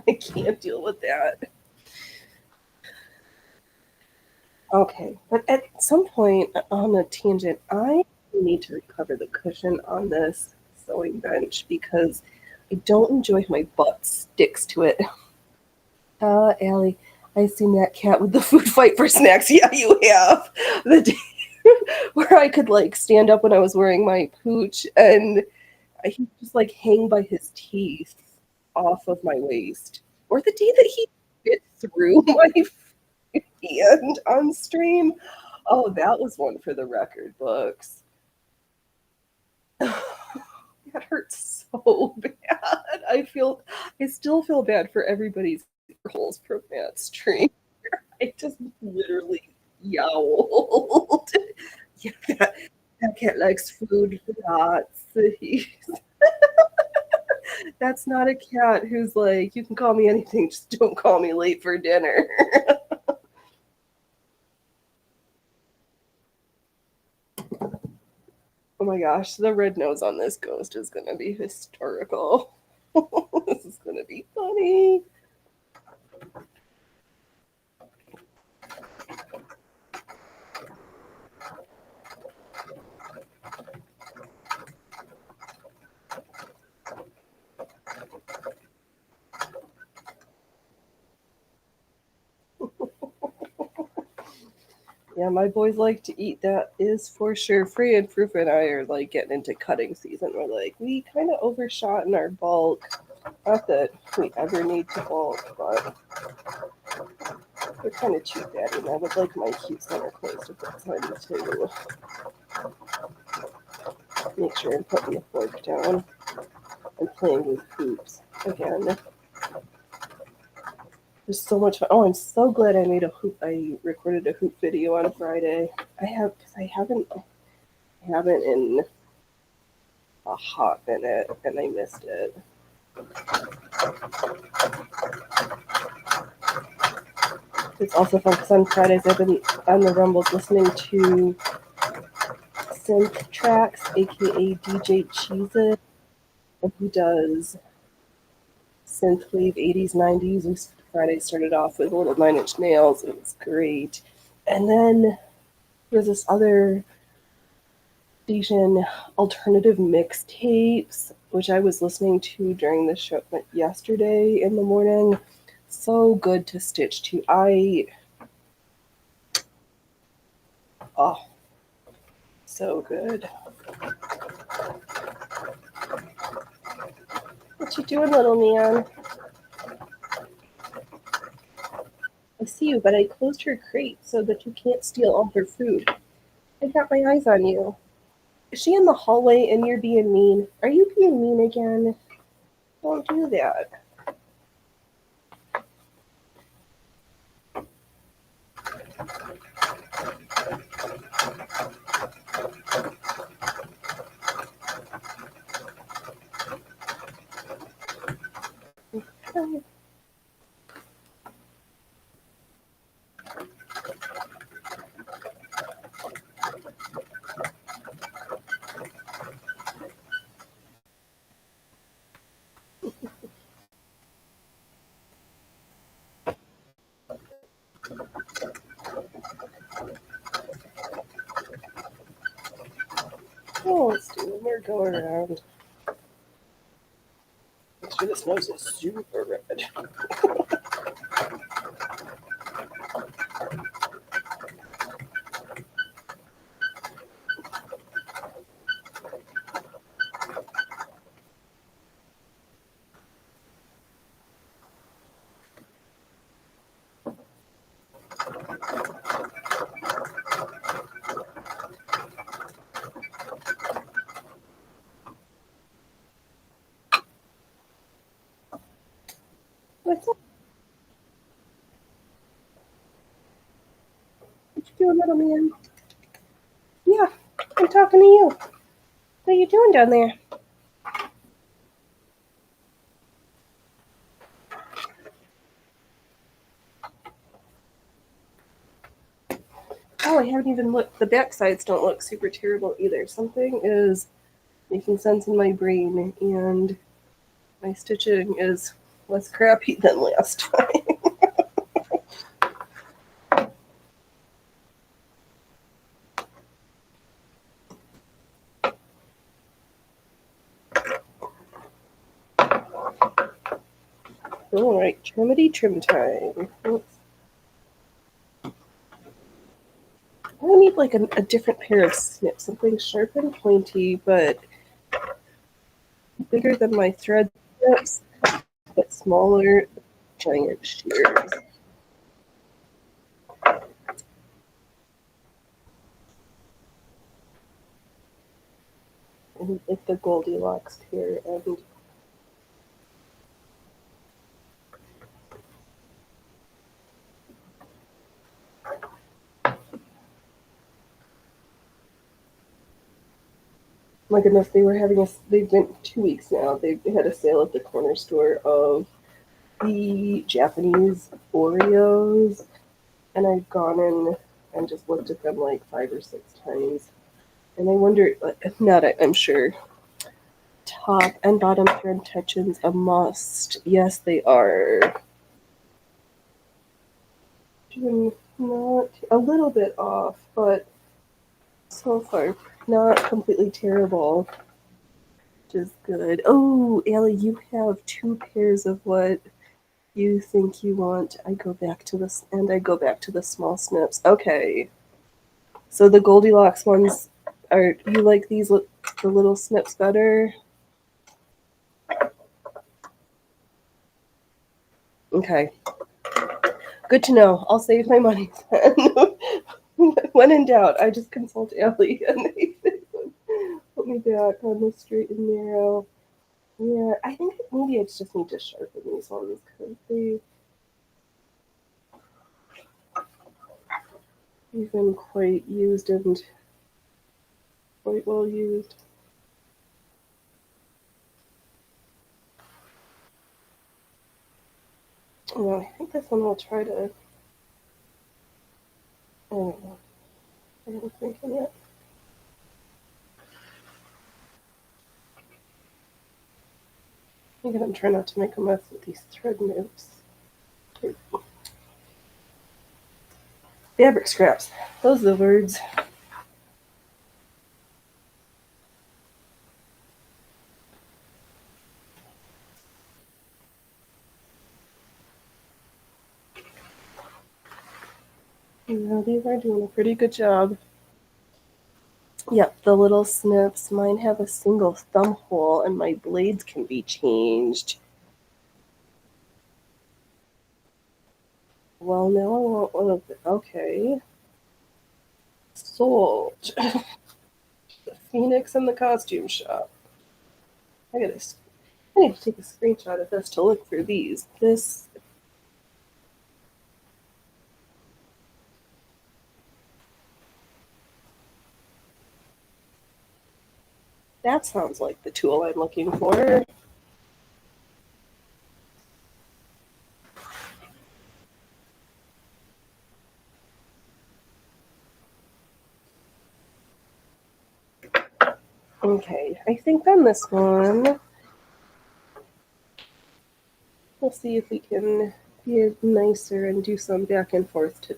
I can't deal with that. Okay, but at some point on a tangent, I need to recover the cushion on this sewing bench because I don't enjoy how my butt sticks to it. Allie, I've seen that cat with the food fight for snacks. Yeah, you have. The day where I could like stand up when I was wearing my pooch and he just like hang by his teeth off of my waist. Or the day that he bit through my hand on stream. Oh, that was one for the record books. That hurts so bad. I still feel bad for everybody's holes from that stream. I just literally yowled. Yeah, that cat likes food lots. That's not a cat who's like, you can call me anything, just don't call me late for dinner. Oh my gosh, the red nose on this ghost is going to be historical. This is going to be funny. Yeah, my boys like to eat. That is for sure. Free and Proof and I are like getting into cutting season. We're like, we kind of overshot in our bulk. Not that we ever need to bulk, but we're kind of cheap at it. I would like my cute center clothes to put time to make sure I'm putting the fork down and playing with hoops again. There's so much fun. Oh, I'm so glad I made a hoop. I recorded a hoop video on Friday. Because I haven't in a hot minute, and I missed it. It's also fun because on Fridays I've been on the Rumbles listening to Synth Tracks, aka DJ Cheez-It, and he does synthwave 80s, 90s. Friday started off with Little Nine Inch Nails. It was great. And then there's this other station, Alternative Mixtapes, which I was listening to during the show yesterday in the morning. So good to stitch to. Oh, so good. What you doing, little man? I see you, but I closed her crate so that you can't steal all her food. I got my eyes on you. Is she in the hallway and you're being mean? Are you being mean again? Don't do that. Okay. Oh, let's do one more go around. Make sure this nose is super red. What's up? What you doing, little man? talking to you. What are you doing down there? Oh, I haven't even looked. The back sides don't look super terrible either. Something is making sense in my brain, and my stitching is less crappy than last time. All right, trimity trim time. I need like a different pair of snips, something sharp and pointy, but bigger than my thread snips, but smaller, giant shears. And like the Goldilocks pair, and my goodness, they've been 2 weeks now. They had a sale at the corner store of the Japanese Oreos, and I've gone in and just looked at them like 5 or 6 times. And I wonder, if not, I'm sure top and bottom thread tensions a must. Yes, they are. Not a little bit off, but so far not completely terrible, which is good. Oh, Allie, you have 2 pairs of what you think you want. I go back to this, and I go back to the small snips. Okay, so the Goldilocks ones are you like these? The little snips better? Okay, good to know. I'll save my money then. When in doubt, I just consult Allie and they put me back on the straight and narrow. Yeah, I think maybe I just need to sharpen these ones because they've been quite used and quite well used. Well, I think this one will try to. I don't know. I haven't thinking yet. I'm gonna try not to make a mess with these thread moves. Fabric scraps. Those are the words. Yeah, these are doing a pretty good job. Yep, the little snips. Mine have a single thumb hole, and my blades can be changed. Well, now I want one of the. Okay. Sold. The Phoenix in the costume shop. I gotta. I need to take a screenshot of this to look for these. This. That sounds like the tool I'm looking for. Okay, I think on this one, we'll see if we can be nicer and do some back and forth to.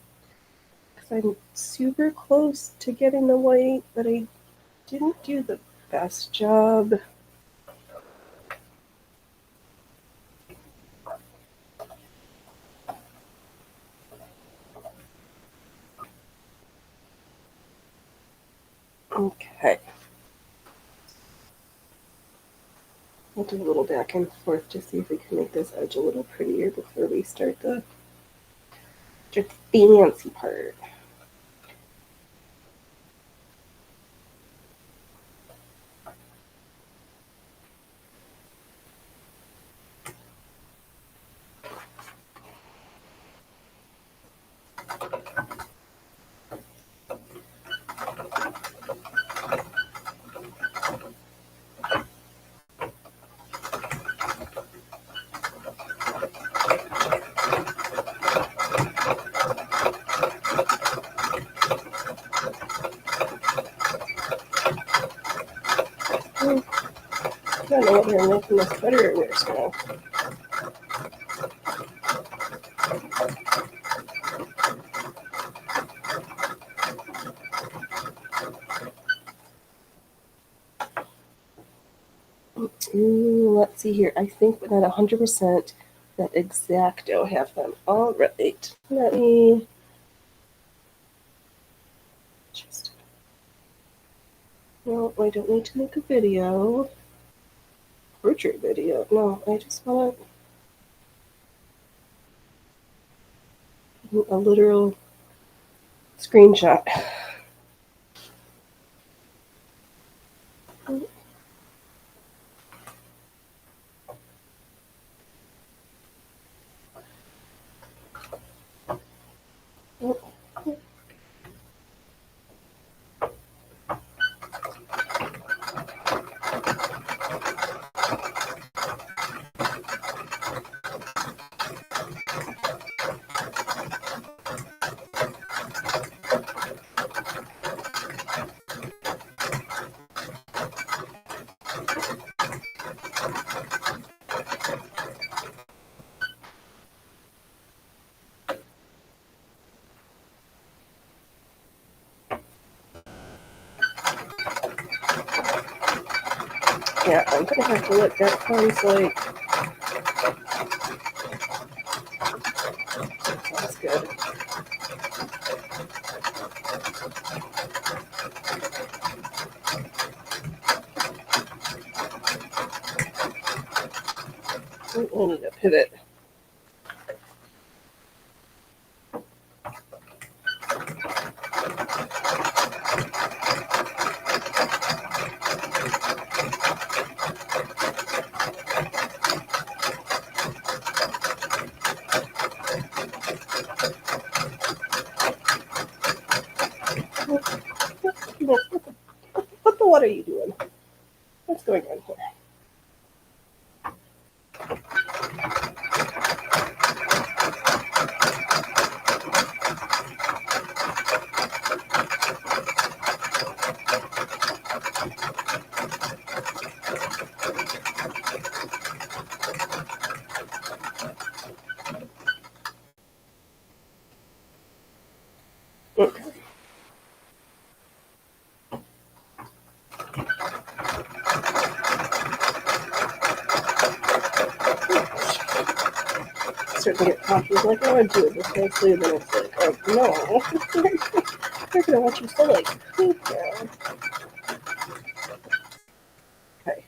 Because I'm super close to getting the white, but I didn't do the best job. Okay. We'll do a little back and forth to see if we can make this edge a little prettier before we start the fancy part. I don't know whether I'm making this better or worse now. Let's see here. I think that 100% that Exacto have them. All right. Let me just. No, I don't need to make a video. Portrait video. No, I just want a literal screenshot. Yeah, I'm gonna have to let that sounds like. That's good. I need a pivot. What are you doing? What's going on here? Okay. Start to get confused, like, I want to do it this nicely, and then it's like, oh no, they're gonna watch you still like poop now. Okay.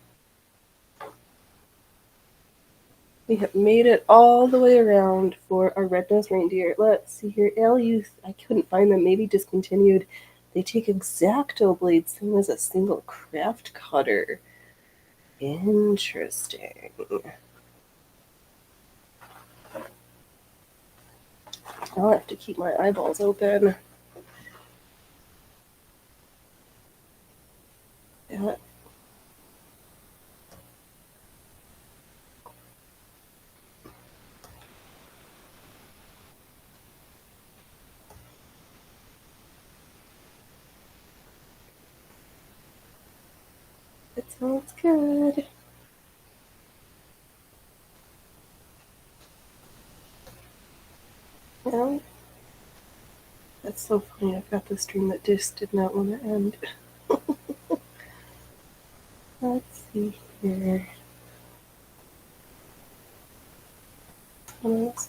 We have made it all the way around for our red-nosed reindeer. Let's see here. LU, I couldn't find them, maybe discontinued. They take Exacto blades, same as a single craft cutter. Interesting. I'll have to keep my eyeballs open. Yeah. It sounds good. Yeah. That's so funny. I've got this dream that just did not want to end. Let's see here. Alright.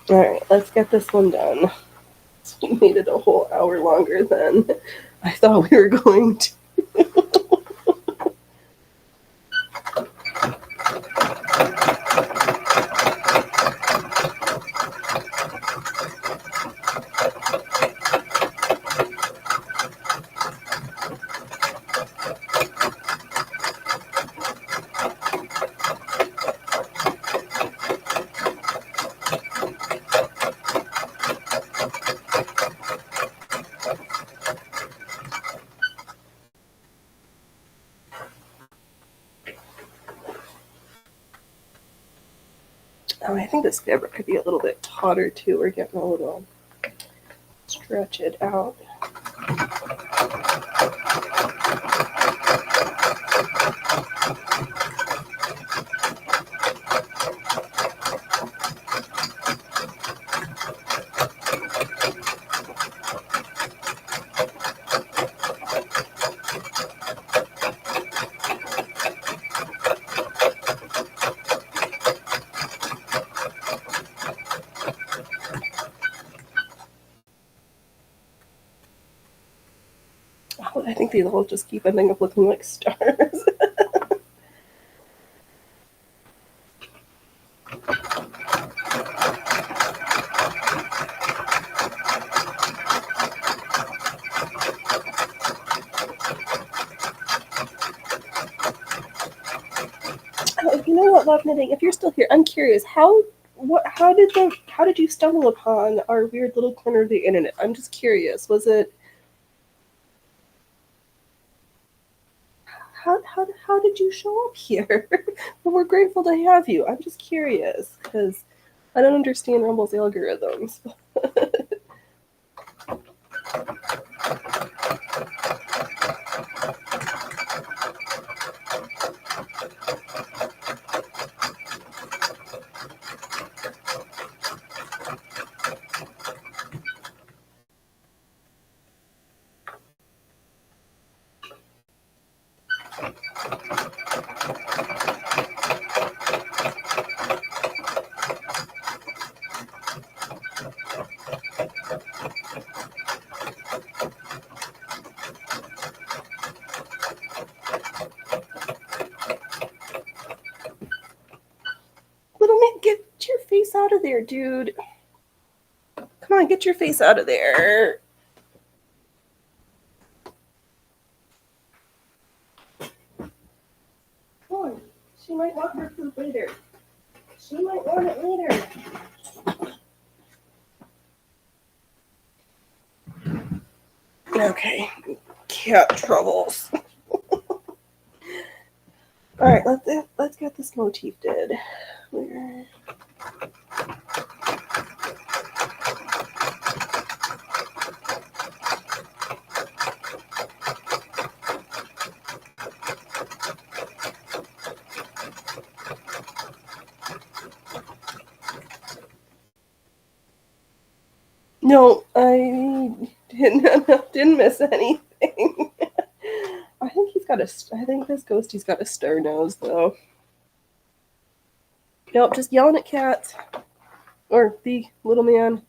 Alright, let's get this one done. We made it a whole hour longer than I thought we were going to. think this fabric could be a little bit tauter too. We're getting a little stretch it out. I think these will just keep ending up looking like stars. You know what, Love Knitting? If you're still here, I'm curious. How did you stumble upon our weird little corner of the internet? I'm just curious. Was it how did you show up here? Well, we're grateful to have you. I'm just curious because I don't understand Rumble's algorithms. Little man, get your face out of there, dude. Come on, get your face out of there. Come on. She might want her food later. She might want it later. Okay, cat troubles. All right, let's get this motif did. Where? No, I didn't miss anything. I think this ghostie's got a star nose though. Nope, just yelling at cats. Or the little man.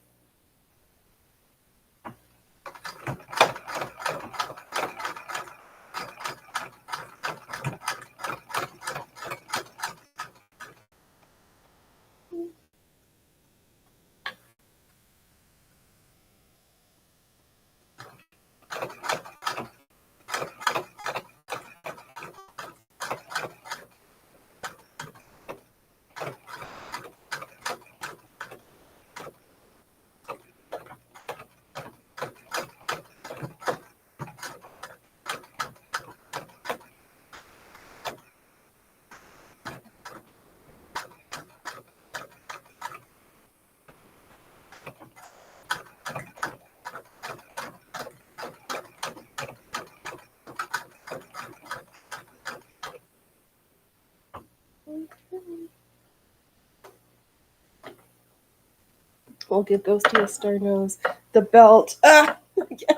We'll give Ghosty a star nose. The belt. Ah! Again.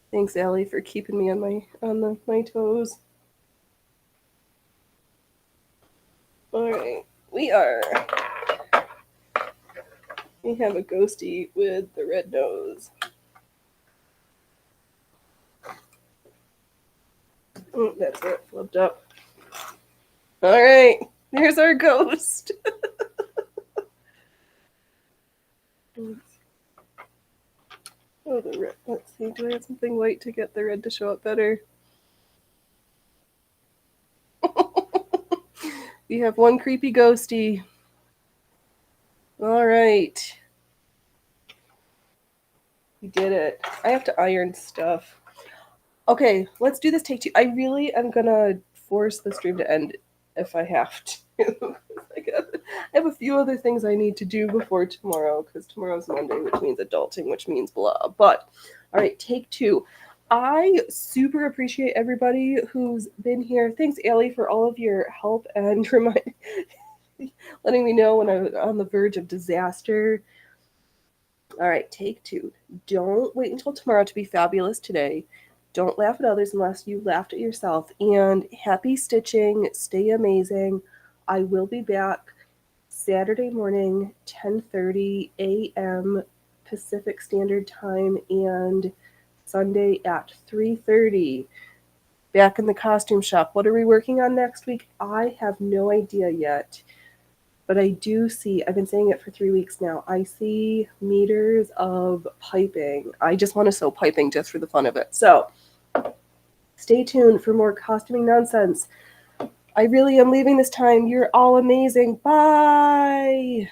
Thanks, Allie, for keeping me on my toes. Alright. We have a ghosty with the red nose. Oh, that's it, flipped up. Alright, there's our ghost. Oh, the red. Let's see, do I have something white to get the red to show up better? We have one creepy ghosty. Alright. We did it. I have to iron stuff. Okay, let's do this take two. I really am gonna force the stream to end if I have to. I have a few other things I need to do before tomorrow because tomorrow's Monday, which means adulting, which means blah. But all right, take two. I super appreciate everybody who's been here. Thanks, Allie, for all of your help and letting me know when I was on the verge of disaster. All right, take two. Don't wait until tomorrow to be fabulous today. Don't laugh at others unless you laughed at yourself. And happy stitching. Stay amazing. I will be back Saturday morning, 10:30 a.m. Pacific Standard Time, and Sunday at 3:30. Back in the costume shop. What are we working on next week? I have no idea yet. But I do see, I've been saying it for 3 weeks now, I see meters of piping. I just want to sew piping just for the fun of it. So stay tuned for more costuming nonsense. I really am leaving this time. You're all amazing. Bye.